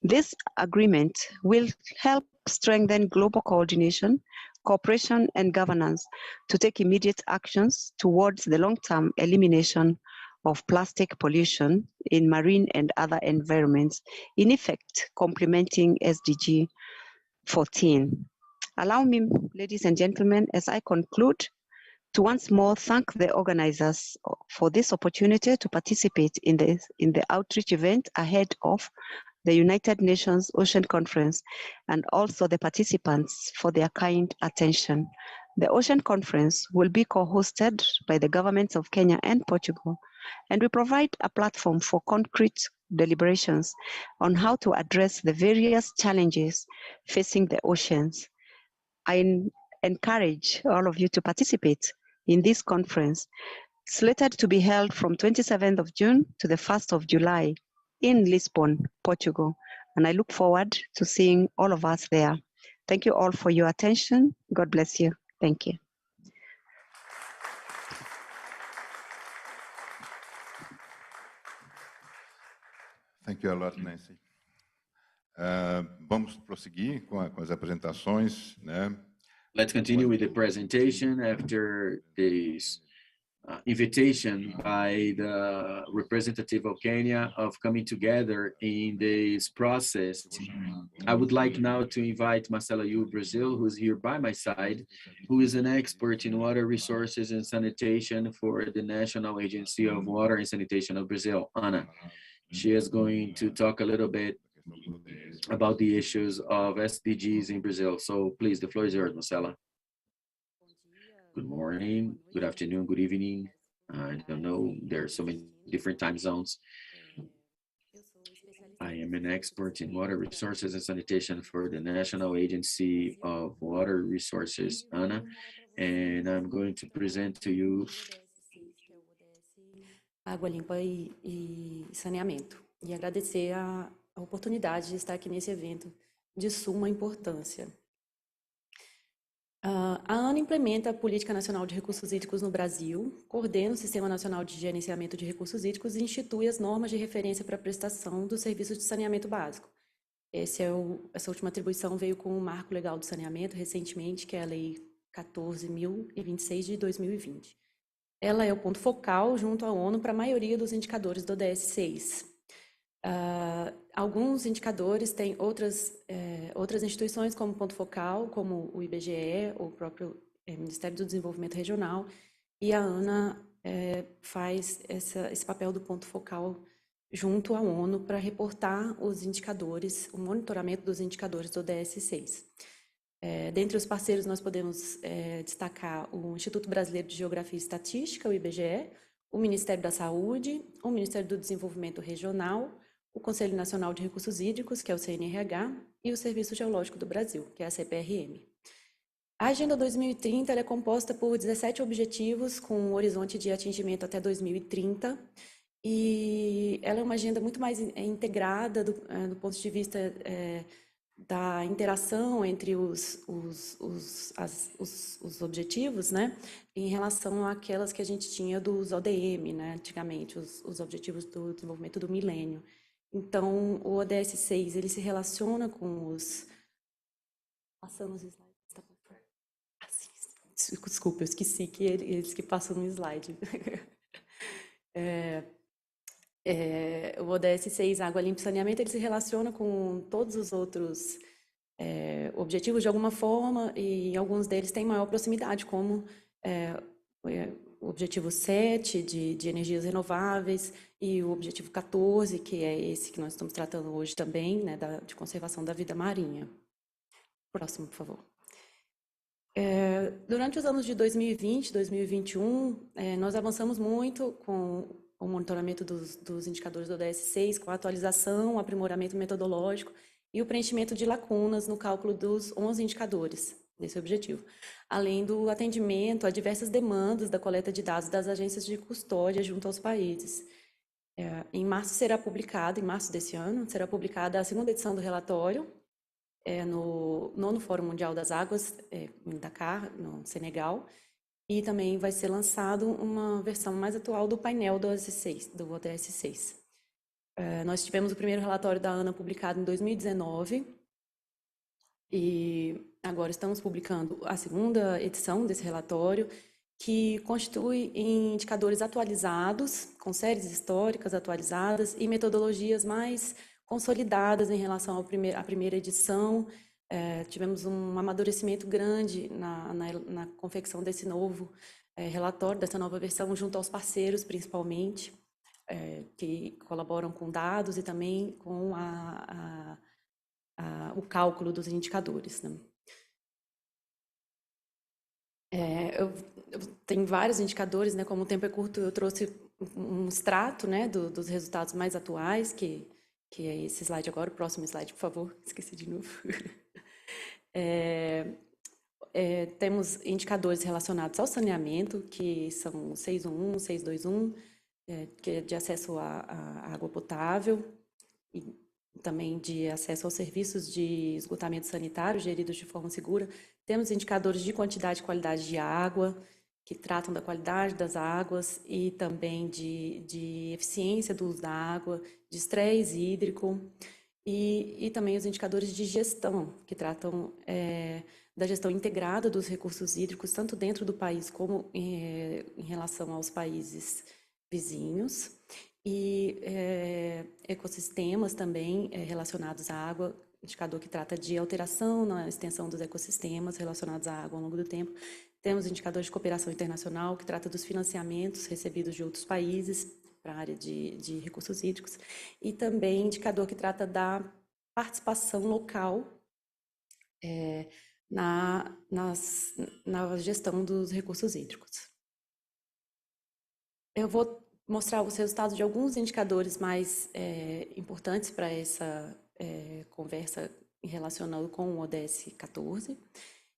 This agreement will help strengthen global coordination, cooperation, and governance to take immediate actions towards the long-term elimination of plastic pollution in marine and other environments, in effect complementing SDG 14. Allow me, ladies and gentlemen, as I conclude, to once more thank the organizers for this opportunity to participate in the outreach event ahead of the United Nations Ocean Conference, and also the participants for their kind attention. The Ocean Conference will be co-hosted by the governments of Kenya and Portugal, and we provide a platform for concrete deliberations on how to address the various challenges facing the oceans. I encourage all of you to participate in this conference, slated to be held from 27th of June to the 1st of July in Lisbon, Portugal. And I look forward to seeing all of us there. Thank you all for your attention. God bless you. Thank you. Thank you a lot, Nancy. Vamos prosseguir com as apresentações, né? Let's continue with the presentation after this invitation by the representative of Kenya of coming together in this process. I would like now to invite Marcela Yu Brazil, who's here by my side, who is an expert in water resources and sanitation for the National Agency of Water and Sanitation of Brazil, ANA. She is going to talk a little bit about the issues of SDGs in Brazil. So please, the floor is yours, Marcela. Good morning, good afternoon, good evening. I don't know, there are so many different time zones. I am an expert in water resources and sanitation for the National Agency of Water Resources, ANA, and I'm going to present to you Água limpa e saneamento. E agradecer a oportunidade de estar aqui nesse evento de suma importância. A ANA implementa a Política Nacional de Recursos Hídricos no Brasil, coordena o Sistema Nacional de Gerenciamento de Recursos Hídricos e institui as normas de referência para a prestação dos serviços de saneamento básico. Essa última atribuição veio com o Marco Legal do Saneamento, recentemente, que é a Lei 14.026 de 2020. Ela é o ponto focal, junto à ONU, para a maioria dos indicadores do ODS 6. Alguns indicadores têm outras instituições como ponto focal, como o Ybáñez, o próprio Ministério do Desenvolvimento Regional, e a ANA faz esse papel do ponto focal junto à ONU para reportar os indicadores, o monitoramento dos indicadores do ODS 6. Dentre os parceiros, nós podemos destacar o Instituto Brasileiro de Geografia e Estatística, o Ybáñez, o Ministério da Saúde, o Ministério do Desenvolvimento Regional, o Conselho Nacional de Recursos Hídricos, que é o CNRH, e o Serviço Geológico do Brasil, que é a CPRM. A Agenda 2030 ela é composta por 17 objetivos com um horizonte de atingimento até 2030, e ela é uma agenda muito mais integrada do ponto de vista da interação entre os objetivos, né, em relação àquelas que a gente tinha dos ODM, né, antigamente, os Objetivos do Desenvolvimento do Milênio. Então, o ODS 6, ele se relaciona com os... Passando os slides. Desculpa, eu esqueci que eles que passam no slide. O ODS 6, Água Limpa e Saneamento, ele se relaciona com todos os outros objetivos de alguma forma, e alguns deles têm maior proximidade, como o objetivo 7 de energias renováveis e o objetivo 14, que é esse que nós estamos tratando hoje também, né, de conservação da vida marinha. Próximo, por favor. Durante os anos de 2020, 2021, nós avançamos muito com o monitoramento dos indicadores do ODS 6, com a atualização, o aprimoramento metodológico e o preenchimento de lacunas no cálculo dos 11 indicadores desse objetivo, além do atendimento a diversas demandas da coleta de dados das agências de custódia junto aos países. Em março desse ano, será publicada a segunda edição do relatório, no 9º Fórum Mundial das Águas, em Dakar, no Senegal, e também vai ser lançado uma versão mais atual do painel do ODS 6. Nós tivemos o primeiro relatório da ANA publicado em 2019, e agora estamos publicando a segunda edição desse relatório, que constitui indicadores atualizados, com séries históricas atualizadas e metodologias mais consolidadas em relação à primeira edição. Tivemos um amadurecimento grande na confecção desse novo relatório, dessa nova versão, junto aos parceiros, principalmente, que colaboram com dados e também com o cálculo dos indicadores, né? Eu tenho vários indicadores, né? Como o tempo é curto, eu trouxe um extrato, né, dos resultados mais atuais, que é esse slide agora. O próximo slide, por favor. Esqueci de novo. Temos indicadores relacionados ao saneamento, que são 611, 621, que é de acesso à água potável e também de acesso aos serviços de esgotamento sanitário geridos de forma segura. Temos indicadores de quantidade e qualidade de água, que tratam da qualidade das águas e também de eficiência do uso da água, de estresse hídrico, e também os indicadores de gestão, que tratam da gestão integrada dos recursos hídricos, tanto dentro do país como em relação aos países vizinhos, e ecossistemas também relacionados à água, indicador que trata de alteração na extensão dos ecossistemas relacionados à água ao longo do tempo. Temos indicadores de cooperação internacional, que trata dos financiamentos recebidos de outros países para a área de recursos hídricos, e também indicador que trata da participação local na gestão dos recursos hídricos. Eu vou mostrar os resultados de alguns indicadores mais importantes para essa conversa relacionando com o ODS 14.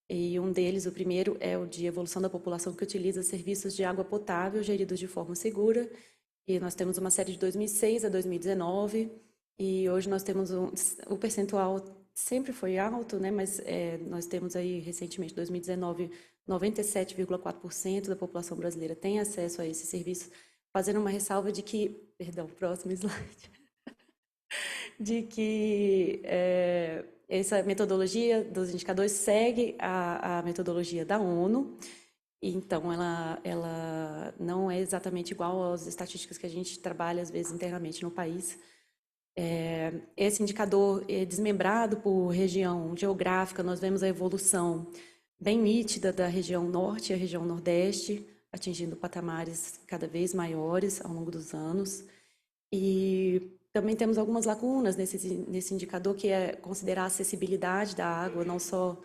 E um deles, o primeiro, é o de evolução da população que utiliza serviços de água potável geridos de forma segura. E nós temos uma série de 2006 a 2019, e hoje nós temos o percentual sempre foi alto, né? Mas nós temos aí recentemente, 2019, 97,4% da população brasileira tem acesso a esse serviço, fazendo uma ressalva de que, perdão, próximo slide, de que essa metodologia dos indicadores segue a metodologia da ONU, então ela não é exatamente igual às estatísticas que a gente trabalha, às vezes, internamente no país. Esse indicador é desmembrado por região geográfica. Nós vemos a evolução bem nítida da região norte e a região nordeste, atingindo patamares cada vez maiores ao longo dos anos. E também temos algumas lacunas nesse indicador, que é considerar a acessibilidade da água, não só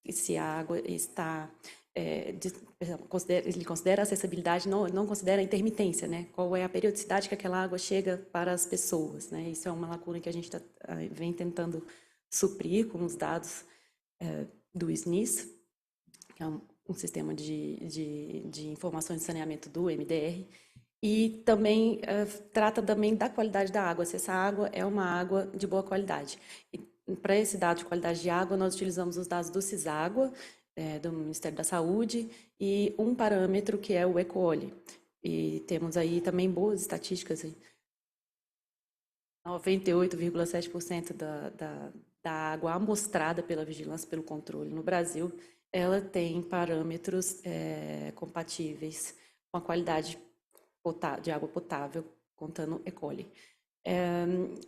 se a água está... ele considera a acessibilidade, não considera a intermitência, né? Qual é a periodicidade que aquela água chega para as pessoas, né? Isso é uma lacuna que a gente vem tentando suprir com os dados do SNIS, que é um sistema de informações de saneamento do MDR, e também trata também da qualidade da água, se essa água é uma água de boa qualidade. E para esse dado de qualidade de água, nós utilizamos os dados do CISÁGUA, do Ministério da Saúde, e um parâmetro que é o ECOLI. E temos aí também boas estatísticas. 98,7% da água amostrada pela vigilância, pelo controle no Brasil, ela tem parâmetros compatíveis com a qualidade de água potável, contando ECOLI.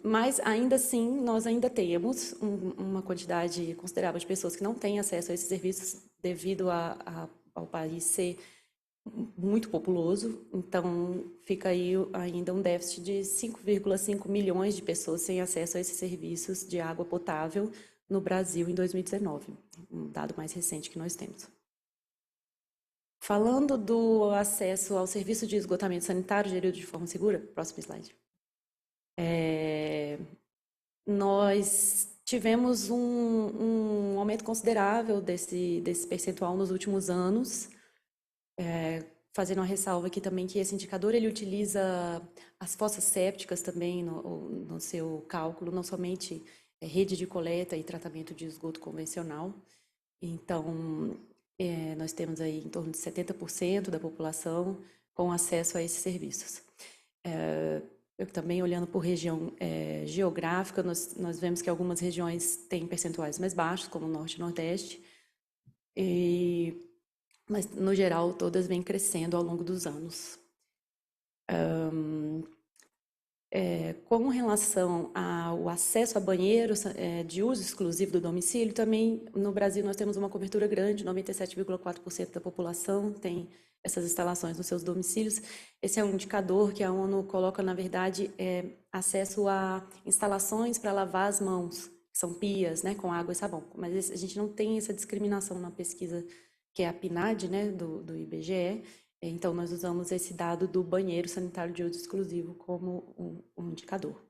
Mas, ainda assim, nós ainda temos uma quantidade considerável de pessoas que não têm acesso a esses serviços devido ao país ser muito populoso. Então, fica aí ainda um déficit de 5,5 milhões de pessoas sem acesso a esses serviços de água potável no Brasil em 2019, um dado mais recente que nós temos. Falando do acesso ao serviço de esgotamento sanitário gerido de forma segura, próximo slide. Nós tivemos um aumento considerável desse percentual nos últimos anos, fazendo uma ressalva aqui também que esse indicador ele utiliza as fossas sépticas também no seu cálculo, não somente rede de coleta e tratamento de esgoto convencional. Então, nós temos aí em torno de 70% da população com acesso a esses serviços. Eu também, olhando por região geográfica, nós vemos que algumas regiões têm percentuais mais baixos, como o Norte e Nordeste, e mas no geral todas vêm crescendo ao longo dos anos. Com relação ao acesso a banheiros de uso exclusivo do domicílio, também no Brasil nós temos uma cobertura grande, 97,4% da população tem essas instalações nos seus domicílios. Esse é um indicador que a ONU coloca, na verdade, acesso a instalações para lavar as mãos, que são pias, né, com água e sabão. Mas a gente não tem essa discriminação na pesquisa, que é a PNAD, né, do IBGE. Então, nós usamos esse dado do banheiro sanitário de uso exclusivo como um indicador.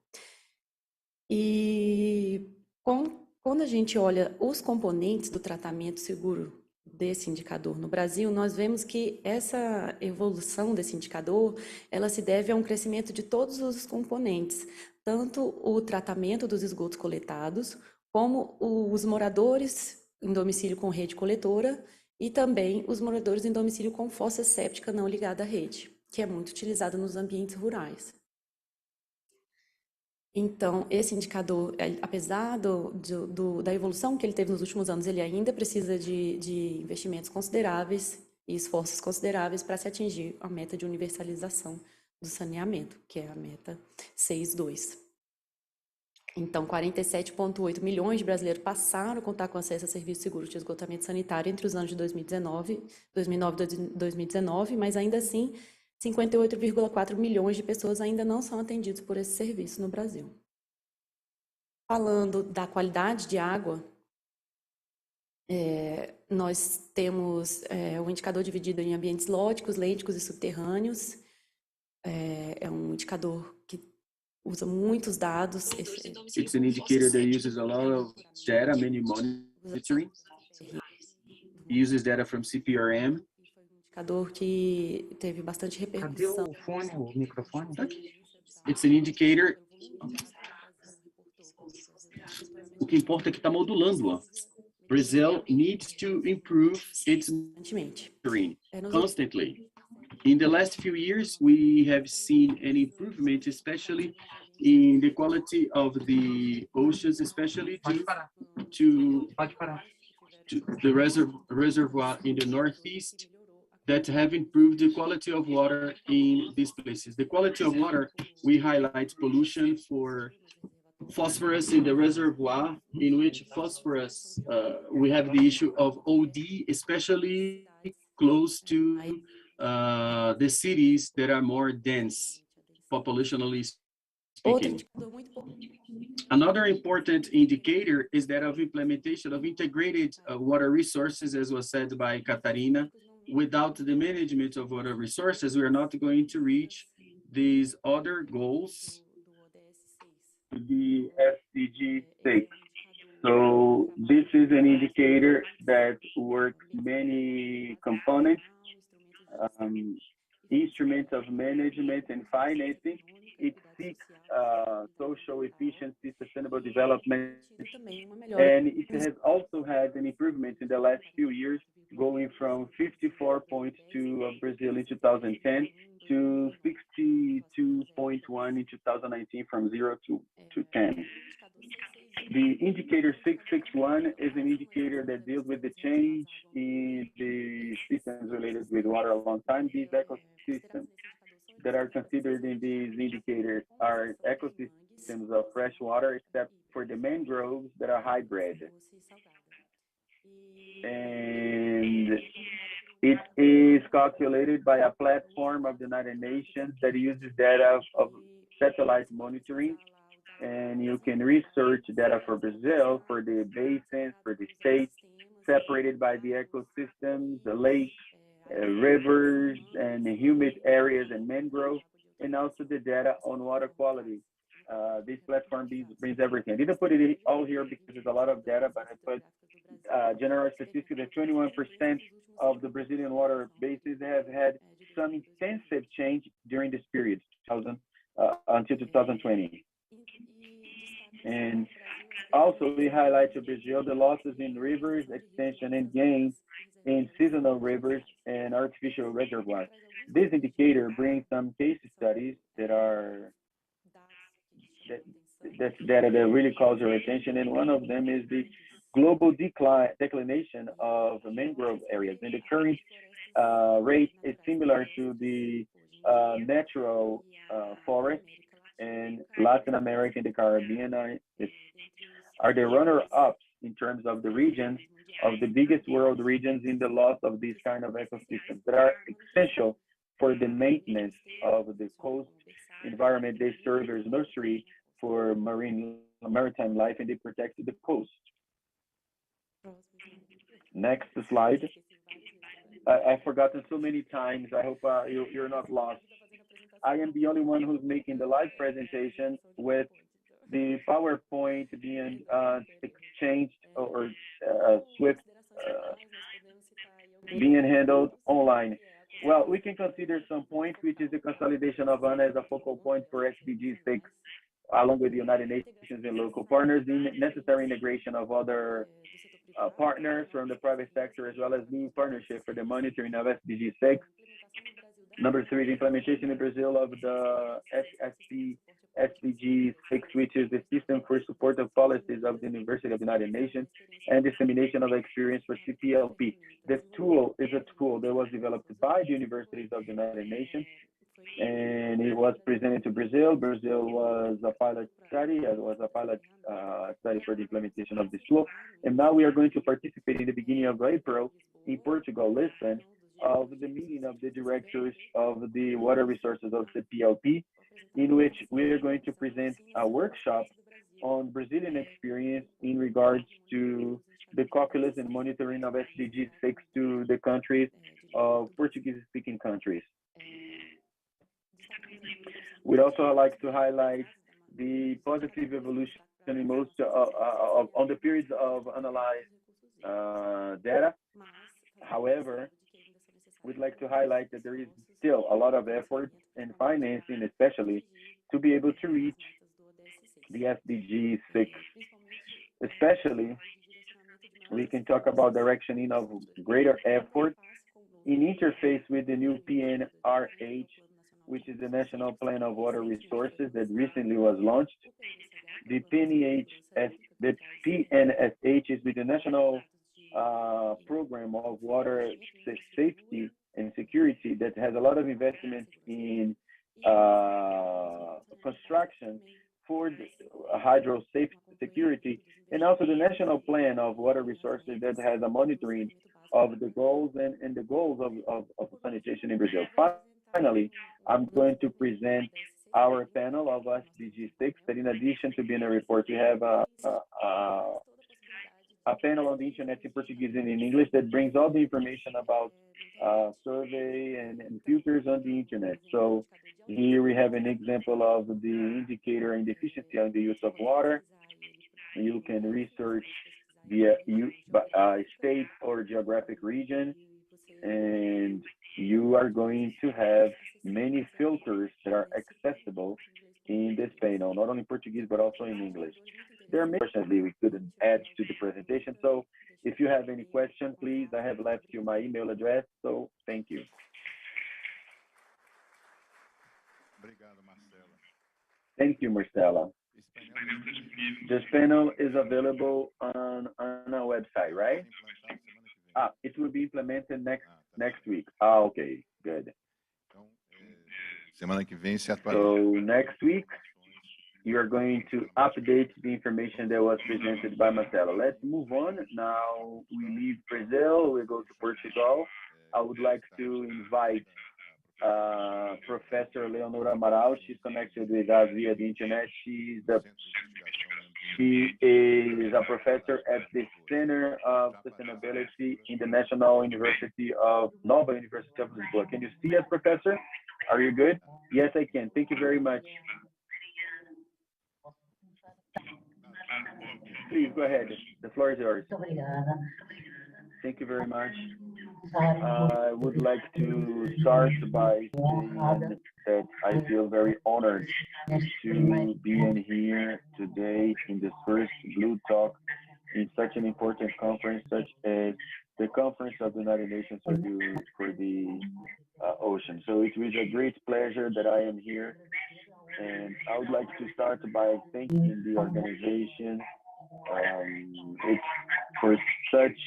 E quando a gente olha os componentes do tratamento seguro desse indicador no Brasil, nós vemos que essa evolução desse indicador, ela se deve a um crescimento de todos os componentes, tanto o tratamento dos esgotos coletados, como os moradores em domicílio com rede coletora, e também os moradores em domicílio com fossa séptica não ligada à rede, que é muito utilizada nos ambientes rurais. Então, esse indicador, apesar da evolução que ele teve nos últimos anos, ele ainda precisa de investimentos consideráveis e esforços consideráveis para se atingir a meta de universalização do saneamento, que é a meta 6.2. Então, 47,8 milhões de brasileiros passaram a contar com acesso a serviços seguros de esgotamento sanitário entre os anos de 2009 e 2019, mas ainda assim, 58,4 milhões de pessoas ainda não são atendidas por esse serviço no Brasil. Falando da qualidade de água, nós temos um indicador dividido em ambientes lóticos, lênticos e subterrâneos. É um indicador que usa muitos dados. It's an indicator that uses a lot of data, many monitoring. It uses data from CPRM. Indicador que teve bastante repercussão. Cadê o microfone? It's an indicator. O que importa é que está modulando, ó. Brazil needs to improve its monitoring constantly. In the last few years, we have seen an improvement, especially in the quality of the oceans, especially to the reservoir in the northeast, that have improved the quality of water in these places. The quality of water, we highlight pollution for phosphorus in the reservoir, in which phosphorus, we have the issue of OD, especially close to the cities that are more dense, populationally speaking. Another important indicator is that of implementation of integrated water resources, as was said by Catarina. Without the management of water resources, we are not going to reach these other goals, the SDG 6. So this is an indicator that works many components, instruments of management and financing. It seeks social efficiency, sustainable development, and it has also had an improvement in the last few years, going from 54.2 of Brazil in 2010 to 62.1 in 2019, from 0 to 10. The indicator 661 is an indicator that deals with the change in the systems related with water a long time. These ecosystems that are considered in these indicators are ecosystems of fresh water, except for the mangroves that are hybrid. And it is calculated by a platform of the United Nations that uses data of satellite monitoring. And you can research data for Brazil, for the basins, for the states, separated by the ecosystems, the lakes, rivers, and the humid areas and mangrove, and also the data on water quality. This platform brings everything. I didn't put it all here because there's a lot of data, but I put general statistics that 21% of the Brazilian water basins have had some intensive change during this period, until 2020. And also we highlight to Brazil the losses in rivers, extension and gains in seasonal rivers and artificial reservoirs. This indicator brings some case studies that are that really calls your attention, and one of them is the global declination of mangrove areas. And the current rate is similar to the natural forest in Latin America and the Caribbean are the runner-ups in terms of the regions of the biggest world regions in the loss of these kind of ecosystems that are essential for the maintenance of the coast environment. They serve as nursery for maritime life, and they protect the coast. Next slide. I've forgotten so many times. I hope you're not lost. I am the only one who's making the live presentation with the PowerPoint being exchanged or Swift being handled online. Well, we can consider some points, which is the consolidation of ANA as a focal point for SDG 6, along with the United Nations and local partners, the necessary integration of other partners from the private sector, as well as new partnership for the monitoring of SDG 6. Number 3, the implementation in Brazil of the SDG 6, which is the System for Support of Policies of the University of the United Nations, and dissemination of experience for CPLP. This tool is a tool that was developed by the universities of the United Nations, and it was presented to Brazil. Brazil was a pilot study, study for the implementation of this tool. And now we are going to participate in the beginning of April in Portugal, Lisbon, of the meeting of the directors of the water resources of CPLP, in which we are going to present a workshop on Brazilian experience in regards to the calculus and monitoring of SDG 6 to the countries of Portuguese-speaking countries. We'd also like to highlight the positive evolution in most on the periods of analyzed data. However, we'd like to highlight that there is still a lot of effort and financing, especially to be able to reach the SDG 6. Especially, we can talk about directioning of greater effort in interface with the new PNRH, which is the National Plan of Water Resources that recently was launched. The PNSH is with the National Program of Water Safety and Security that has a lot of investment in construction for hydro safety security, and also the National Plan of Water Resources that has a monitoring of the goals and the goals of sanitation in Brazil. Finally, I'm going to present our panel of SDG 6 that, in addition to being a report, we have a panel on the internet in Portuguese and in English that brings all the information about survey and filters on the internet. So here we have an example of the indicator and efficiency on the use of water. You can research via state or geographic region, and you are going to have many filters that are accessible in this panel, not only in Portuguese, but also in English. There are many questions we couldn't add to the presentation. So if you have any questions, please, I have left you my email address. So thank you. Thank you, Marcela. This panel is available on our website, right? It will be implemented next week. Okay, good. Semana que vem se atualiza. So next week, you are going to update the information that was presented by Marcela. Let's move on. Now we leave Brazil, we go to Portugal. I would like to invite Professor Leonora Amaral. She's connected with us via the internet. She is a professor at the Center of Sustainability in the National University of Nova University of Lisboa. Can you see us, Professor? Are you good? Yes, I can. Thank you very much. Please go ahead. The floor is yours. Thank you very much. I would like to start by saying that I feel very honored to be in here today in this first Blue Talk in such an important conference, such as the Conference of the United Nations for the Ocean. So it was a great pleasure that I am here. And I would like to start by thanking the organization. for such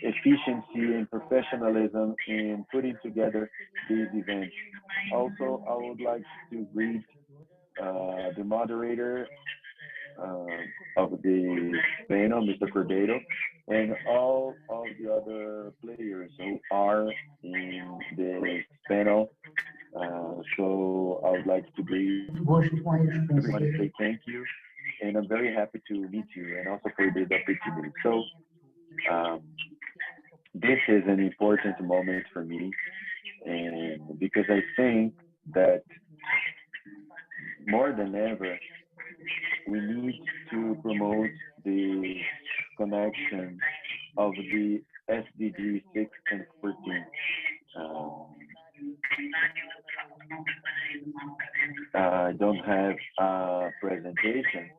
efficiency and professionalism in putting together these events. Also, I would like to greet the moderator of the panel, Mr. Cordeiro, and all of the other players who are in the panel. So I would like to greet everyone and say thank you, and I'm very happy to meet you and also for this opportunity. So this is an important moment for me, and because I think that more than ever, we need to promote the connection of the SDG 6 and 14. I don't have a presentation,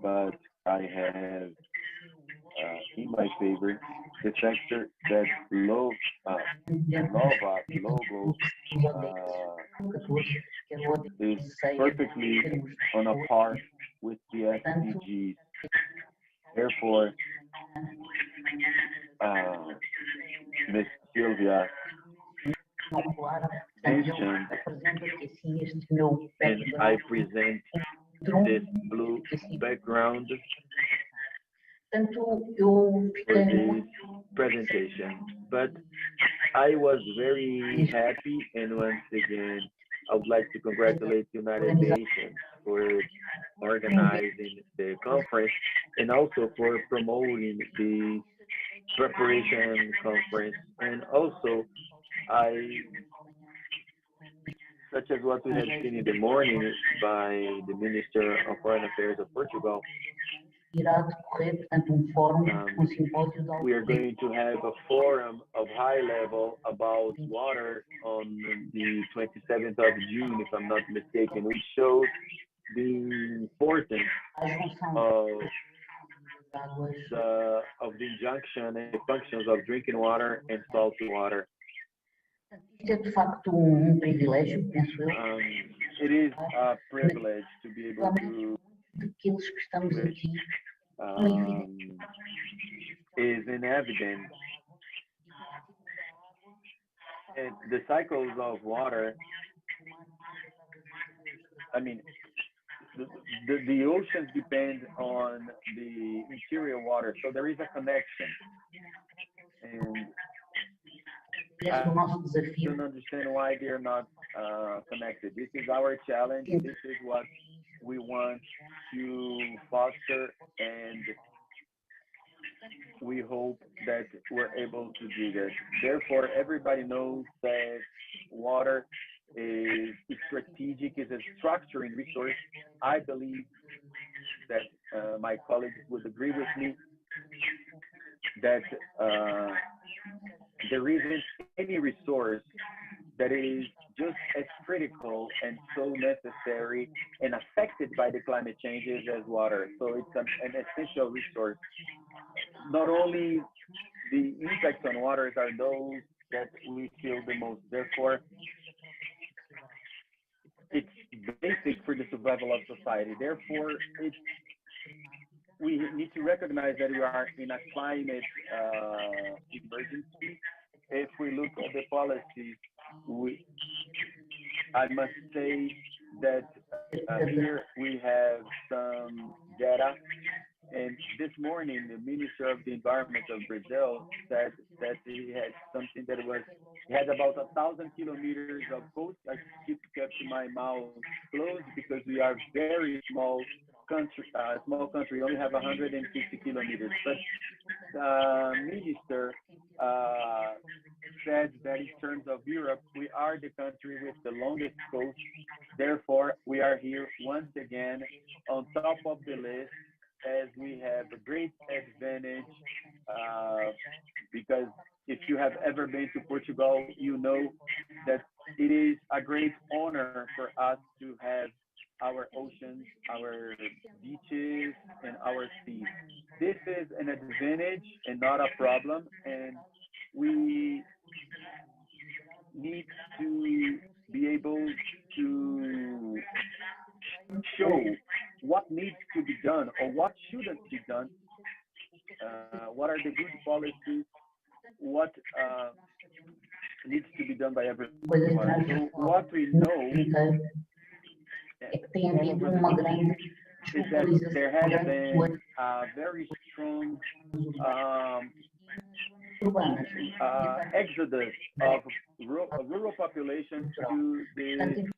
but I have in my favor the factor that Nova logo is perfectly on a par with the SDGs. Therefore, Ms. Silvia mentioned, and I present this blue background for this presentation. But I was very happy, and once again, I would like to congratulate the United Nations for organizing the conference and also for promoting the preparation conference. And also, such as what we have seen in the morning by the Minister of Foreign Affairs of Portugal, we are going to have a forum of high level about water on the 27th of June, if I'm not mistaken, which shows the importance of the injunction and the functions of drinking water and salty water. It is a privilege to be able to is in evidence, and the cycles of water, I mean, the oceans depend on the interior water, so there is a connection. And I don't understand why they're not connected. This is our challenge. This is what we want to foster, and we hope that we're able to do this. Therefore, everybody knows that water is strategic, is a structuring resource. I believe that my colleagues would agree with me that there isn't any resource that is just as critical and so necessary and affected by the climate changes as water. So it's an essential resource. Not only the impacts on waters are those that we feel the most. Therefore, it's basic for the survival of society. Therefore, we need to recognize that we are in a climate emergency. If we look at the policies, I must say that here we have some data. And this morning, the Minister of the Environment of Brazil said that he had something that he had about 1,000 kilometers of coast. I kept my mouth closed because we are very small country. We only have 150 kilometers. But the minister said that in terms of Europe, we are the country with the longest coast. Therefore, we are here once again on top of the list, as we have a great advantage, because if you have ever been to Portugal, you know that it is a great honor for us to have our oceans, our beaches, and our seas. This is an advantage and not a problem, and we need to be able to show what needs to be done or what shouldn't be done. What are the policies, what needs to be done by everyone. So what we know is that there has been a very strong exodus of rural population to the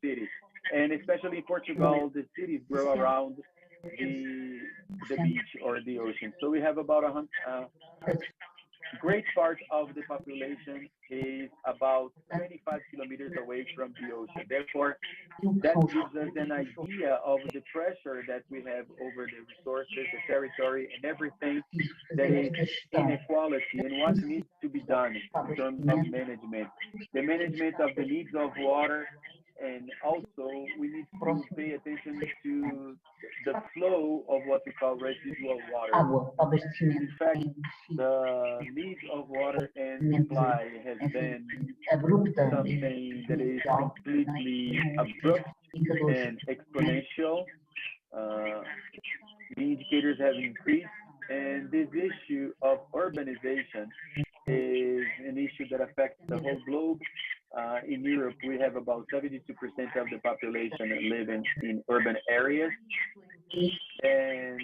cities, and especially in Portugal, the cities grow around the beach or the ocean. So we have about a great part of the population is about 25 kilometers away from the ocean. Therefore, that gives us an idea of the pressure that we have over the resources, the territory, and everything that is inequality and what needs to be done in terms of management. The management of the needs of water, and also we need to pay attention to the flow of what we call residual water. In fact, the need of water and supply has been something that is completely abrupt and exponential. The indicators have increased, and this issue of urbanization is an issue that affects the whole globe. In Europe, we have about 72% of the population living in urban areas. And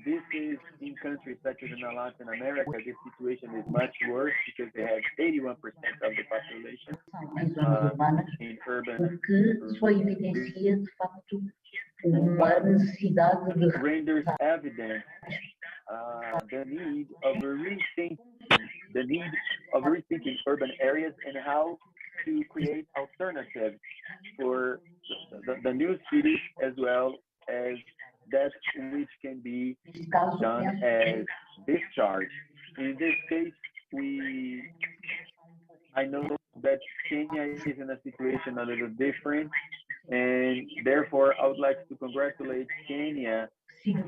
this is in countries such as in Latin America, this situation is much worse because they have 81% of the population in urban. Renders evident the need of rethinking urban areas and how to create alternatives for the new cities, as well as that which can be done as discharge. In this case, I know that Kenya is in a situation a little different, and therefore I would like to congratulate Kenya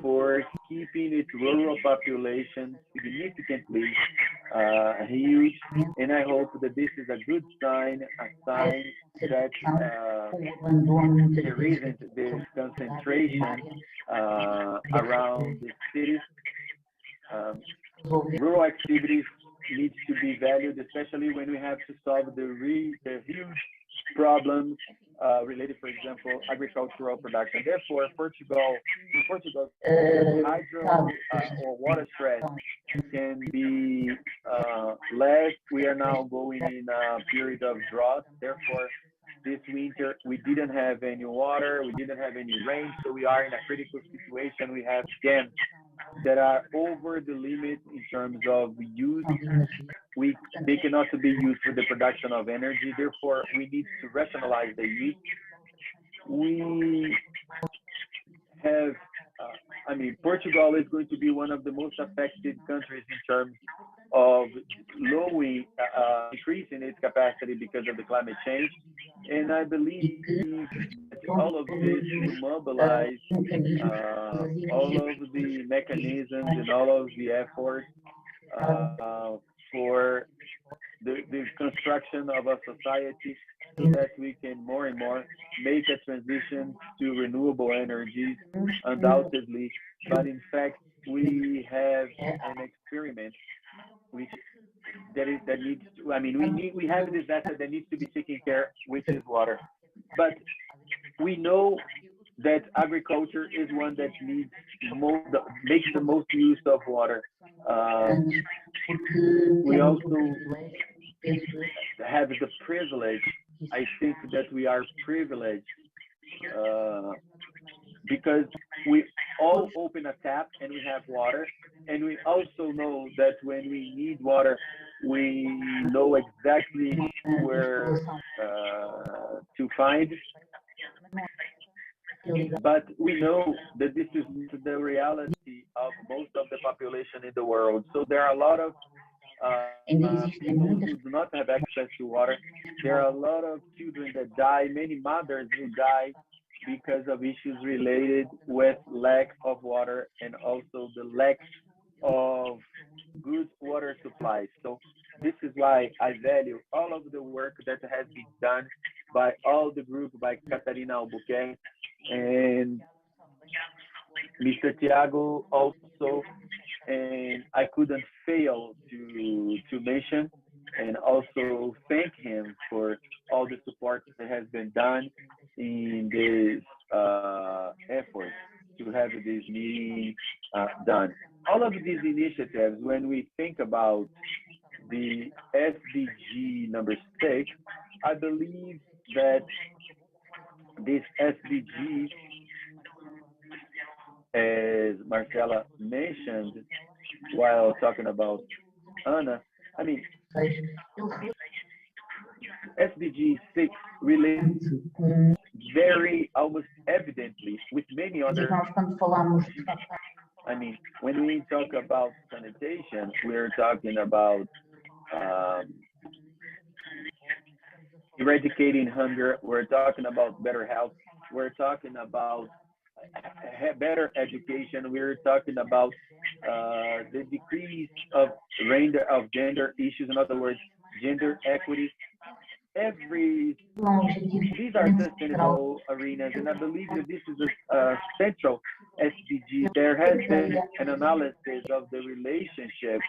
for keeping its rural population significantly huge, and I hope that this is a good sign, a sign that there isn't this concentration around the cities. Rural activities need to be valued, especially when we have to solve the huge problems related, for example, agricultural production. Therefore, in Portugal, hydro or water stress can be less. We are now going in a period of drought. Therefore, this winter, we didn't have any water, we didn't have any rain, so we are in a critical situation. We have dams that are over the limit in terms of use. They cannot be used for the production of energy. Therefore, we need to rationalize the use. We have, Portugal is going to be one of the most affected countries in terms of increasing its capacity because of the climate change. And I believe that all of this will mobilize all of the mechanisms and all of the efforts for the construction of a society so that we can more and more make a transition to renewable energies, undoubtedly. But in fact, we have an experiment we have this asset that needs to be taken care, which is water. But we know that agriculture is one that makes the most use of water. We also have the privilege. I think that we are privileged because we all open a tap and we have water, and we also know that when we need water, we know exactly where to find. But we know that this is the reality of most of the population in the world. So there are a lot of people who do not have access to water. There are a lot of children that die, many mothers who die because of issues related with lack of water and also the lack of good water supply. So this is why I value all of the work that has been done by all the group, by Catarina Albuquerque and Mr. Tiago also, and I couldn't fail to mention and also thank him for all the support that has been done in this effort to have this meeting done. All of these initiatives, when we think about the SDG number 6, I believe that this SDG, as Marcela mentioned while talking about Ana, I mean, SDG 6 relates very almost evidently with many other. I mean, when we talk about sanitation, we're talking about eradicating hunger. We're talking about better health. We're talking about better education. We're talking about the decrease of gender issues. In other words, gender equity. These are sustainable arenas, and I believe that this is a central SDG. There has been an analysis of the relationship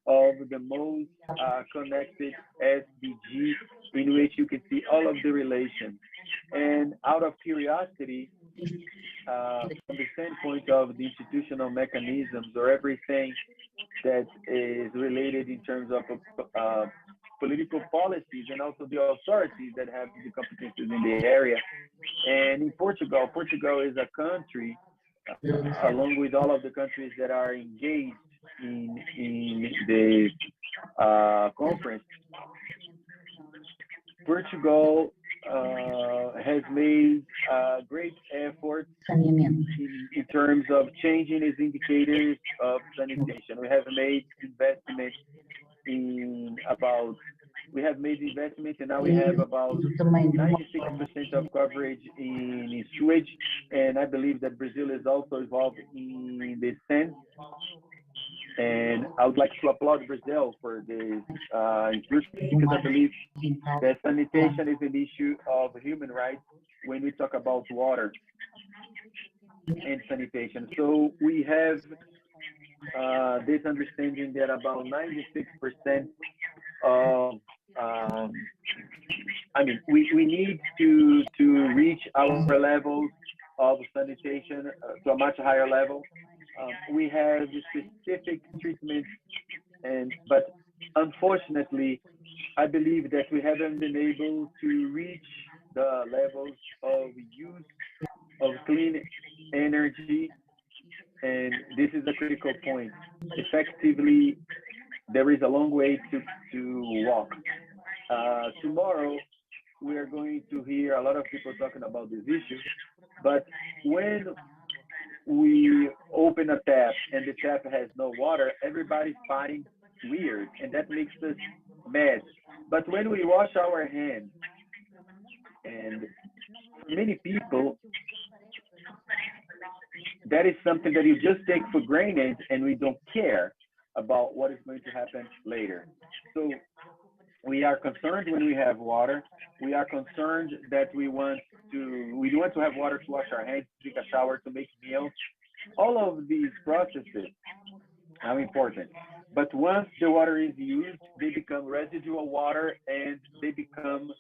of the most connected SDG, in which you can see all of the relations. And out of curiosity, from the standpoint of the institutional mechanisms or everything that is related in terms of political policies and also the authorities that have the competencies in the area. And in Portugal is a country, along with all of the countries that are engaged in the conference. Portugal has made great efforts in terms of changing its indicators of sanitation. We have made investments and now we have about 96% of coverage in sewage, and I believe that Brazil is also involved in this sense. And I would like to applaud Brazil for this because I believe that sanitation is an issue of human rights when we talk about water and sanitation. So we have this understanding that about 96% of we need to reach our levels of sanitation to a much higher level. We have specific treatments, but unfortunately, I believe that we haven't been able to reach the levels of use of clean energy, and this is a critical point. Effectively, there is a long way to walk. Tomorrow, we are going to hear a lot of people talking about this issue, but when we open a tap and the tap has no water, everybody finds weird, and that makes us mad. But when we wash our hands, and for many people, that is something that you just take for granted, and we don't care about what is going to happen later. So we are concerned when we have water. We are concerned that we want to have water to wash our hands, to take a shower, to make meals. All of these processes are important. But once the water is used, they become residual water, and they become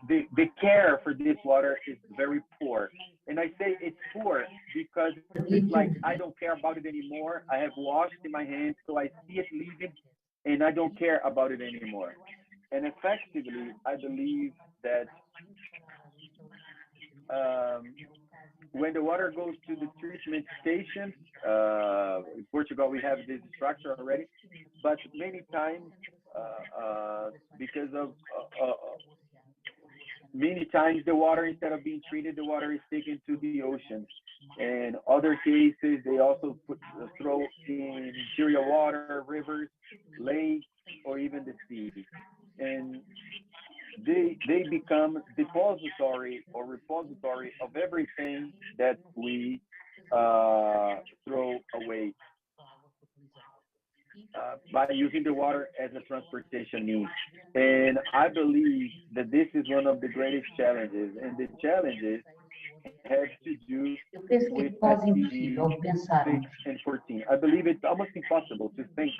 the care for this water is very poor. And I say it's poor because it's like I don't care about it anymore. I have washed in my hands, so I see it leaving, and I don't care about it anymore. And effectively, I believe that when the water goes to the treatment station, in Portugal we have this structure already, but many times because of many times the water, instead of being treated, the water is taken to the ocean. In other cases, they also throw in interior water, rivers, lakes, or even the sea. And they become depository or repository of everything that we throw away by using the water as a transportation means. And I believe that this is one of the greatest challenges. And the challenge is have to do Eu penso que é with quase SDG impossível 6 pensarmos and 14. I believe it's almost impossible to think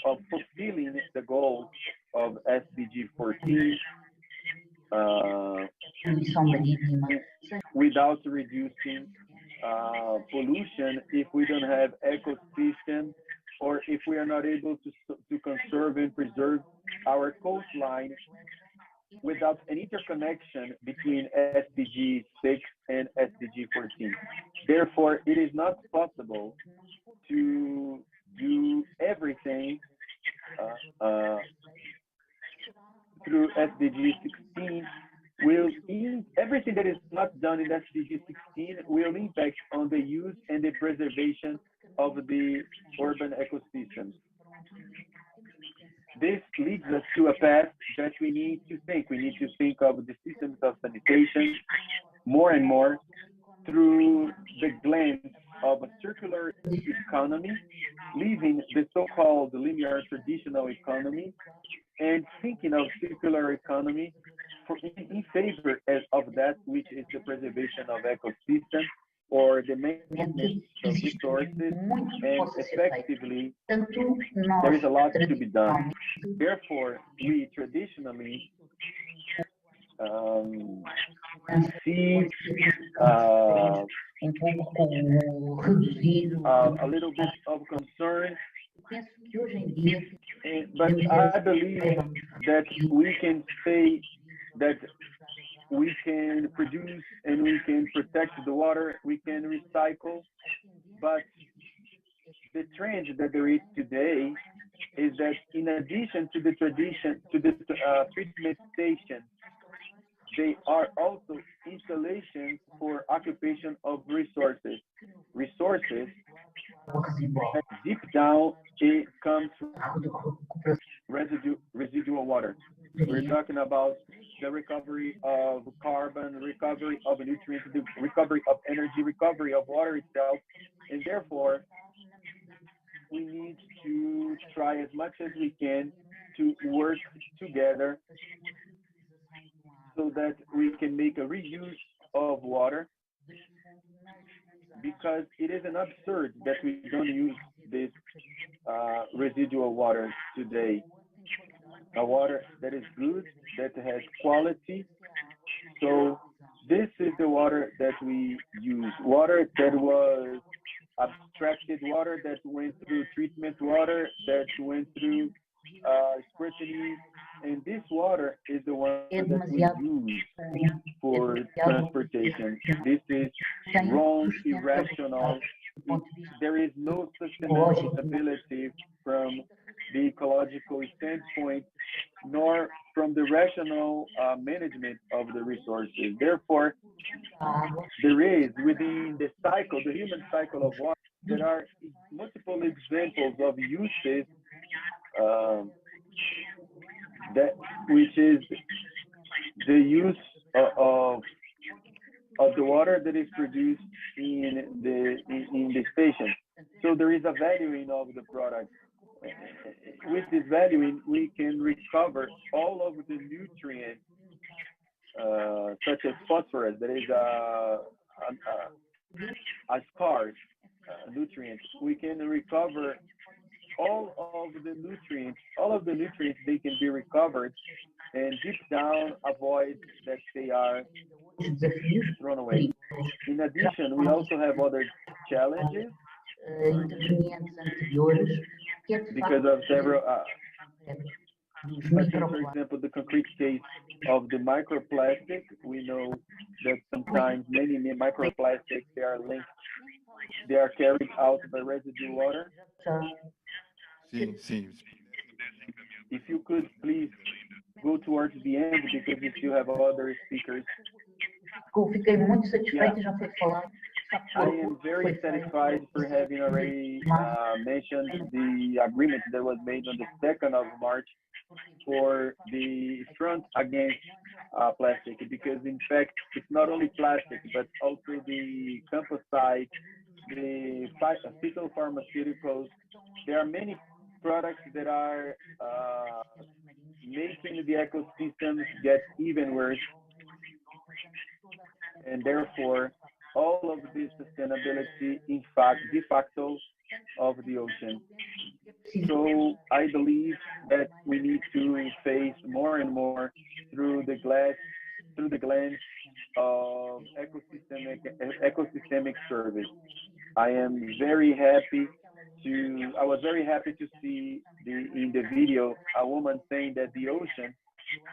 of fulfilling the goals of SDG 14 poluição marítima without reducing pollution if we don't have ecosystems or if we are not able to conserve and preserve our coastline without an interconnection between SDG 6 and SDG 14. Therefore, it is not possible to do everything through SDG 16. Everything that is not done in SDG 16 will impact on the use and the preservation of the urban ecosystems. This leads us to a path that we need to think. We need to think of the systems of sanitation more and more through the lens of a circular economy, leaving the so-called linear traditional economy and thinking of circular economy in favor of that which is the preservation of ecosystems or the maintenance of resources, and effectively there is a lot to be done. Therefore, we traditionally see a little bit of concern, but I believe that we can say that we can produce and we can protect the water, we can recycle, but the trend that there is today is that in addition to the treatment stations, they are also installations for occupation of resources. Resources that deep down it comes from residual water. We're talking about the recovery of carbon, recovery of nutrients, the recovery of energy, recovery of water itself, and therefore we need to try as much as we can to work together so that we can make a reuse of water, because it is an absurd that we don't use this residual water today. A water that is good, that has quality. So this is the water that we use. Water that was abstracted, water that went through treatment, water that went through scrutiny, and this water is the one that we use for transportation. This is wrong, irrational. There is no sustainability from the ecological standpoint, nor from the rational management of the resources. Therefore, there is within the cycle, the human cycle of water, there are multiple examples of uses which is the use of the water that is produced in the station. So there is a valuing of the product. With this valuing, we can recover all of the nutrients, such as phosphorus, that is a scarce nutrient. We can recover all of the nutrients. All of the nutrients, they can be recovered and deep down avoid that they are thrown away. In addition, we also have other challenges because of several, for example, the concrete case of the microplastic. We know that sometimes many microplastics, they are carried out by residue water. Sim, sim. If you could please go towards the end, because we still have other speakers. Fiquei muito satisfeita, já foi falado. I am very satisfied for having already mentioned the agreement that was made on the 2nd of March for the front against plastic, because in fact it's not only plastic but also the composite, the phytopharmaceuticals. There are many products that are making the ecosystems get even worse, and therefore all of the sustainability, in fact, de facto, of the ocean. So I believe that we need to face more and more through the lens of ecosystemic service. I was very happy to see in the video a woman saying that the ocean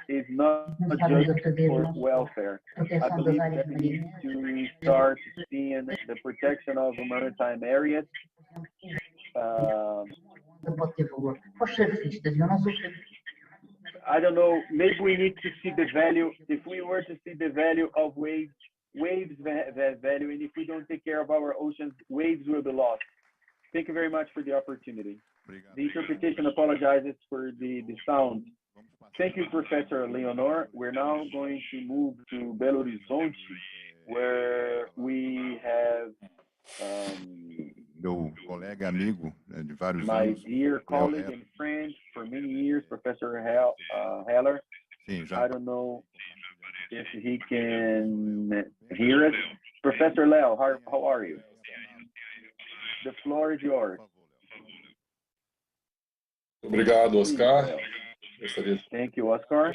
is not just for welfare. I believe that we need to start seeing the protection of maritime areas. I don't know, maybe we need to see the value. If we were to see the value of waves value, and if we don't take care of our oceans, waves will be lost. Thank you very much for the opportunity. The interpretation apologizes for the sound. Thank you, Professor Leonor. We're now going to move to Belo Horizonte, where we have meu colega amigo de vários my anos, dear colleague and friend for many years, Professor Heller. Sim, já. I don't know if he can hear us. Professor Leo, how are you? The floor is yours. Obrigado, Oscar. Thank you, Oscar.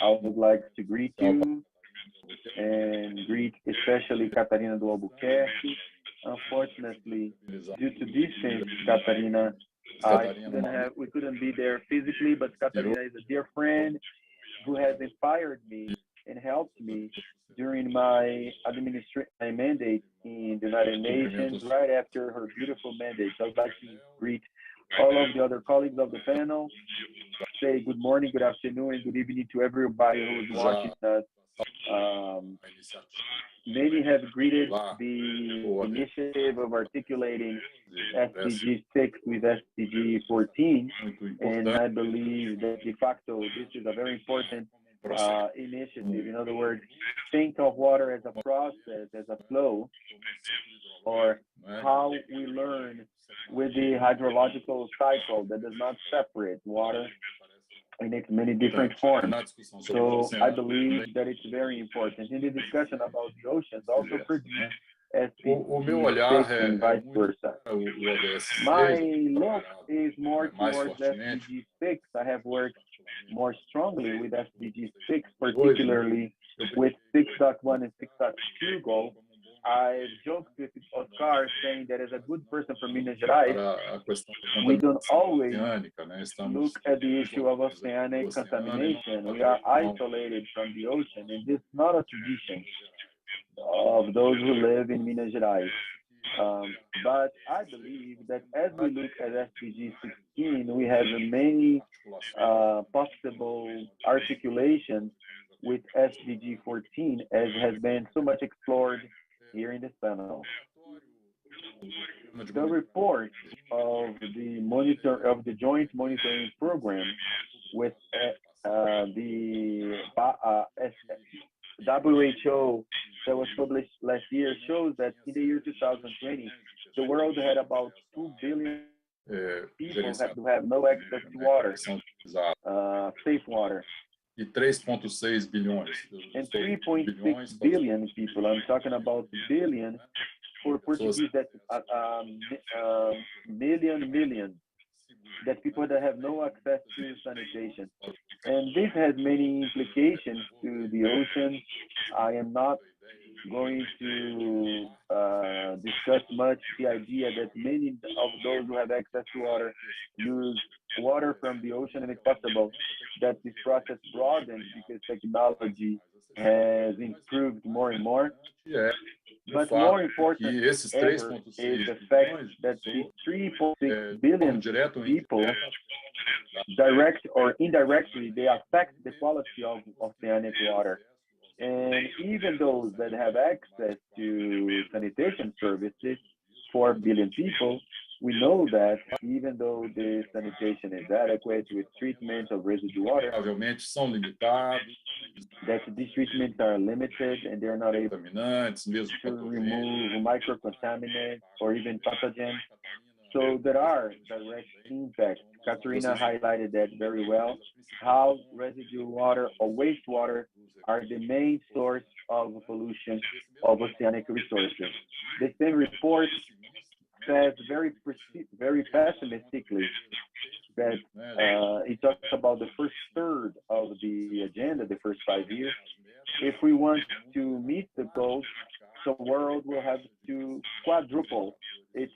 I would like to greet you and greet especially Catarina do Albuquerque. Unfortunately, due to distance, Catarina, we couldn't be there physically, but Catarina is a dear friend who has inspired me and helped me during my mandate in the United Nations, right after her beautiful mandate. So I'd like to greet all of the other colleagues of the panel, say good morning, good afternoon, and good evening to everybody who is watching us. Many have greeted the initiative of articulating SDG 6 with SDG 14, and I believe that de facto this is a very important initiative. In other words, think of water as a process, as a flow, or how we learn with the hydrological cycle that does not separate water in its many different forms. So I believe that it's very important. In the discussion about the oceans, also produce SDG and vice versa. My look is more towards SDG 6. I have worked more strongly with SDG 6, particularly with 6.1 and 6.2 goals. I've joked with Oscar saying that as a good person from Minas Gerais, we don't always look at the issue of oceanic contamination. We are isolated from the ocean, and this is not a tradition of those who live in Minas Gerais. But I believe that as we look at SDG 16, we have many possible articulations with SDG 14, as has been so much explored here in this panel. The report of the joint monitoring program with the WHO that was published last year shows that in the year 2020, the world had about 2 billion people who have no access to water, safe water. E 3,6 bilhões. And 3.6 billion people, I'm talking about billion for Portuguese, that's million, that people that have no access to sanitation. And this has many implications to the ocean. I am not going to discuss much the idea that many of those who have access to water use water from the ocean, and it's possible that this process broadens because technology has improved more and more. But more important ever is the fact that these 3.6 billion people, direct or indirectly, they affect the quality of oceanic water. And even those that have access to sanitation services, 4 billion people, we know that even though the sanitation is adequate with treatment of residue water, that these treatments are limited and they're not able to remove microcontaminants or even pathogens. So there are direct impacts Katarina highlighted that very well, how residual water or wastewater are the main source of pollution of oceanic resources. The same report says very pessimistically that it talks about the first third of the agenda, the first 5 years. If we want to meet the goals, the world will have to quadruple its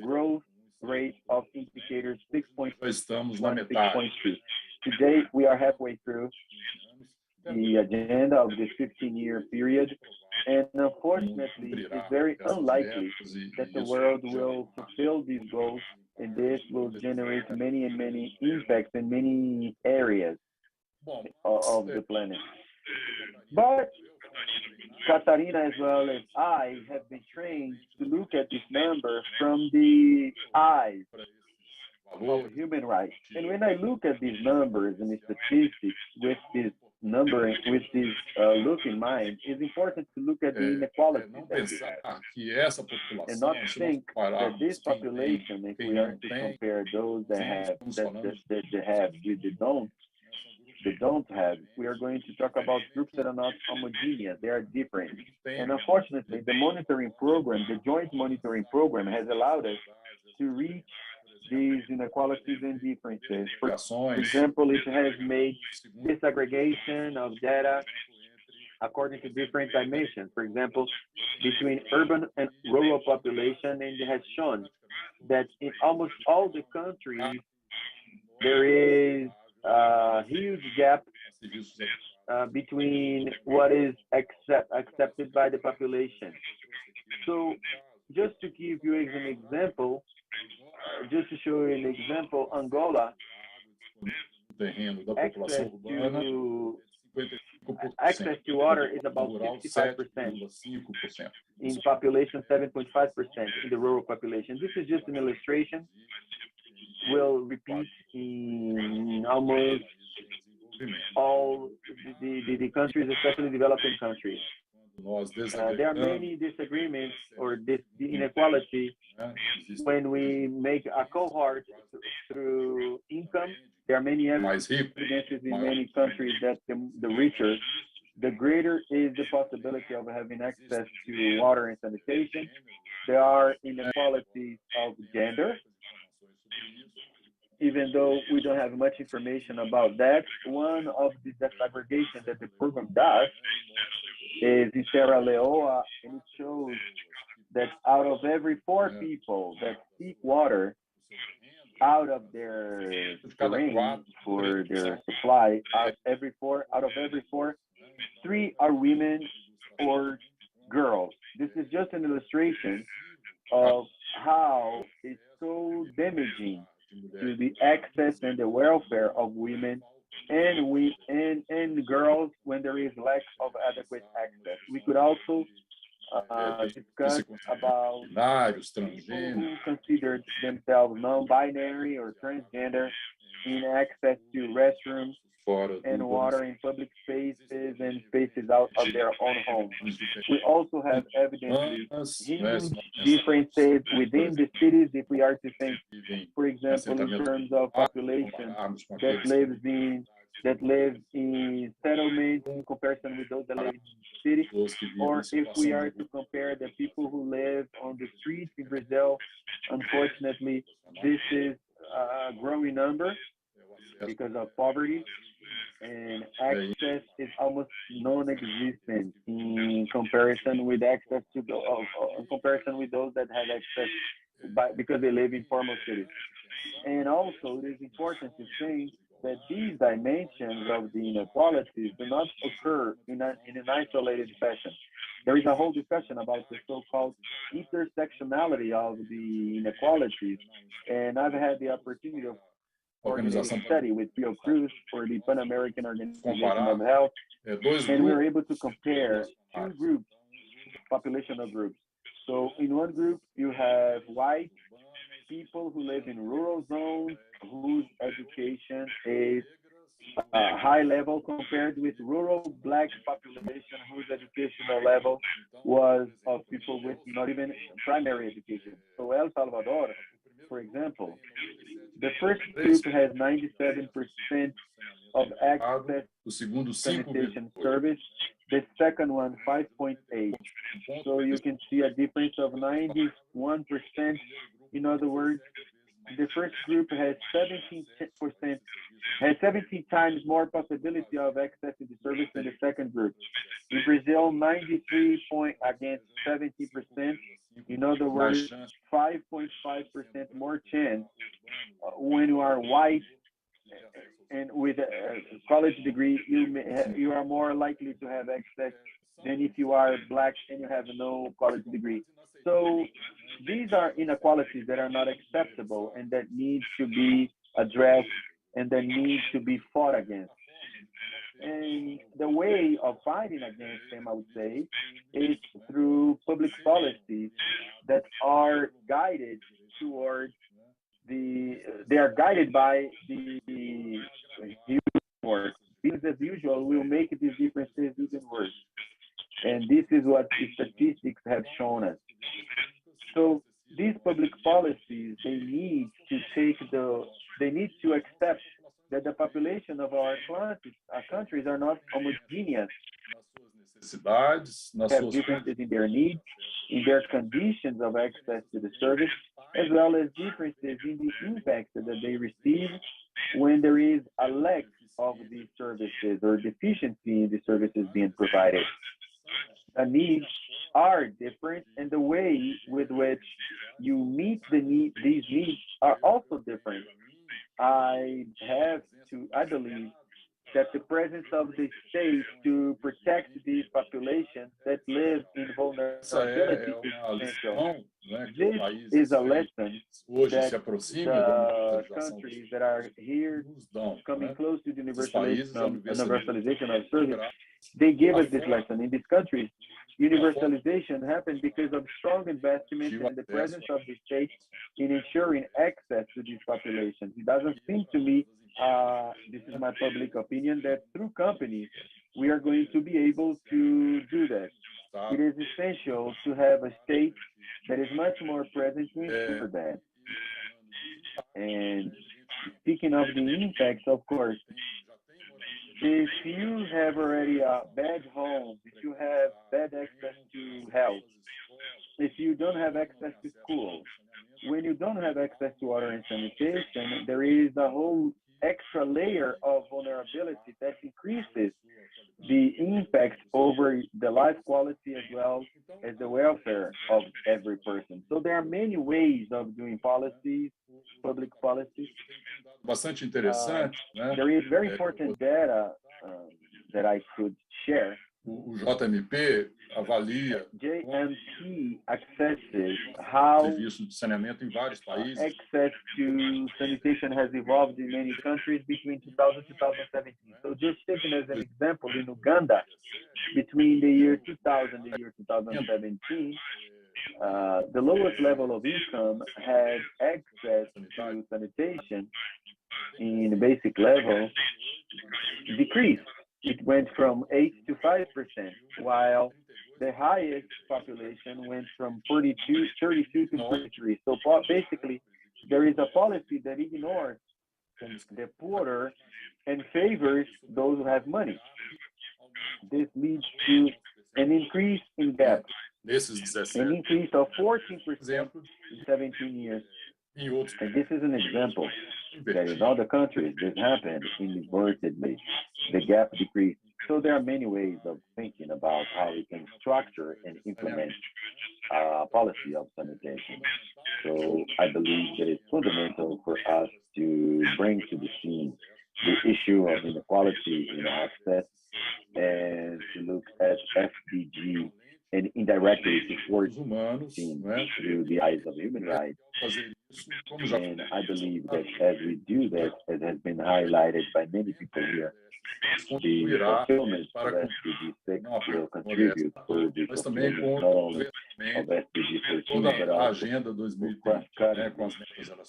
growth rate of indicators 6.1, 6.2. Today, we are halfway through the agenda of the 15-year period, and unfortunately, it's very unlikely that the world will fulfill these goals, and this will generate many and many impacts in many areas of the planet. But Katarina, as well as I, have been trained to look at this number from the eyes of human rights. And when I look at these numbers and the statistics with this number, with this look in mind, it's important to look at the inequality that we have. And not think that this population, if we are to compare those that have, that have with the don't have, we are going to talk about groups that are not homogeneous, they are different. And unfortunately, the monitoring program, the joint monitoring program, has allowed us to reach these inequalities and differences. For example, it has made disaggregation of data according to different dimensions. For example, between urban and rural population, and it has shown that in almost all the countries, there is a huge gap between what is accepted by the population. So just to give you an example, just to show you an example, Angola, access to water is about 65%. In population, 7.5% in the rural population. This is just an illustration. Will repeat in almost all the countries, especially developing countries. There are many disagreements or the inequality when we make a cohort through income. There are many evidences in many countries that the richer, the greater is the possibility of having access to water and sanitation. There are inequalities of gender. Even though we don't have much information about that, one of the disaggregation that the program does is in Sierra Leone, and it shows that out of every 4 people that seek water out of their terrain for their supply, out of every four, 3 are women or girls. This is just an illustration of how it's so damaging to the access and the welfare of women and girls when there is lack of adequate access. We could also discuss about people who consider themselves non-binary or transgender in access to restrooms and water in public spaces and spaces out of their own homes. We also have evidently huge differences within the cities if we are to think, for example, in terms of population that lives in settlements in comparison with those that live in cities, or if we are to compare the people who live on the streets in Brazil. Unfortunately, this is a growing number because of poverty, and access is almost non-existent in comparison with access to in comparison with those that have access because they live in formal cities. And also, it is important to think that these dimensions of the inequalities do not occur in an isolated fashion. There is a whole discussion about the so-called intersectionality of the inequalities, and I've had the opportunity of organizing a study with Pio Cruz for the Pan American Organization of Health, and we were able to compare 2 groups, populational groups. So in one group, you have white people who live in rural zones whose education is high level compared with rural black population whose educational level was of people with not even primary education. So El Salvador, for example, The first group has 97% of access O segundo, sanitation 5,8. service. The second one, 5.8. So you can see a difference of 91%. In other words, the first group has 17 times more possibility of accessing the service than the second group. In Brazil, 93 point against 70%. In other words, 5.5% more chance when you are white and with a college degree, you are more likely to have access than if you are black and you have no college degree. So these are inequalities that are not acceptable and that need to be addressed and that need to be fought against. And the way of fighting against them, I would say, is through public policies that are guided towards they are guided by the human work. Business as usual will make these differences even worse. And this is what the statistics have shown us. So these public policies, they need to accept that the population of our countries are not homogeneous. Have differences in their needs, in their conditions of access to the service, as well as differences in the impact that they receive when there is a lack of these services or deficiency in the services being provided. The needs are different, and the way with which you meet these needs are also different. I believe that the presence of the state to protect these populations that live in vulnerability is essential. This is a lesson that the countries that are here coming close to the universalization of service, they give us this lesson. In these countries, universalization happened because of strong investment and the presence of the state in ensuring access to these populations. It doesn't seem to me, this is my public opinion, that through companies, we are going to be able to do that. It is essential to have a state that is much more present to ensure that. And speaking of the impacts, of course, if you have already a bad home, if you have bad access to health, if you don't have access to school, when you don't have access to water and sanitation, there is a whole extra layer of vulnerability that increases the impact over the life quality as well as the welfare of every person. So there are many ways of doing policies, public policies. Bastante interessante, né? There is very important data that I could share. O JMP avalia JMP assesses how serviço de saneamento em vários países. Access to sanitation has evolved in many countries between 2000 and 2017. So just taking as an example, in Uganda, between the year 2000 and the year 2017, the lowest level of income had access to sanitation in the basic level decreased. It went from 8 to 5%, while the highest population went from 32 to 43. So basically, there is a policy that ignores the poorer and favors those who have money. This leads to an increase in debt, an increase of 14% in 17 years. And this is an example that in other countries, this happened inadvertently. The gap decreased. So there are many ways of thinking about how we can structure and implement a policy of sanitation. So I believe that it's fundamental for us to bring to the scene the issue of inequality in access and to look at SDG and indirectly support teams through the eyes of human rights. And I believe that as we do that, as has been highlighted by many people here, the fulfillment of SDG 6 will contribute for the fulfillment not only of SDG 13, but also cross-cutting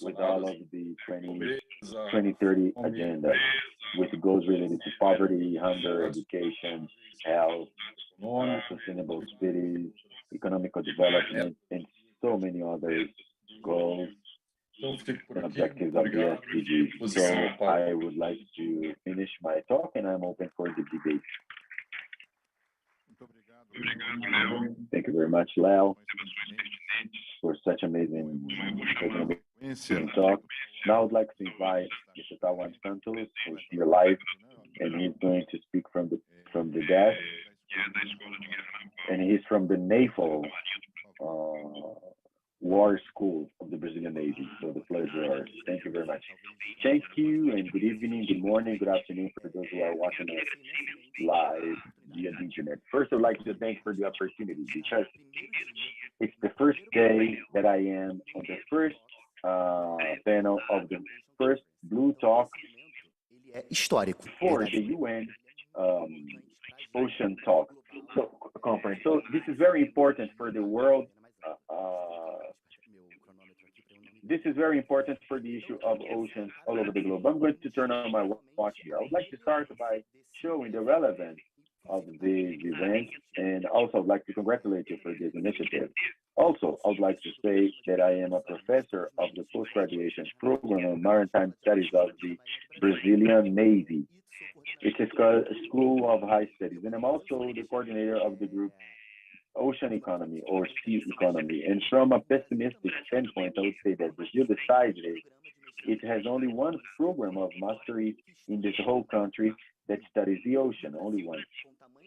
with all of the 2030 agenda, with goals related to poverty, hunger, education, health, sustainable cities, economical development, and so many other goals Então, fique por aqui. Objectives of the Obrigado. SDGs. So Disposição para I would like to finish my talk and I'm open for the debate. Thank you very much, Léo, for such amazing talk. Now I would like to invite Mr. Tawan Santos, who's here live, and he's going to speak from the desk. And he's from the Naval War School of the Brazilian Navy. So the floor is yours. Thank you very much. Thank you, and good evening, good morning, good afternoon for those who are watching us live via the internet. First, I'd like to thank for the opportunity because it's the first day that I am on the first panel of the first Blue Talk for the UN Ocean Talk Conference. So this is very important for the world. This is very important for the issue of oceans all over the globe. I'm going to turn on my watch here. I would like to start by showing the relevance of this event, and also I'd like to congratulate you for this initiative. Also, I would like to say that I am a professor of the postgraduation program on maritime studies of the Brazilian Navy. It's a school of high studies, and I'm also the coordinator of the group Ocean Economy or Sea Economy. And from a pessimistic standpoint, I would say that Brazil decided it has only one program of mastery in this whole country that studies the ocean, only one.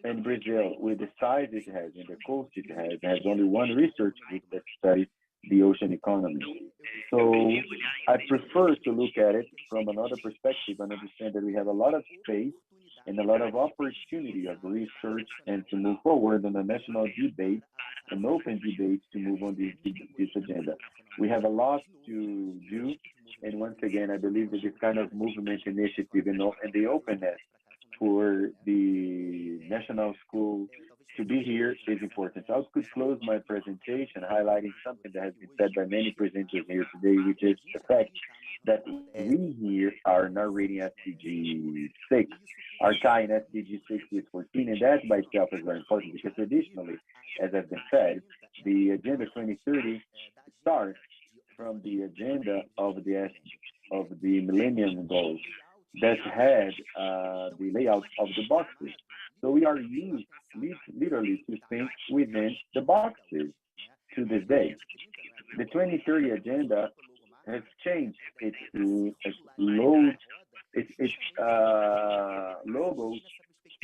And Brazil, with the size it has and the coast it has only one research group that studies the ocean economy. So I prefer to look at it from another perspective and understand that we have a lot of space and a lot of opportunity of research and to move forward on a national debate, an open debate to move on this agenda. We have a lot to do, and once again, I believe that this kind of movement initiative and the openness for the national school to be here is important. So I could close my presentation highlighting something that has been said by many presenters here today, which is the fact that we here are narrating SDG 6. Our tie in SDG 6 is 14, and that by itself is very important because traditionally, as has been said, the Agenda 2030 starts from the agenda of the Millennium Goals that had the layout of the boxes. So we are used literally to think within the boxes to this day. The 2030 agenda has changed its logos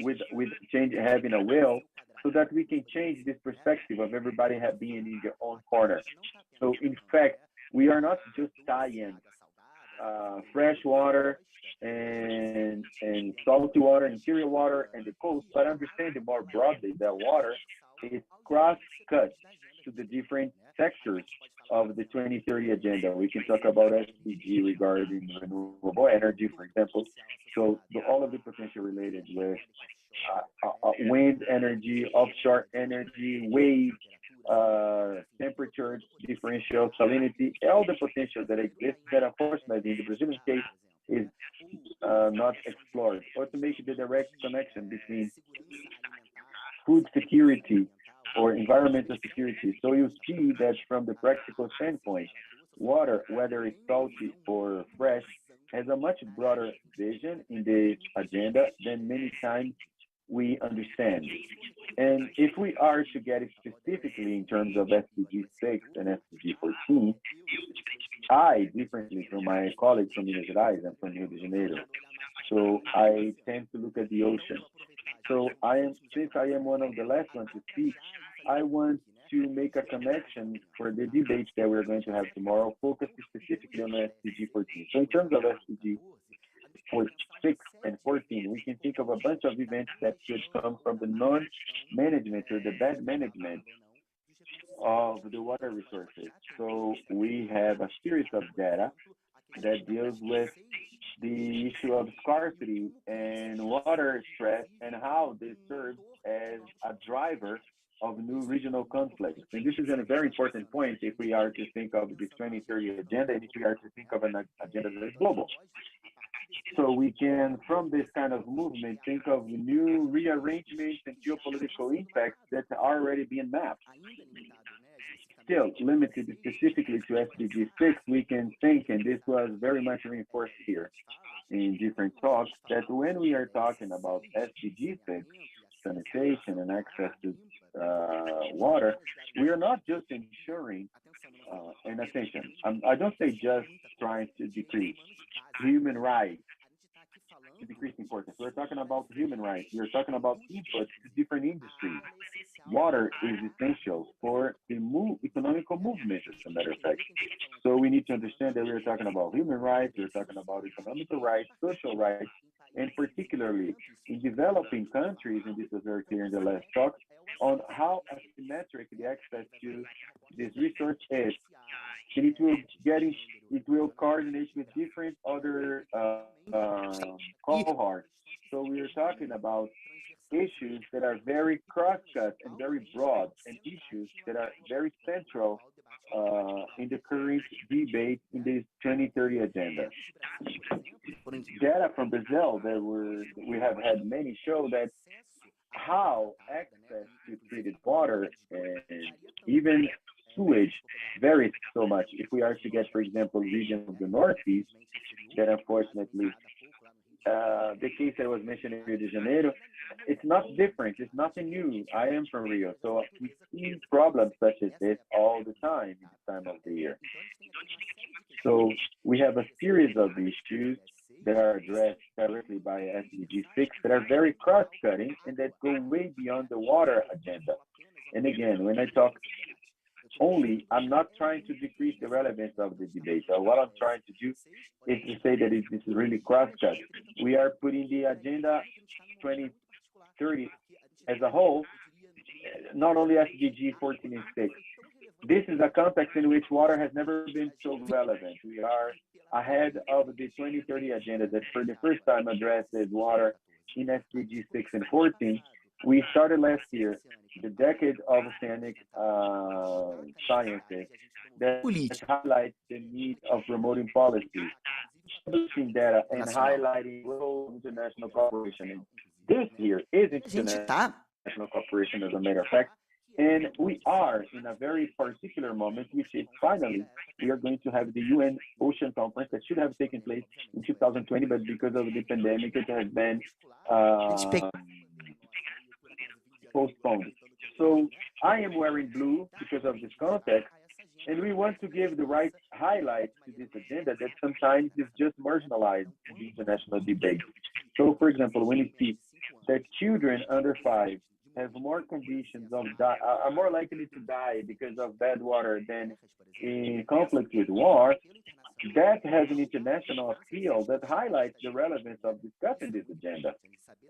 with change having a whale so that we can change this perspective of everybody being in their own corner. So in fact, we are not just tying fresh water and salty water, interior water, and the coast, but understanding more broadly that water is cross-cut to the different sectors of the 2030 agenda. We can talk about SDG regarding renewable energy, for example. So all of the potential related with wind energy, offshore energy, wave, temperature differential, salinity, all the potential that exists that unfortunately in the Brazilian case is not explored, or to make the direct connection between food security or environmental security. So you see that from the practical standpoint, water, whether it's salty or fresh, has a much broader vision in the agenda than many times we understand. And if we are to get it specifically in terms of SDG 6 and SDG 14, I, differently from my colleagues from Minas Gerais and from Rio de Janeiro, so I tend to look at the ocean. So since I am one of the last ones to speak, I want to make a connection for the debate that we're going to have tomorrow, focused specifically on SDG 14. So in terms of SDG 6 and 14, we can think of a bunch of events that should come from the non-management or the bad management of the water resources. So we have a series of data that deals with the issue of scarcity and water stress and how this serves as a driver of new regional conflicts. And this is a very important point if we are to think of this 2030 agenda and if we are to think of an agenda that is global. So we can, from this kind of movement, think of new rearrangements and geopolitical impacts that are already being mapped. still limited specifically to SDG 6, we can think, and this was very much reinforced here in different talks, that when we are talking about SDG 6, sanitation and access to water, we are not just ensuring, and attention, I don't say just trying to decrease human rights, to decrease importance. We're talking about human rights. We're talking about input to different industries. Water is essential for the economical movement, as a matter of fact. So we need to understand that we're talking about human rights, we're talking about economical rights, social rights, and particularly in developing countries, and this was very clear in the last talk, on how asymmetric the access to this resource is. And it will coordinate with different other cohorts. So we are talking about issues that are very cross-cut and very broad, and issues that are very central in the current debate in this 2030 agenda. Data from Brazil that we have had many show that how access to treated water and even sewage varies so much. If we are to get, for example, region of the Northeast, that unfortunately, the case that was mentioned in Rio de Janeiro, it's not different, it's nothing new. I am from Rio, so we see problems such as this all the time in this time of the year. So we have a series of issues that are addressed directly by SDG 6 that are very cross-cutting and that go way beyond the water agenda. And again, when I talk only, I'm not trying to decrease the relevance of the debate. So what I'm trying to do is to say that this is really cross-cut. We are putting the agenda 2030 as a whole, not only SDG 14 and 6. This is a context in which water has never been so relevant. We are ahead of the 2030 agenda that for the first time addresses water in SDG 6 and 14. We started last year the decade of oceanic sciences that highlights the need of promoting policies, publishing data, and highlighting global international cooperation. And this here is international cooperation, as a matter of fact. And we are in a very particular moment, which is finally, we are going to have the UN Ocean Conference that should have taken place in 2020, but because of the pandemic, it has been postponed. So I am wearing blue because of this context, and we want to give the right highlight to this agenda that sometimes is just marginalized in the international debate. So, for example, when you see that children under 5 have more conditions of are more likely to die because of bad water than in conflict with war, that has an international appeal that highlights the relevance of discussing this agenda.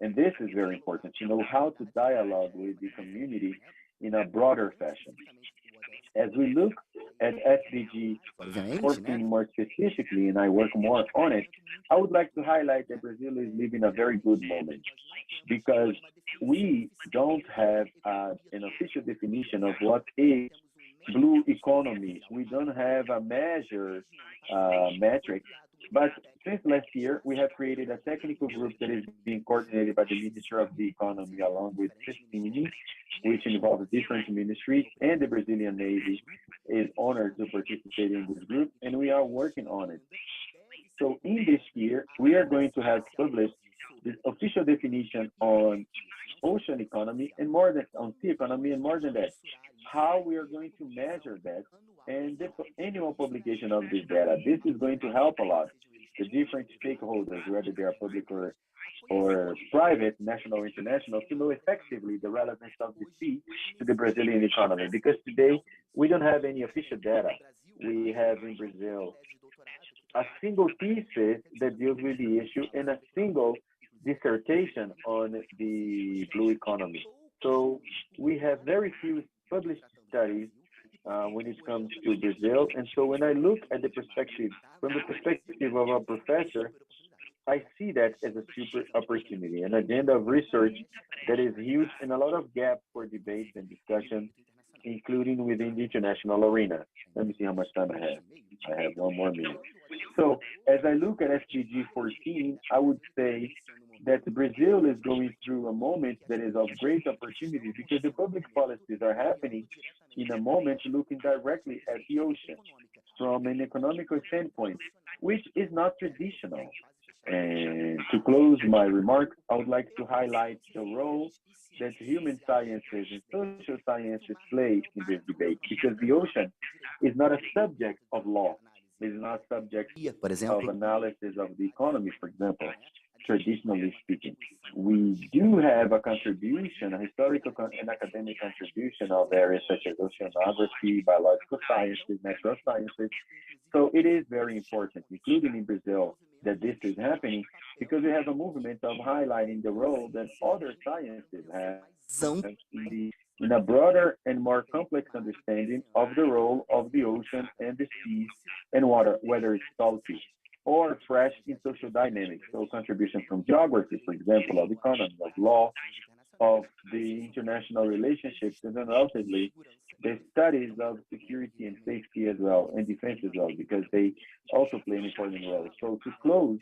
And this is very important, to know how to dialogue with the community in a broader fashion. As we look at SDG 14 more specifically, and I work more on it, I would like to highlight that Brazil is living a very good moment, because we don't have an official definition of what is blue economy. We don't have a measure metric, but since last year, we have created a technical group that is being coordinated by the Ministry of the Economy, along with 15, which involves different ministries, and the Brazilian Navy is honored to participate in this group, and we are working on it. So in this year, we are going to have published the official definition on ocean economy and more than on sea economy, and more than that, how we are going to measure that, and the annual publication of this data. This is going to help a lot the different stakeholders, whether they are public or private, national or international, to know effectively the relevance of the sea to the Brazilian economy. Because today, we don't have any official data. We have in Brazil a single thesis that deals with the issue and a single dissertation on the blue economy. So we have very few published studies when it comes to Brazil. And so when I look at the perspective, from the perspective of a professor, I see that as a super opportunity, an agenda of research that is huge and a lot of gaps for debate and discussion, including within the international arena. Let me see how much time I have. I have 1 more minute. So as I look at SDG 14, I would say that Brazil is going through a moment that is of great opportunity because the public policies are happening in a moment looking directly at the ocean from an economical standpoint, which is not traditional. And to close my remarks, I would like to highlight the role that human sciences and social sciences play in this debate, because the ocean is not a subject of law. It is not subject of analysis of the economy, for example, traditionally speaking. We do have a contribution, a historical and academic contribution of areas such as oceanography, biological sciences, natural sciences. So it is very important, including in Brazil, that this is happening because we have a movement of highlighting the role that other sciences have in a broader and more complex understanding of the role of the ocean and the seas and water, whether it's salty or fresh in social dynamics. So contribution from geography, for example, of economy, of law, of the international relationships, and then ultimately the studies of security and safety as well, and defense as well, because they also play an important role. So to close,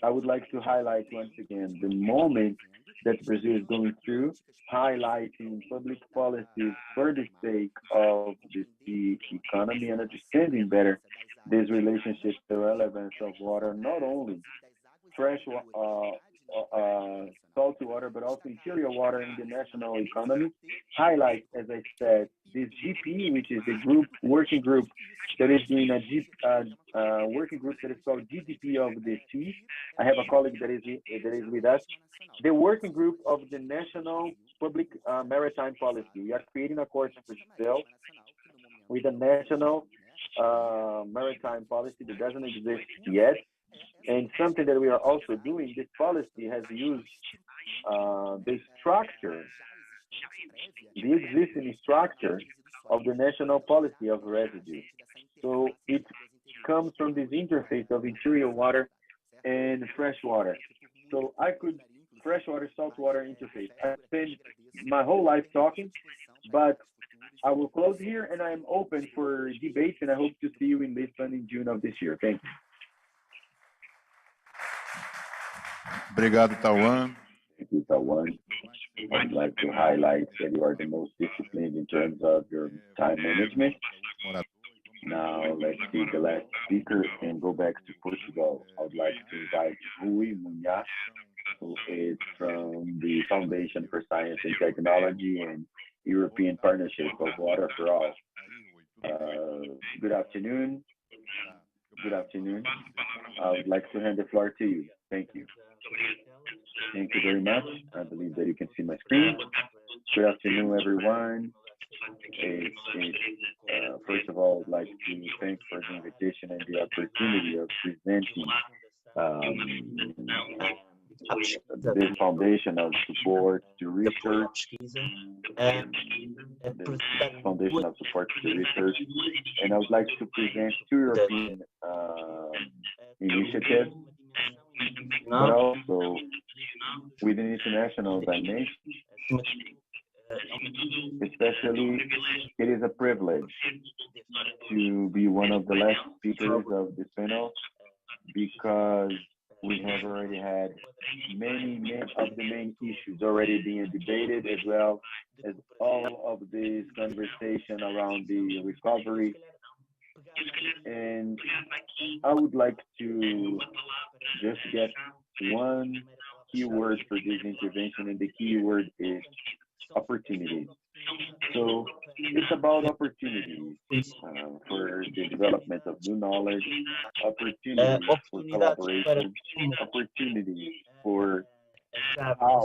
I would like to highlight once again the moment that Brazil is going through, highlighting public policies for the sake of the economy and understanding better this relationship, the relevance of water, not only fresh salty water, but also interior water in the national economy. Highlight, as I said, this GP, which is the working group that is doing a working group that is called GDP of the Sea. I have a colleague that is with us. The working group of the National Public Maritime Policy. We are creating a course for Brazil with a national maritime policy that doesn't exist yet. And something that we are also doing, this policy has used the structure, the existing structure of the national policy of residue. So it comes from this interface of interior water and fresh water. So freshwater, saltwater interface. I spent my whole life talking, but I will close here and I am open for debates and I hope to see you in Lisbon in June of this year. Thank you. Obrigado, Tawan. Thank you, Tawan. I'd like to highlight that you are the most disciplined in terms of your time management. Now, let's see the last speaker and go back to Portugal. I would like to invite Rui Munhas, who is from the Foundation for Science and Technology and European Partnership of Water for All. Good afternoon. Good afternoon. I would like to hand the floor to you. Thank you. Thank you very much. I believe that you can see my screen. Good afternoon, everyone. First of all, I'd like to thank for the invitation and the opportunity of presenting this foundation of support to research, foundation of support to research, and I would like to present two European initiatives, but also with an international dimension. Especially, it is a privilege to be one of the last speakers of this panel because we have already had many of the main issues already being debated, as well as all of this conversation around the recovery. And I would like to just get one keyword for this intervention, and the keyword is opportunities. So it's about opportunities for the development of new knowledge, opportunities for collaboration, opportunities for how,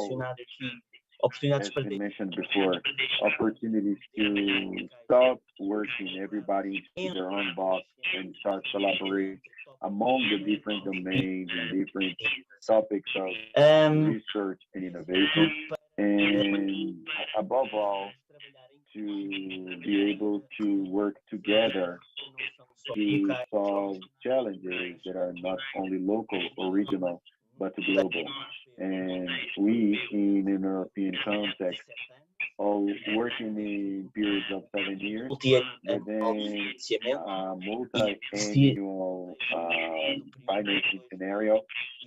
as we mentioned before, opportunities to stop working everybody in their own box and start collaborating among the different domains and different topics of research and innovation. And above all, to be able to work together to solve challenges that are not only local or regional, but global. And we, in an European context, working in periods of 7 years, but then a multi-annual financing scenario,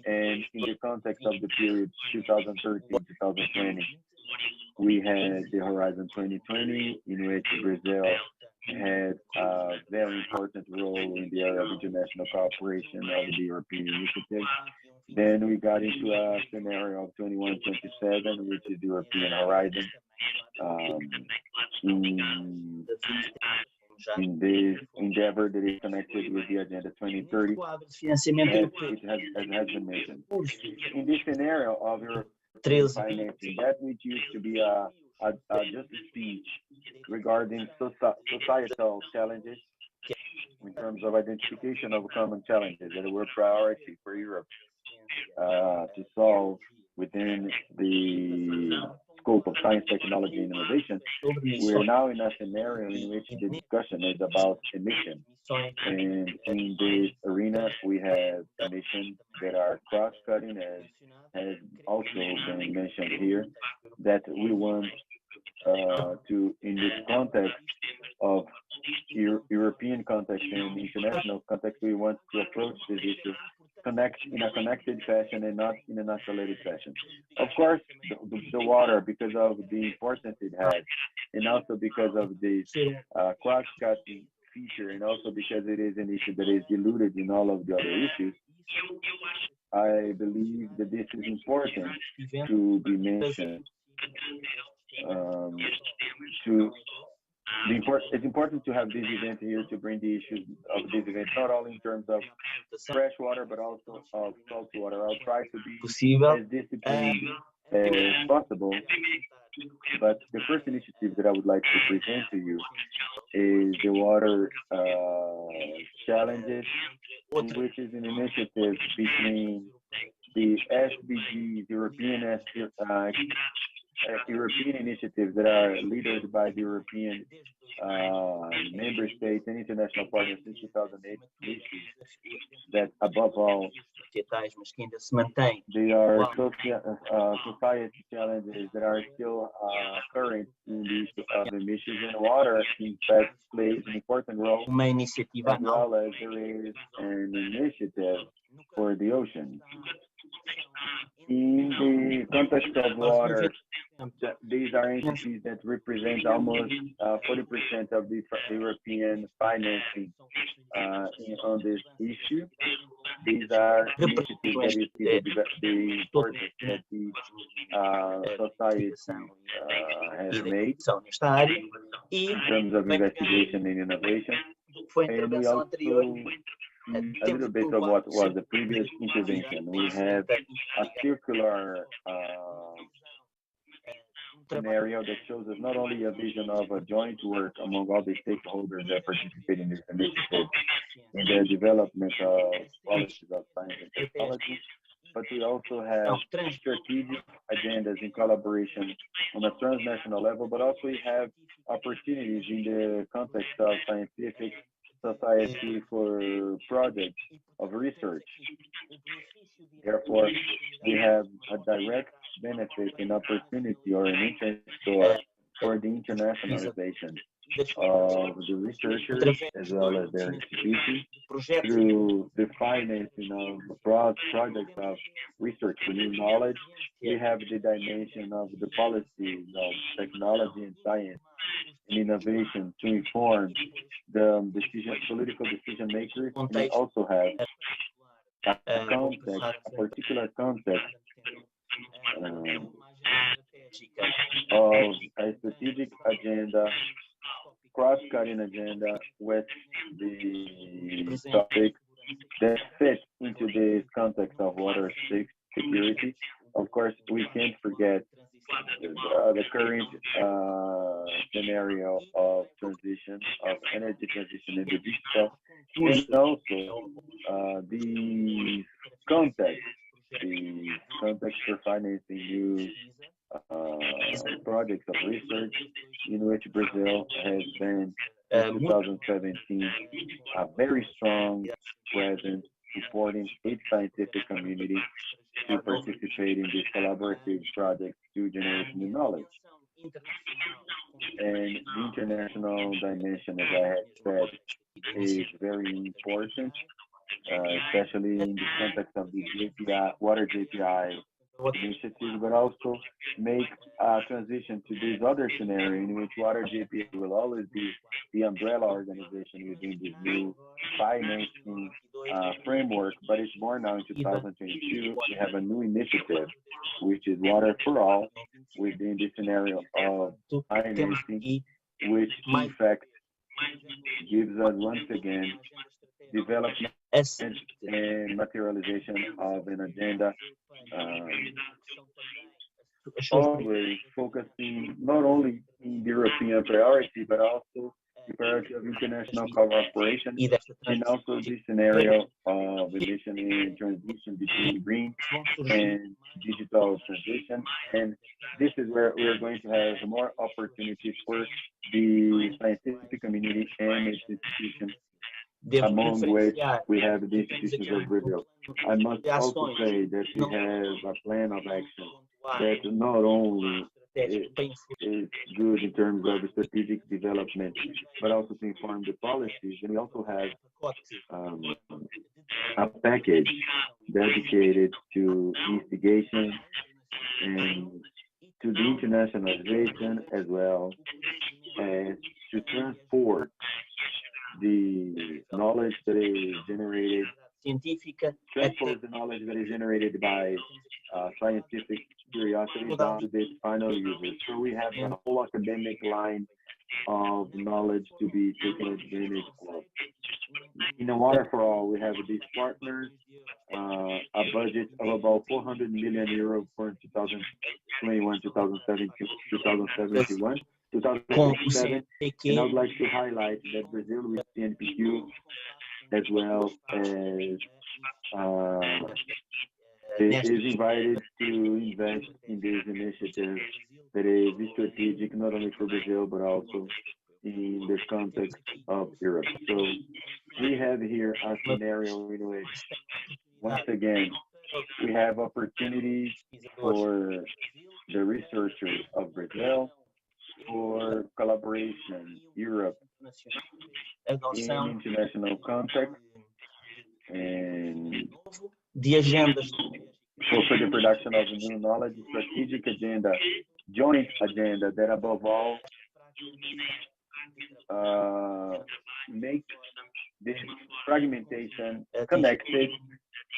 and in the context of the period 2013-2020, we had the Horizon 2020, in which Brazil had a very important role in the area of international cooperation of the European Initiative. Then we got into a scenario of 21-27, which is the European Horizon. In this endeavor that is connected with the Agenda 2030, as has been mentioned. In this scenario of European financing, that which used to be just a speech regarding societal challenges in terms of identification of common challenges that were priority for Europe to solve within the scope of science, technology, and innovation. We are now in a scenario in which the discussion is about emissions. And in this arena, we have emissions that are cross-cutting, as has also been mentioned here, that we want to, in this context of European context and international context, we want to approach this issue in a connected fashion and not in an isolated fashion. Of course, the water, because of the importance it has, and also because of this cross-cutting feature, and also because it is an issue that is diluted in all of the other issues, I believe that this is important to be mentioned. It's important to have this event here to bring the issues of this event, not only in terms of fresh water, but also of salt water. I'll try to be as disciplined as possible. But the first initiative that I would like to present to you is the water challenges, which is an initiative between the SDGs, European initiatives that are led by the European member states and international partners since 2008, that above all, they are society challenges that are still current in the issue of emissions, and water, in fact, plays an important role, as well as there is an initiative for the ocean. In the context of water, these are entities that represent almost 40% of the European financing on this issue. These are initiatives that is the importance that the society has made in terms of investigation and innovation. And we also a little bit of what was the previous intervention. We have a circular scenario that shows us not only a vision of a joint work among all the stakeholders that participate in this initiative in the development of policies of science and technology, but we also have strategic agendas in collaboration on a transnational level, but also we have opportunities in the context of scientific society for projects of research. Therefore, we have a direct benefit and opportunity or an interest for the internationalization of the researchers as well as their institutions through the financing of broad projects of research for new knowledge. We have the dimension of the policies of technology and science and innovation to inform the political decision makers. And we also have a particular context of a strategic agenda, cross-cutting agenda with the topic that fits into this context of water security. Of course, we can't forget the current scenario of transition, of energy transition in the digital, and also the context for financing new projects of research, in which Brazil has been, in 2017, a very strong presence supporting its scientific community to participate in these collaborative projects to generate new knowledge. And the international dimension, as I had said, is very important, especially in the context of the JPI, water JPI initiative, but also make a transition to this other scenario in which water JPI will always be the umbrella organization within this new financing framework, but it's more now in 2022. We have a new initiative, which is Water for All, within the scenario of financing, which in fact gives us once again development and materialization of an agenda, always focusing not only in the European priority, but also the priority of international cooperation, and also the scenario of emission and transition between green and digital transition. And this is where we are going to have more opportunities for the scientific community and its institutions, among which we have the institutions of Brazil. I must also say that we have a plan of action that not only is good in terms of the strategic development, but also to inform the policies. And we also have a package dedicated to instigation and to the internationalization, as well as to transport the knowledge that is generated, transport the knowledge that is generated by scientific curiosity down to the final users. So we have a whole academic line of knowledge to be taken advantage of. In the Water for All, we have these partners, a budget of about 400 million euros for 2021, 2071. 2027, and I would like to highlight that Brazil with CNPq, as well as is invited to invest in this initiative that is strategic not only for Brazil but also in the context of Europe. So we have here a scenario in which, once again, we have opportunities for the researchers of Brazil, for collaboration, Europe, in international context, and for the production of new knowledge, strategic agenda, joint agenda that above all make this fragmentation connected,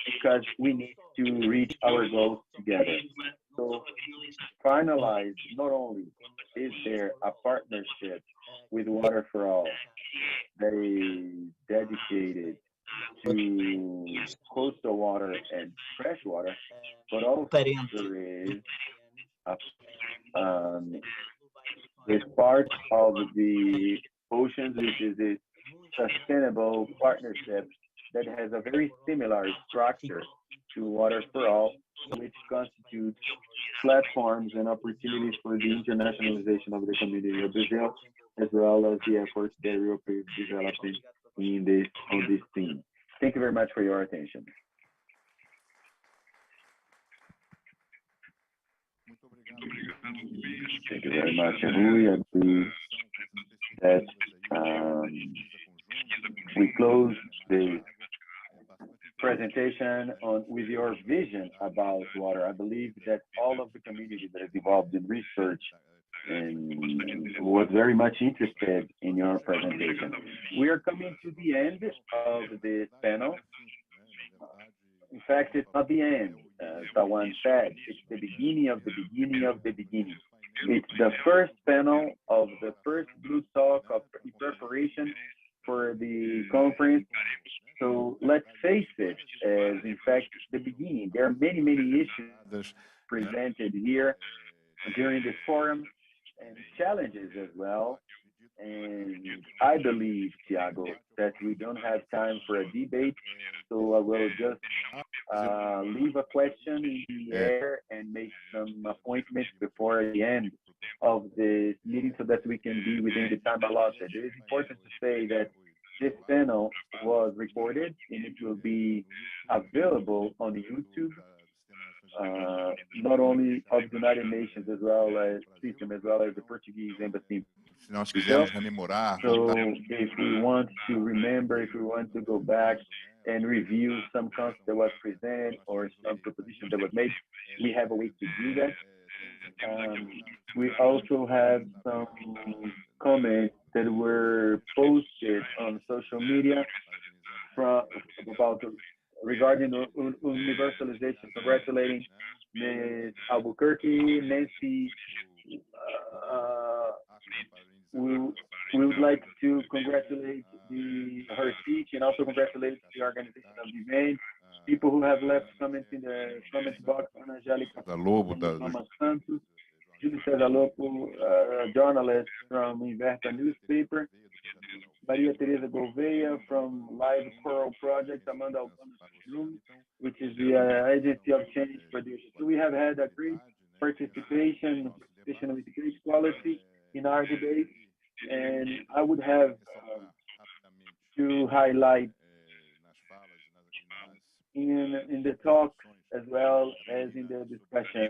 because we need to reach our goals together. So finalize, not only is there a partnership with Water for All that is dedicated to coastal water and fresh water, but also there is part of the oceans, which is a sustainable partnership that has a very similar structure to Water for All, which constitutes platforms and opportunities for the internationalization of the community of Brazil, as well as the efforts that Europeia is developing on this theme. Thank you very much for your attention. Thank you very much, Rui. I believe that we close the presentation with your vision about water. I believe that all of the community that is involved in research and was very much interested in your presentation. We are coming to the end of this panel. In fact, it's not the end, Tawan said. It's the beginning of the beginning of the beginning. It's the first panel of the first Blue Talk of preparation for the conference. So let's face it as, in fact, the beginning. There are many, many issues presented here during this forum, and challenges as well. And I believe, Thiago, that we don't have time for a debate, so I will just leave a question in the air and make some appointments before the end of the meeting so that we can be within the time allotted. It is important to say that this panel was recorded and it will be available on YouTube not only of the United Nations as well as system, as well as the Portuguese embassy. Se nós quisermos rememorar, So if we want to remember, if we want to go back and review some concept that was presented or some proposition that was made, we have a way to do that. We also have some comments that were posted on social media regarding universalization, congratulating Ms. Albuquerque, Nancy. We would like to congratulate her speech and also congratulate the organization of the event. People who have left comments in the comment box: Angélica Santos, Júlio César Lopo, a journalist from Inverta newspaper, Maria Teresa Gouveia from Live Coral Project, Amanda Albano, which is the agency of change producers. So we have had a great participation with great quality in our debate, and I would have to highlight in the talk as well as in the discussion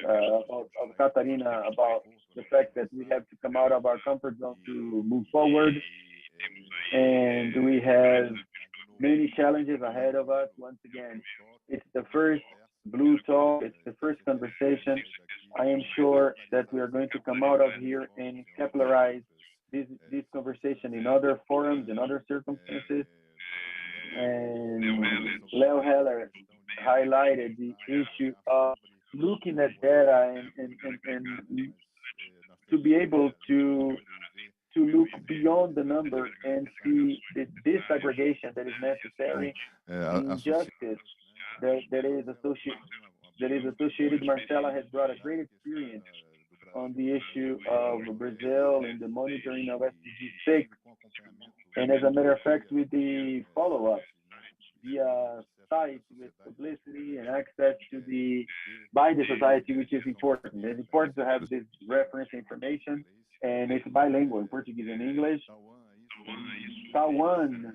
of Catarina about the fact that we have to come out of our comfort zone to move forward, and we have many challenges ahead of us. Once again, it's the first Blue Talk, it's the first conversation. I am sure that we are going to come out of here and capitalize this conversation in other forums, in other circumstances. And Leo Heller highlighted the issue of looking at data and to be able to look beyond the number and see the disaggregation that is necessary, injustice that is associated. Marcela has brought a great experience on the issue of Brazil and the monitoring of SDG 6. And as a matter of fact, with the follow-up via site with publicity and access to by the society, which is important. It's important to have this reference information, and it's bilingual in Portuguese and English. Tawan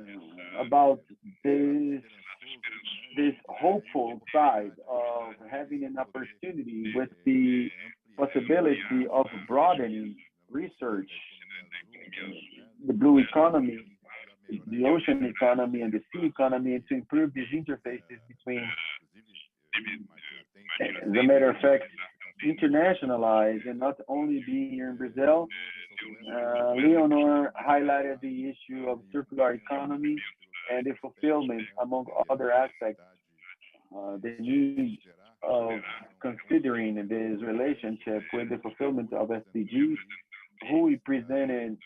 about this hopeful side of having an opportunity with the possibility of broadening research, the blue economy, the ocean economy, and the sea economy, and to improve these interfaces between, as a matter of fact, internationalize and not only be here in Brazil. Leonor highlighted the issue of circular economy and the fulfillment, among other aspects, the need of considering this relationship with the fulfillment of SDGs. Who presented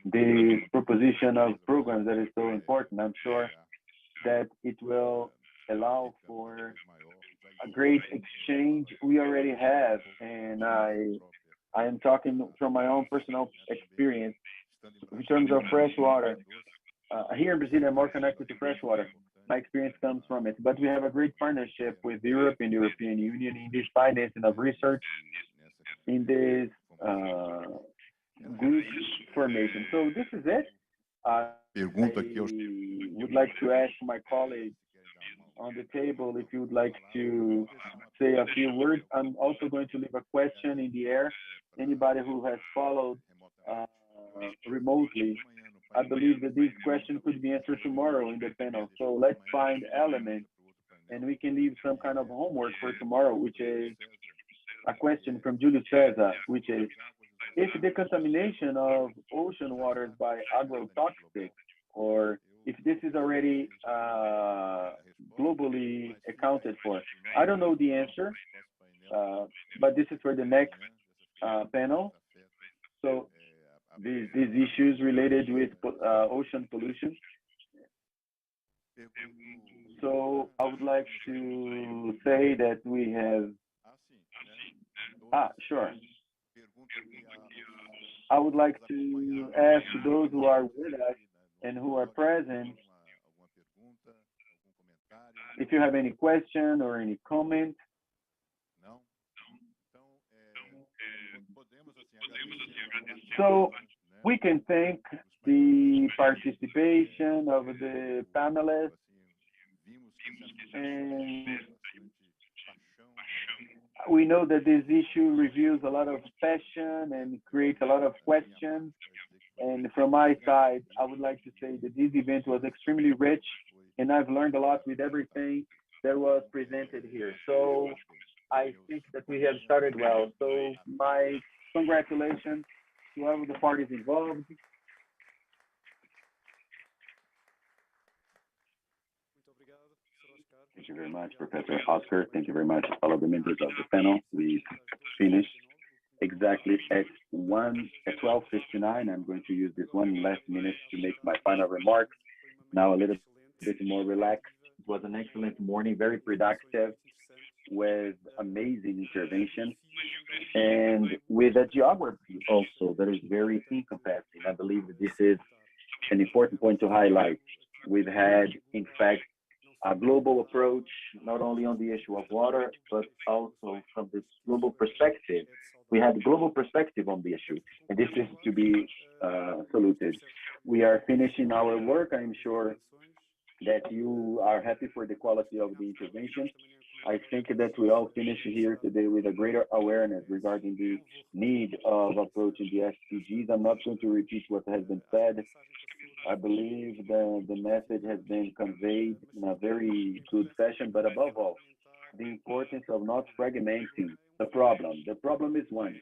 the proposition of programs that is so important. I'm sure that it will allow for a great exchange we already have, and I am talking from my own personal experience in terms of fresh water. Here in Brazil, I'm more connected to fresh water. My experience comes from it, but we have a great partnership with Europe and the European Union in this financing of research, in this group formation. So this is it. I would like to ask my colleagues on the table if you would like to say a few words. I'm also going to leave a question in the air. Anybody who has followed remotely, I believe that this question could be answered tomorrow in the panel. So let's find elements, and we can leave some kind of homework for tomorrow, which is a question from Júlio César, which is, if the contamination of ocean waters by agrotoxics, or if this is already globally accounted for. I don't know the answer, but this is for the next panel. So these issues related with ocean pollution. So I would like to say that we have, sure. I would like to ask those who are with us and who are present, if you have any question or any comment. So we can thank the participation of the panelists. And we know that this issue reveals a lot of passion and creates a lot of questions. And from my side, I would like to say that this event was extremely rich, and I've learned a lot with everything that was presented here. So I think that we have started well. So my congratulations to all of the parties involved. Thank you very much, Professor Oscar. Thank you very much, all of the members of the panel. We finished exactly at 12:59. I'm going to use this one last minute to make my final remarks. Now a little bit more relaxed. It was an excellent morning, very productive, with amazing intervention, and with a geography also that is very encompassing. I believe that this is an important point to highlight. We've had, in fact, a global approach, not only on the issue of water, but also from this global perspective. We had a global perspective on the issue, and this is to be saluted. We are finishing our work. I'm sure that you are happy for the quality of the intervention. I think that we all finish here today with a greater awareness regarding the need of approaching the SDGs. I'm not going to repeat what has been said. I believe the message has been conveyed in a very good fashion, but above all, the importance of not fragmenting the problem. The problem is one.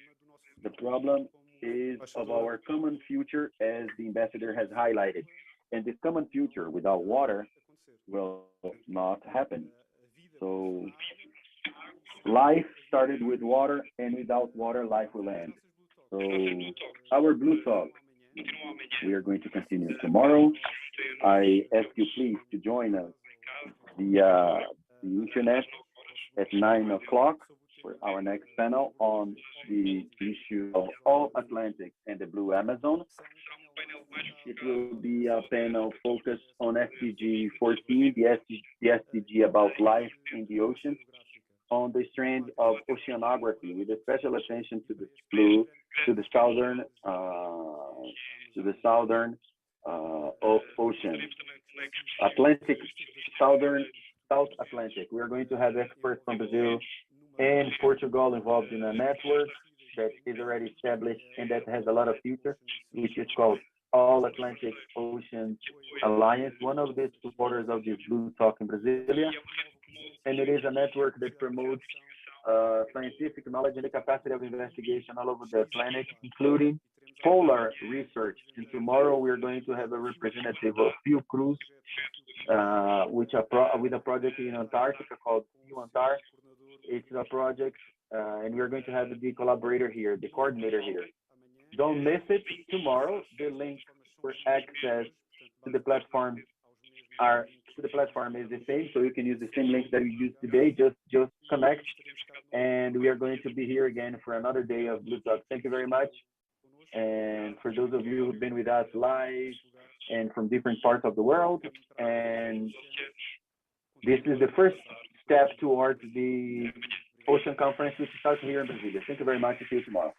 The problem is of our common future, as the ambassador has highlighted. And this common future without water will not happen. So life started with water, and without water, life will end. So our Blue Talk, we are going to continue tomorrow. I ask you please to join us via the internet at 9 o'clock for our next panel on the issue of all Atlantic and the Blue Amazon. It will be a panel focused on SDG 14, the SDG about life in the ocean, on the strand of oceanography, with a special attention to the blue, to the southern ocean, Atlantic, South Atlantic. We are going to have experts from Brazil and Portugal involved in a network that is already established and that has a lot of future, which is called All Atlantic Ocean Alliance, one of the supporters of this Blue Talk in Brasilia. And it is a network that promotes scientific knowledge and the capacity of investigation all over the planet, including polar research. And tomorrow we're going to have a representative of Few Cruz, with a project in Antarctica called Antar. It's a project, and we're going to have the collaborator here, the coordinator here. Don't miss it tomorrow. The link for access to the platform is the same, so you can use the same link that we used today. Just connect, and we are going to be here again for another day of Blue Talk. Thank you very much. And for those of you who've been with us live and from different parts of the world, and this is the first step towards the Ocean Conference, which starts here in Brasilia. Thank you very much. See you tomorrow.